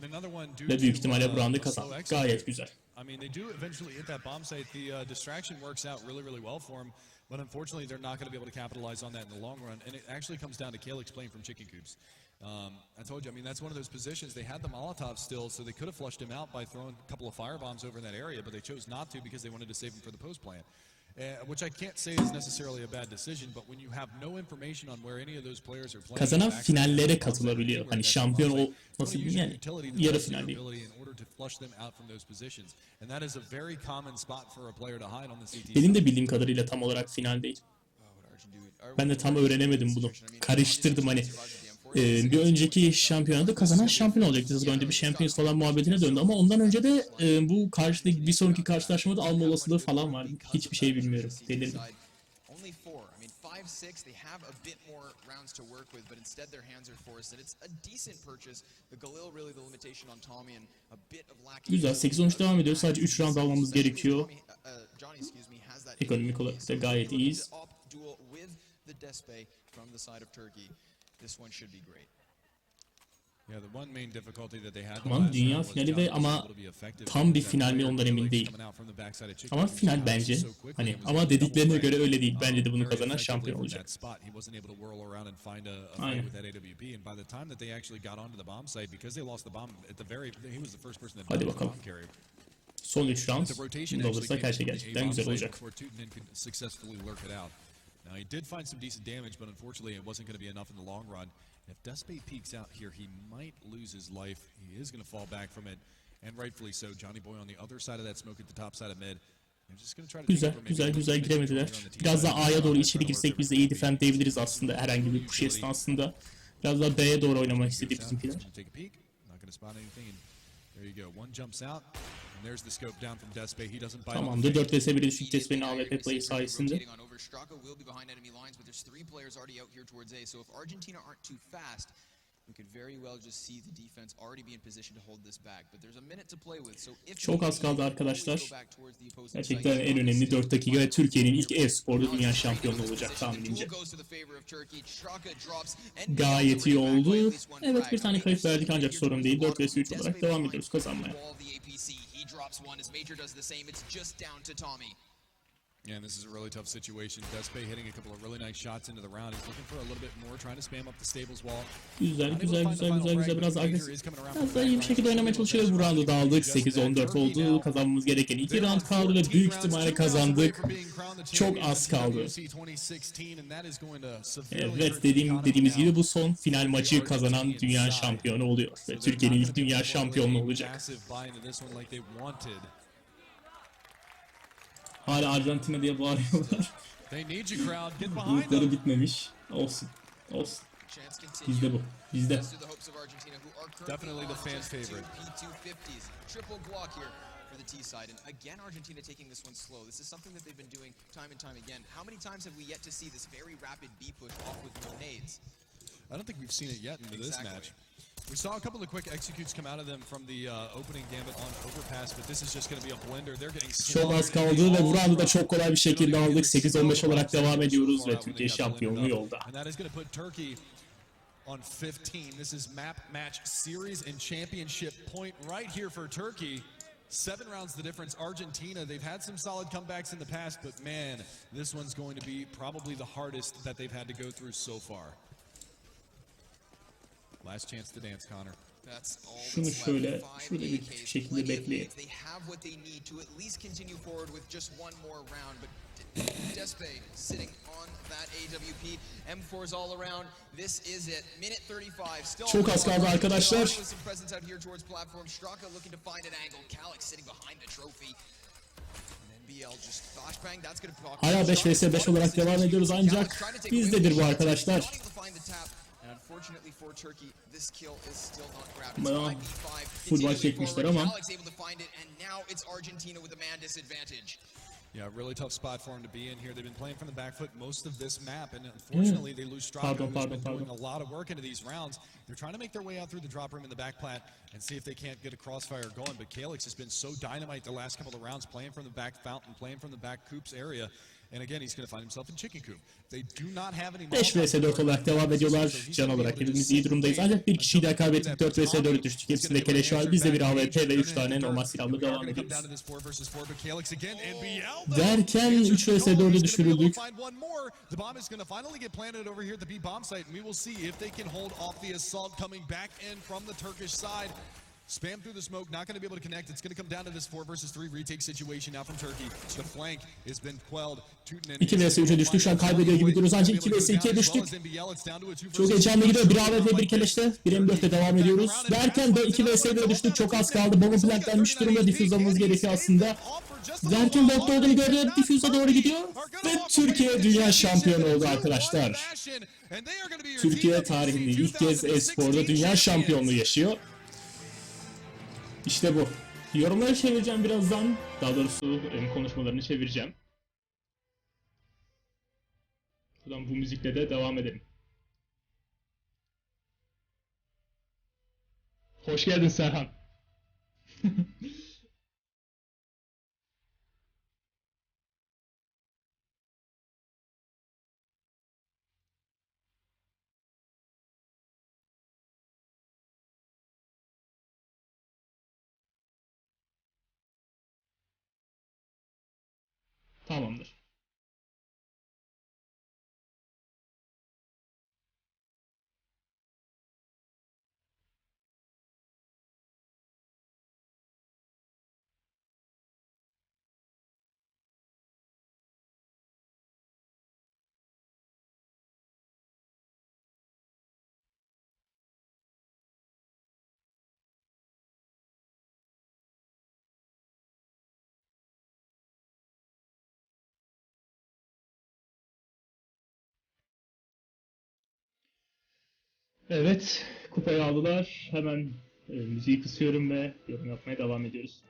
Ve büyük ihtimalle bu round'ı kazandık. Gayet güzel. I mean, they do eventually hit that bomb site. The distraction works out really well for them, but unfortunately, they're not going to be able to capitalize on that in the long run. And it actually comes down to Kalex playing from chicken coops. I told you, I mean, that's one of those positions. They had the Molotov still, so they could have flushed him out by throwing a couple of firebombs over in that area, but they chose not to because they wanted to save him for the post plant. Which I can't say is necessarily a bad decision, but when you have no information on where any of those players are playing, kazanan finallere katılabiliyor. Hani şampiyon o nasıl diyeyim yani yarı final değil. Benim de bildiğim kadarıyla tam olarak final değil. Ben de tam öğrenemedim bunu. Karıştırdım hani. Bir önceki şampiyonada kazanan şampiyon olacaktı. Önce bir Champions falan muhabbetine döndü ama ondan önce de bu karşıdaki bir sonraki karşılaşmada alma olasılığı falan var. Hiçbir şey bilmiyorum. Delirdim. Güzel. 8-13 devam ediyor. Sadece 3 round almamız gerekiyor. Ekonomik olarak da gayet iyiyiz. Tamam, dünya finali ve ama tam bir final mi ondan emin değil. Ama final bence. Hani ama dediklerine göre öyle değil. Bence de bunu kazanan şampiyon olacak. Aynen. Hadi bakalım. Son 3 round. Şimdi olursak her şey gerçekten güzel olacak. Now he did find some decent damage, but unfortunately it wasn't going to be enough in the long run. If Despe peeks out here, he might lose his life. He is going to fall back from it, and rightfully so. Johnny Boy on the other side of that smoke at the top side of mid. Güzel giremediler. Biraz daha A'ya doğru içeri girsek biz de iyi defend diyebiliriz aslında herhangi bir push esnasında. Biraz daha B'ye doğru oynamak istedi bizimkiler. Tamamdır. 4 vs 1'e düşük Despe'nin AWP play'i sayesinde. Çok az kaldı arkadaşlar. Gerçekten en önemli 4 dakika ve Türkiye'nin ilk e-sporda dünya şampiyonu olacak tahminimce. Gayet iyi oldu. Evet, bir tane kayıp verdik ancak sorun değil. 4 vs 3 olarak devam ediyoruz kazanmaya. drops one as Major does the same. It's just down to Tommy. Yeah, and this is a really tough situation. Despe hitting a couple of really nice shots into the round. He's looking for a little bit more, trying to spam up the stables wall. Güzel biraz agresif. Biraz daha iyi bir şekilde oynamaya çalışıyoruz. Bu roundu da aldık. 8-14 oldu. Kazanmamız gereken 2 round kaldı ve büyük ihtimalle kazandık. Çok az kaldı. Evet, dediğimiz gibi bu son final maçı kazanan dünya şampiyonu oluyor. Ve Türkiye'nin ilk dünya şampiyonluğu olacak. Hala Argentina diye bağırıyorlar. Grupları bitmemiş. Olsun. Olsun. Bizde bu. Bizde. Definitely the fan favorite. Triple block here for the T side, and again Argentina taking this one slow. This is something that they've been doing time and time again. How many times have we yet to see this very rapid B push off with no nades? I don't think we've seen it yet into this match. We saw a couple of quick executes come out of them from the opening gambit on overpass, but this is just going to be a blender. They're getting çok az kaldı ve bu roundu da çok kolay bir şekilde aldık. 8-15 olarak devam ediyoruz ve Türkiye şampiyonluğu yolda. And that is going to put Turkey on 15. This is map match series and championship point right here for Turkey. 7 rounds the difference. Argentina, they've had some solid comebacks in the past, but man, this one's going to be probably the hardest that they've had to go through so far. Last chance to dance, Connor. Şunu şöyle, şurada bir şekilde bekleyin. They have what they need to at least continue forward with just one more round, but Despe sitting on that AWP. M4's all around. This is it. Minute 35. Still çok az kaldı arkadaşlar. Straka looking to find an angle. Calix sitting behind the trophy. Hala 5 vs 5 olarak devam ediyoruz ancak bizdedir bu arkadaşlar. Bayağı futbol çekmişler ama. Yeah, really tough spot for him to be in here. They've been playing from the back foot most of this map, and unfortunately they lose Straka, who's been doing a lot of work into these rounds. They're trying to make their way out through the drop room in the back plat and see if they can't get a crossfire going, but Calix has been so dynamite the last couple of rounds, playing from the back fountain, playing from the back coops area. And again, he's going to find himself in chicken coop. They do not have any 5 vs 4 olarak devam ediyorlar. Can olarak hepimiz iyi durumdayız. Ancak bir kişiyi daha kaybettik. 4 vs 4'e düştük. Hepsinde keleş var. Bizde bir AWP ve 3 tane normal silahla devam ediyoruz. Derken 3 vs 4'e düşürüldük. The bomb is going to finally get planted over here at the B bomb site, and we will see if they can hold off the assault coming back in from the Turkish side. Spam through the smoke, not going to be able to connect. It's going to come down to this 4 versus 3 retake situation now from Turkey. The flank has been quelled. 2 vs 3'e düştük. Şu an kaybediyor gibi duruyoruz ancak 2 vs 2'ye düştük. Çok heyecanlı gidiyor. Bir AWP bir keleşte. 1 M4'te devam ediyoruz. Derken de 2 vs 1'e düştük. Çok az kaldı. Bomba plantlenmiş durumda. Diffuse'lamamız gerekiyor aslında. Derken long'da olduğunu gördü. Diffuse'a doğru gidiyor. Ve Türkiye dünya şampiyonu oldu arkadaşlar. Türkiye tarihinde ilk kez e-sporda dünya şampiyonluğu yaşıyor. İşte bu. Yorumları çevireceğim birazdan. Daha doğrusu konuşmalarını çevireceğim. Buradan bu müzikle de devam edelim. Hoş geldin Serhan. Tamamdır. Evet, kupayı aldılar. Hemen müziği kısıyorum ve yorum yapmaya devam ediyoruz.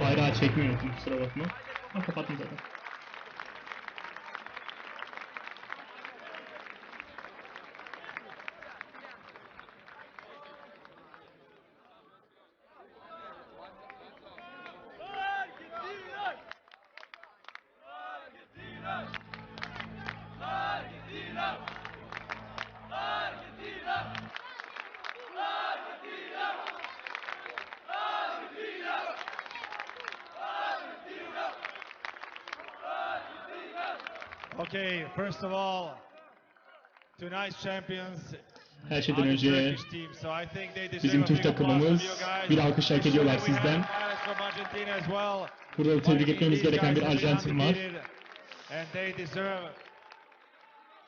Bayrağı çekmeyi unuttum, kusura bakma. Ha, kapattım zaten. Okay, first of all, tonight's champions Her şeyden are the önce Turkish team, so I think they deserve bizim a Türk big applause from takımımız you guys. bir alkış hak Make sure ediyorlar that we have sizden. fans from Argentina as well. Burada da tebrik But etmemiz these gereken bir guys have been Arjantin var. undefeated, and they deserve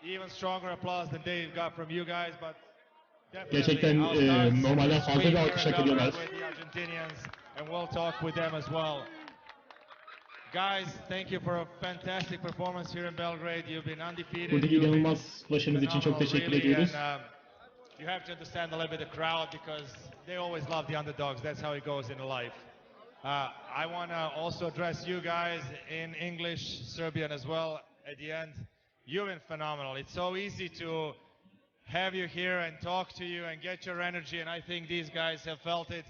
even stronger applause than they got from you guys, but definitely Gerçekten I'll start normalden fazla bir here alkış in hak ediyorlar. Belgrade with the Argentinians, and we'll talk with them as well. Guys, thank you for a fantastic performance here in Belgrade. You've been undefeated. Buradaki You've been inanılmaz başarınız için çok phenomenal, teşekkür really, ediyoruz. and, you have to understand a little bit the crowd because they always love the underdogs. That's how it goes in life. I want to also address you guys in English, Serbian as well at the end. You've been phenomenal. It's so easy to have you here and talk to you and get your energy, and I think these guys have felt it.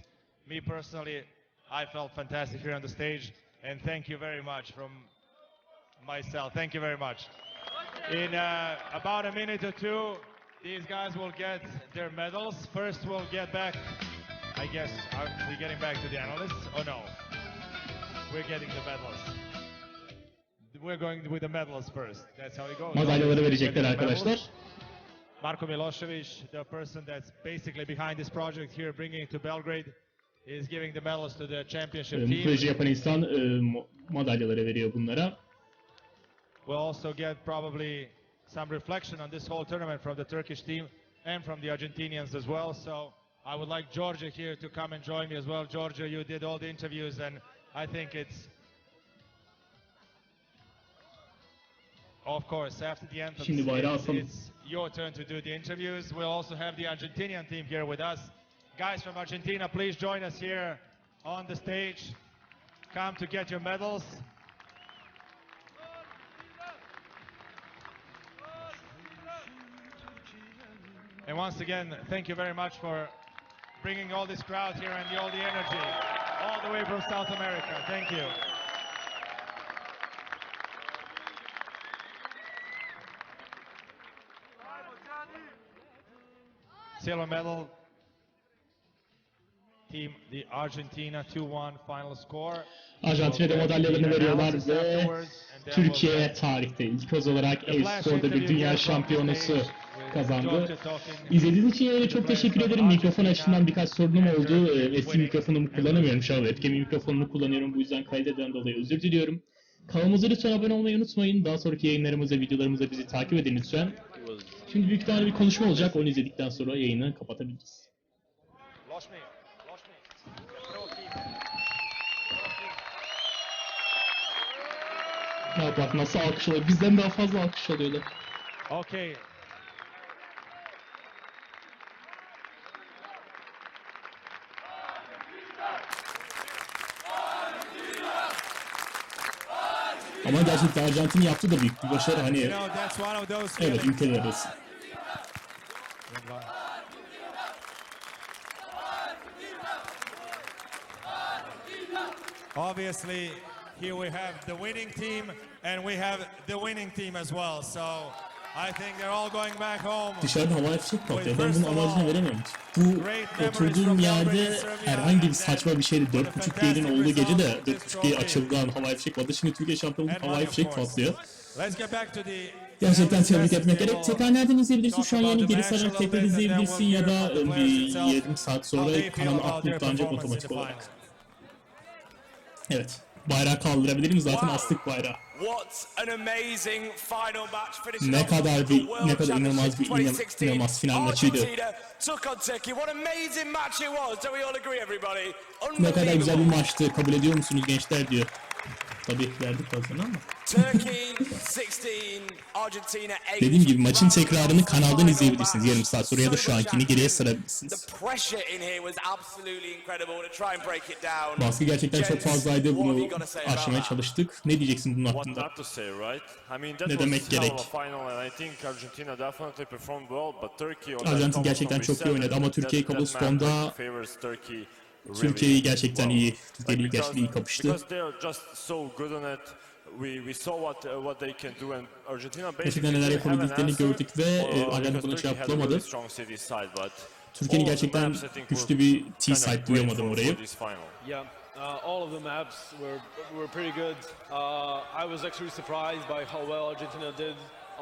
Me personally, I felt fantastic here on the stage, and thank you very much from myself. Thank you very much. In about a minute or two, these guys will get their medals. First, we'll get back. I guess, are we getting back to the analysts? Oh no, we're getting the medals. We're going with the medals first. That's how it goes. Madalyaları Getting verecekler the arkadaşlar. medals. Marko Milosevic, the person that's basically behind this project here, bringing it to Belgrade, is giving the medals to the championship Bu team. projeyi yapan insan madalyaları veriyor bunlara. We'll also get probably some reflection on this whole tournament from the Turkish team and from the Argentinians as well. So I would like Georgia here to come and join me as well. Georgia, you did all the interviews, and I think it's, of course, after the anthem, Şimdi bayrağı asalım. it's your turn to do the interviews. We'll also have the Argentinian team here with us. Guys from Argentina, please join us here on the stage. Come to get your medals. And once again, thank you very much for bringing all this crowd here and all the energy, all the way from South America. Thank you. Silver medal team, the Argentina 2-1 final score. Arjantin'e de madalyalarını veriyorlar ve Türkiye tarihte ilk kez olarak e-sporda bir dünya şampiyonası kazandı. İzlediğiniz için yine çok teşekkür ederim. Mikrofon açısından birkaç sorunum oldu. Eski mikrofonumu kullanamıyorum. Şu an webcam mikrofonunu kullanıyorum. Bu yüzden kaydeden dolayı özür diliyorum. Kanalımıza lütfen abone olmayı unutmayın. Daha sonraki yayınlarımıza, videolarımıza bizi takip edin lütfen. Şimdi büyük tane bir konuşma olacak. Onu izledikten sonra yayını kapatabiliriz. Ya bak nasıl alkış alıyor. Bizden daha fazla alkış alıyorlar. Okay. Ama gerçekten Arjantin yaptı da büyük bir başarı. Hani You know, that's one of those evet feelings. ülkeler arası. Obviously, here we have the winning team, and we have the winning team as well. So I think they're all going back home. Dışarıda havai fişek patlıyor. Ben bunun amacını veremiyorum. Bu oturduğum yerde herhangi bir saçma bir şeydi. 4.5G'nin olduğu gece de 4.5G açıldığı havai fişek vardı. Şimdi Türkiye şampiyonluğu havai fişek patlıyor. Let's get back to the Gerçekten tebrik etmek gerek. Tekrar nereden izleyebilirsin? Şu an yeni geri sararak tekrar izleyebilirsin ya da bir yarım saat sonra kanalı upload'da ancak otomatik olarak. Evet. Bayrağı kaldırabilirim zaten astık bayrağı. Ne kadar inanılmaz bir inanılmaz final maçıydı. Ne kadar güzel bir maçtı. Kabul ediyor musunuz gençler diyor. Tabii verdik fazla ama. Dediğim gibi maçın tekrarını kanaldan izleyebilirsiniz yarım saat sonra ya da şu ankini geriye sarabilirsiniz. Baskı gerçekten çok fazlaydı, bunu aşmaya çalıştık. Ne diyeceksin bunun hakkında? Ne demek gerek? Arjantin gerçekten çok iyi oynadı ama Türkiye Cobblestone'da Türkiye'yi gerçekten iyi, Türkiye'yi gerçekten iyi kapıştı. Gerçekten neler yapabildiklerini gördük ve Arjantin buna şey yapamadı. Türkiye'nin gerçekten güçlü bir T-side duyamadım orayı. All of the maps were pretty good. I was actually surprised by how well Argentina did.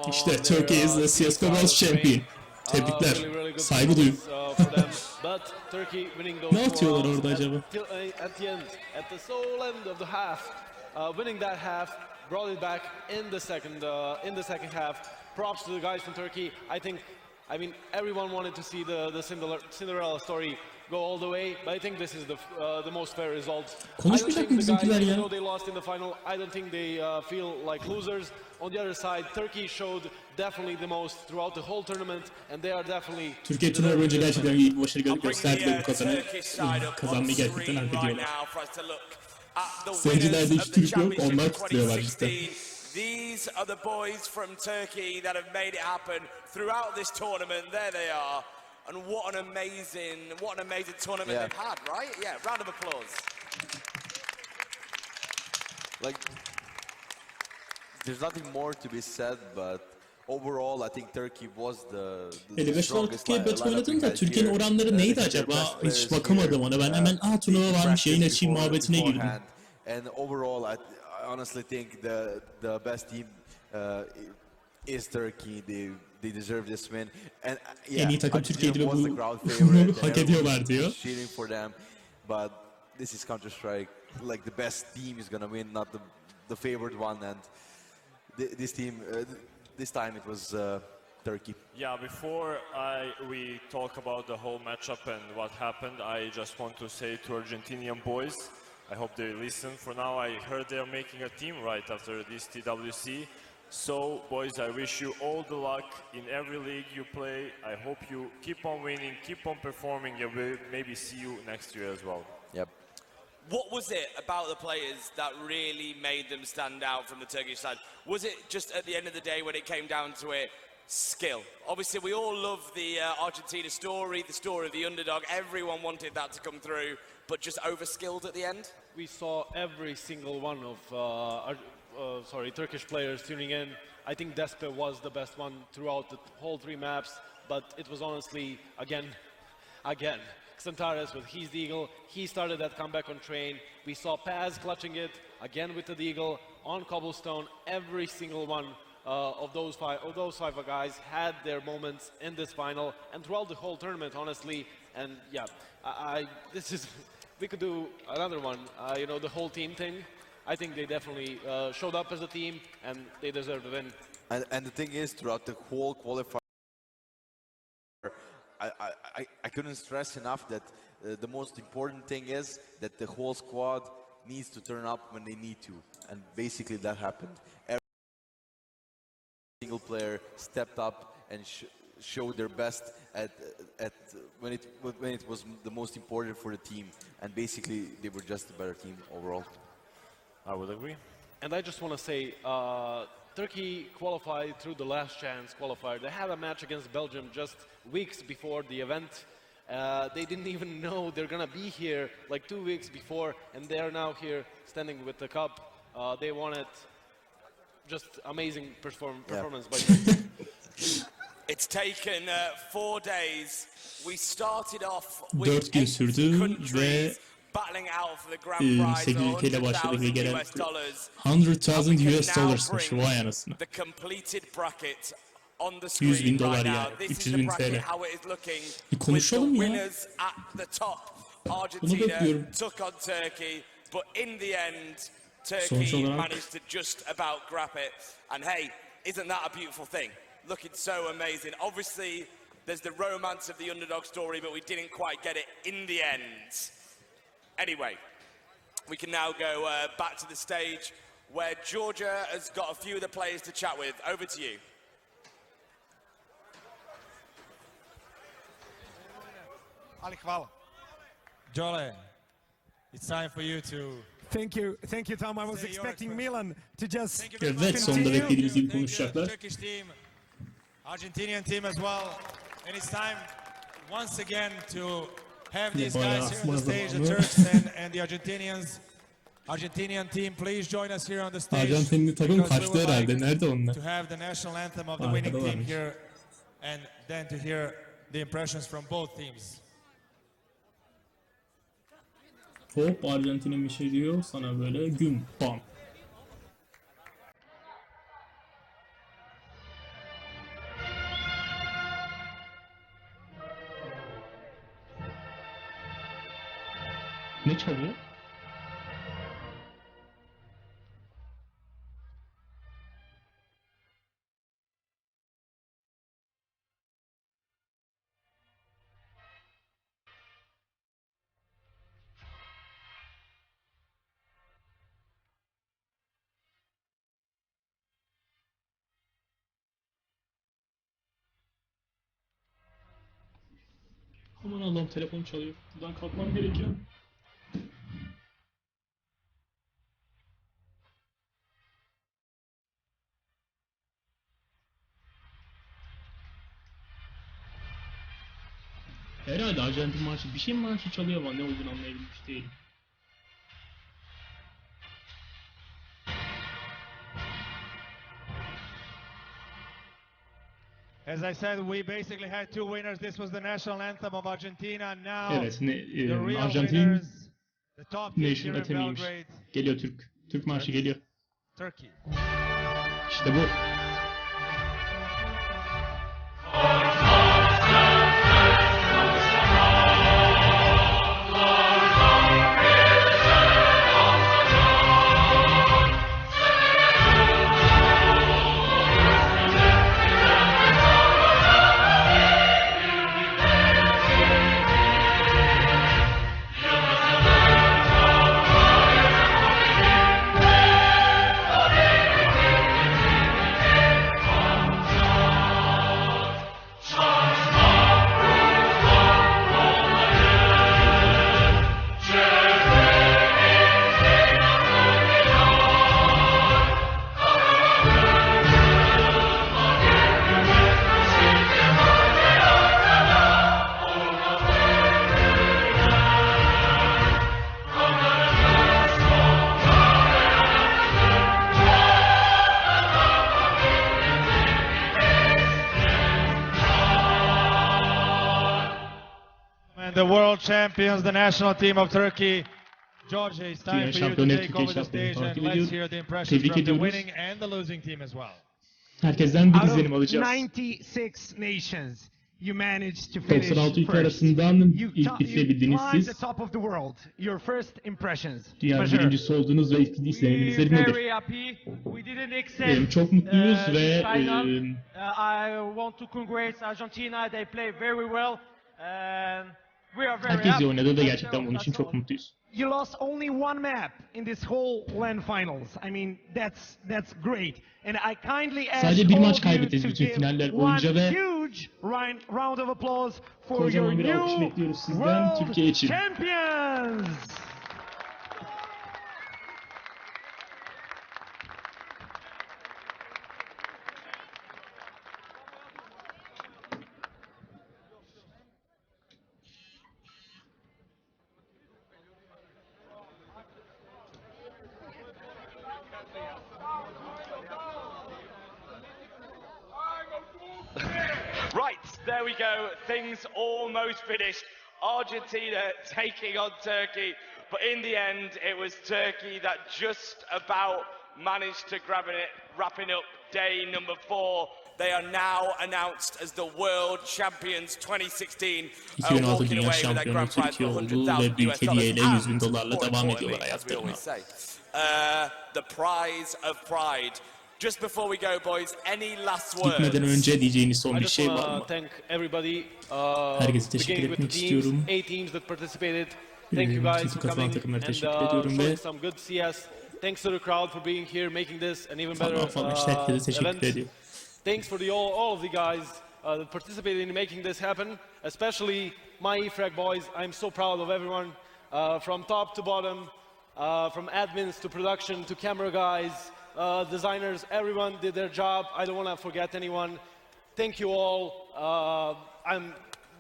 İşte Turkey is the CSGO World Champion. Tebrikler. Saygı duyun. Ne atıyorlar orada acaba? At the end, at the sole end of the half, winning that half, brought it back in the second half. Props to the guys from Turkey. I mean, everyone wanted to see the Cinderella story go all the way, but I think this is the most fair result. Konuşmayacak mı bizimkiler ya? I know they lost in the final. I don't think they feel like losers. On the other side, Turkey showed definitely the most throughout the whole tournament, and they are definitely. Türkiye turnuva boyunca gerçekten iyi bir başarı gösterdiler bu kazanmayı gerçekten hak ediyorlar. Seyircilerde hiç Türk yok, onlar kutluyorlar cidden. These are the boys from Turkey that have made it happen throughout this tournament. There they are. And what an amazing tournament they've had, right? Yeah, round of applause. Like, there's nothing more to be said, but overall I think Turkey was the 55 strongest Türkiye bet lineup oynadım da we had Türkiye'nin here. oranları neydi Their acaba? best players Hiç bakamadım here, ona. Ben hemen turnuva varmış yayın açayım muhabbetine girdim. beforehand. And overall I honestly think the best team is Turkey. They deserve this win. And En iyi takım Türkiye'di ve was the bu crowd favorite. hak ediyorlar diyor. Cheering for them, but this is Counter-Strike. Like the best team is gonna win, not the favored one. And this team, this time it was Turkey. Yeah, before we talk about the whole matchup and what happened, I just want to say to Argentinian boys, I hope they listen. For now, I heard they're making a team right after this TWC. So, boys, I wish you all the luck in every league you play. I hope you keep on winning, keep on performing, and we'll maybe see you next year as well. Yep. What was it about the players that really made them stand out from the Turkish side? Was it just at the end of the day when it came down to it, skill? Obviously, we all love the Argentina story, the story of the underdog. Everyone wanted that to come through, but just over-skilled at the end? We saw every single one of Turkish players tuning in. I think Despe was the best one throughout the whole 3 maps, but it was honestly, again, Xantares with his Deagle. He started that comeback on train. We saw Paz clutching it, again with the Deagle, on Cobblestone. Every single one of those five guys had their moments in this final and throughout the whole tournament, honestly. And yeah, we could do another one, the whole team thing. I think they definitely showed up as a team and they deserve to win. And the thing is, throughout the whole qualifier, I couldn't stress enough that the most important thing is that the whole squad needs to turn up when they need to. And basically that happened. Every single player stepped up and showed their best at when it was the most important for the team. And basically they were just a better team overall. I would agree. And I just want to say, Turkey qualified through the last chance qualifier. They had a match against Belgium just weeks before the event. They didn't even know they're going to be here like 2 weeks before, and they're now here standing with the cup. They won it. Just amazing performance by them. It's taken 4 days. We started off with 4 gün sürdü ve battling out for the grand prize 8 ülkeyle başladık ve gelen US dollars. $100,000 vay anasını. The completed bracket on the $100,000 screen yani, This is 300.000 the bracket TL. how it is looking. Bir konuşalım with the ya. winners at the top. Bunu Argentina bekliyorum. took on Turkey, but in the end, Sonuç Turkey olarak- managed to just about grab it. And hey, isn't that a beautiful thing? Looking so amazing. Obviously, there's the romance of the underdog story, but we didn't quite get it in the end. Anyway, we can now go back to the stage where Georgia has got a few of the players to chat with. Over to you. Ali, hvala. Jole, it's time for you to... Thank you, Tom. I was expecting Milan to just Evet, sonunda beklediğimiz gibi konuşacaklar. Turkish team, Argentinian team as well. And it's time once again to have these guys here on the stage, the Turks and the Argentinians. Argentinian team, please join us here on the stage. Arjantinli takım because we kaçtı would herhalde. like Nerede onlar? to have the national anthem of the winning team Arkadalarmış. here, and then to hear the impressions from both teams. Hop Arjantin'in bir şey diyor sana böyle güm bam. Ne çalıyor? Aman Allah'ım telefon çalıyor. Buradan kalkmam gerekiyor. Herhalde Arjantin marşı bir şey marşı çalıyor ama ne olduğunu anlayabilmiş değilim. As I said, we basically had two winners. This was the national anthem of Argentina. Now Evet, the real Arjantin winners, the top team Nation here in Anthem'iymiş. Belgrade, Geliyor Türk. Türk marşı geliyor. Turkey. İşte bu. And the world champions, the national team of Turkey. Georgia, it's time Dünya for you to şampiyonu take Türkiye over the şampiyonu stage and takip let's ediyor. hear the impressions Tebrik from the ediyoruz. winning and the losing team as well. Herkesten bir Out izlenim of alacağız. 96 nations, you managed to finish 96 ülke first. arasından You ilk bitirebildiniz climbed siz. the top of the world. Your first impressions. Dünyanın Major. birincisi oldunuz ve ilk izlenimleriniz nedir? Very happy. We didn't accept Çok mutluyuz ve this final. I want to congratulate Argentina. They play very well. And we are very herkes iyi happy. oynadı da gerçekten bunun için çok mutluyuz. You lost only one map in this whole LAN finals. I mean, that's great. And I kindly ask Sadece bir all maç of you kaybettiniz to bütün give finaller one boyunca ve huge round of applause for your kocaman bir alkış new bekliyoruz sizden world Türkiye için. champions. Right, there we go. Things almost finished. Argentina taking on Turkey. But in the end, it was Turkey that just about managed to grab it, wrapping up day number 4. They are now announced as the World Champions 2016. 2006 Dünya Şampiyonu Türkiye oldu ve büyük hediyeyle $100.000 devam ediyorlar hayatlarına. The prize of pride. Just before we go, boys, any last words? Gitmeden önce diyeceğiniz son bir şey var mı? Thank everybody. Herkese teşekkür Beginning etmek with the teams, istiyorum. 8 teams that participated. Thank you guys Sizi for katılan coming takımlara and teşekkür ediyorum ve showing some good CS. Thanks to the crowd for being here, making this an even better herkese teşekkür event. ediyorum. Thanks for all of the guys that participated in making this happen, especially my EFRAG boys. I'm so proud of everyone, from top to bottom, from admins to production to camera guys, designers. Everyone did their job. I don't want to forget anyone. Thank you all.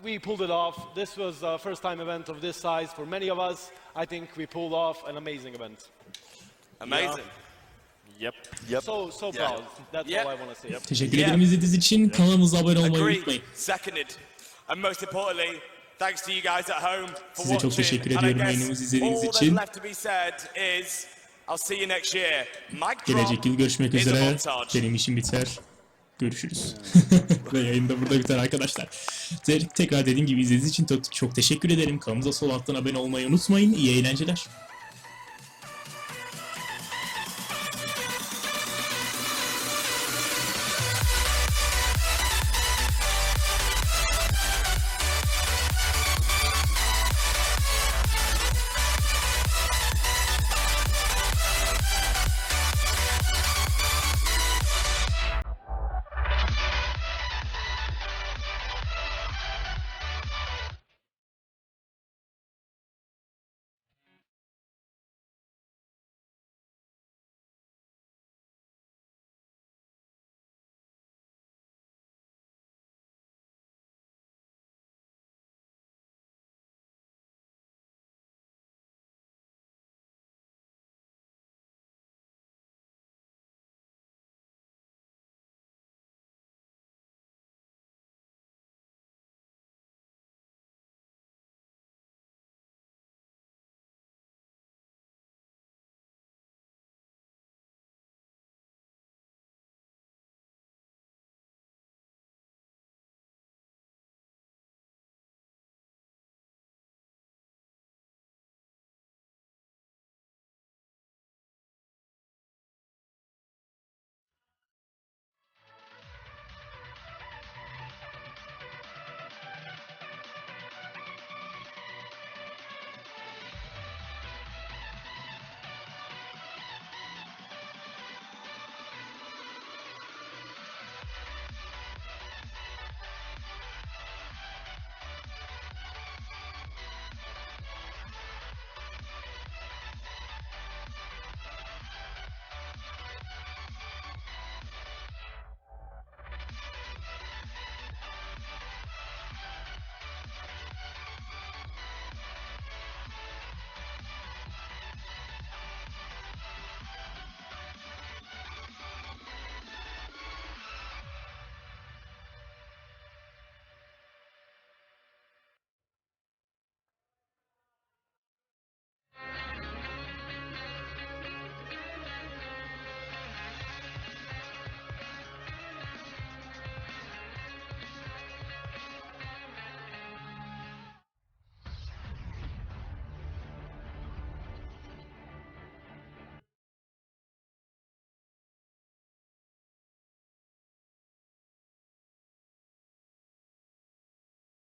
We pulled it off. This was a first-time event of this size for many of us. I think we pulled off an amazing event. Amazing. Yep. So proud. That's all I want to say. Teşekkür ederim izlediğiniz için. Kanalımıza abone olmayı Agreed. unutmayın. Seconded. And most importantly, Thanks to you guys at home for Size çok watching. teşekkür And I ediyorum guess yayınımızı izlediğiniz all that's için. left to be said is I'll see you next year. Mic Gelecek drop yıl görüşmek is a üzere. montage. Benim işim biter. Görüşürüz. Ve yayın da burada biter arkadaşlar. Tekrar dediğim gibi izlediğiniz için çok teşekkür ederim. Kanalımıza sol alttan abone olmayı unutmayın. İyi eğlenceler.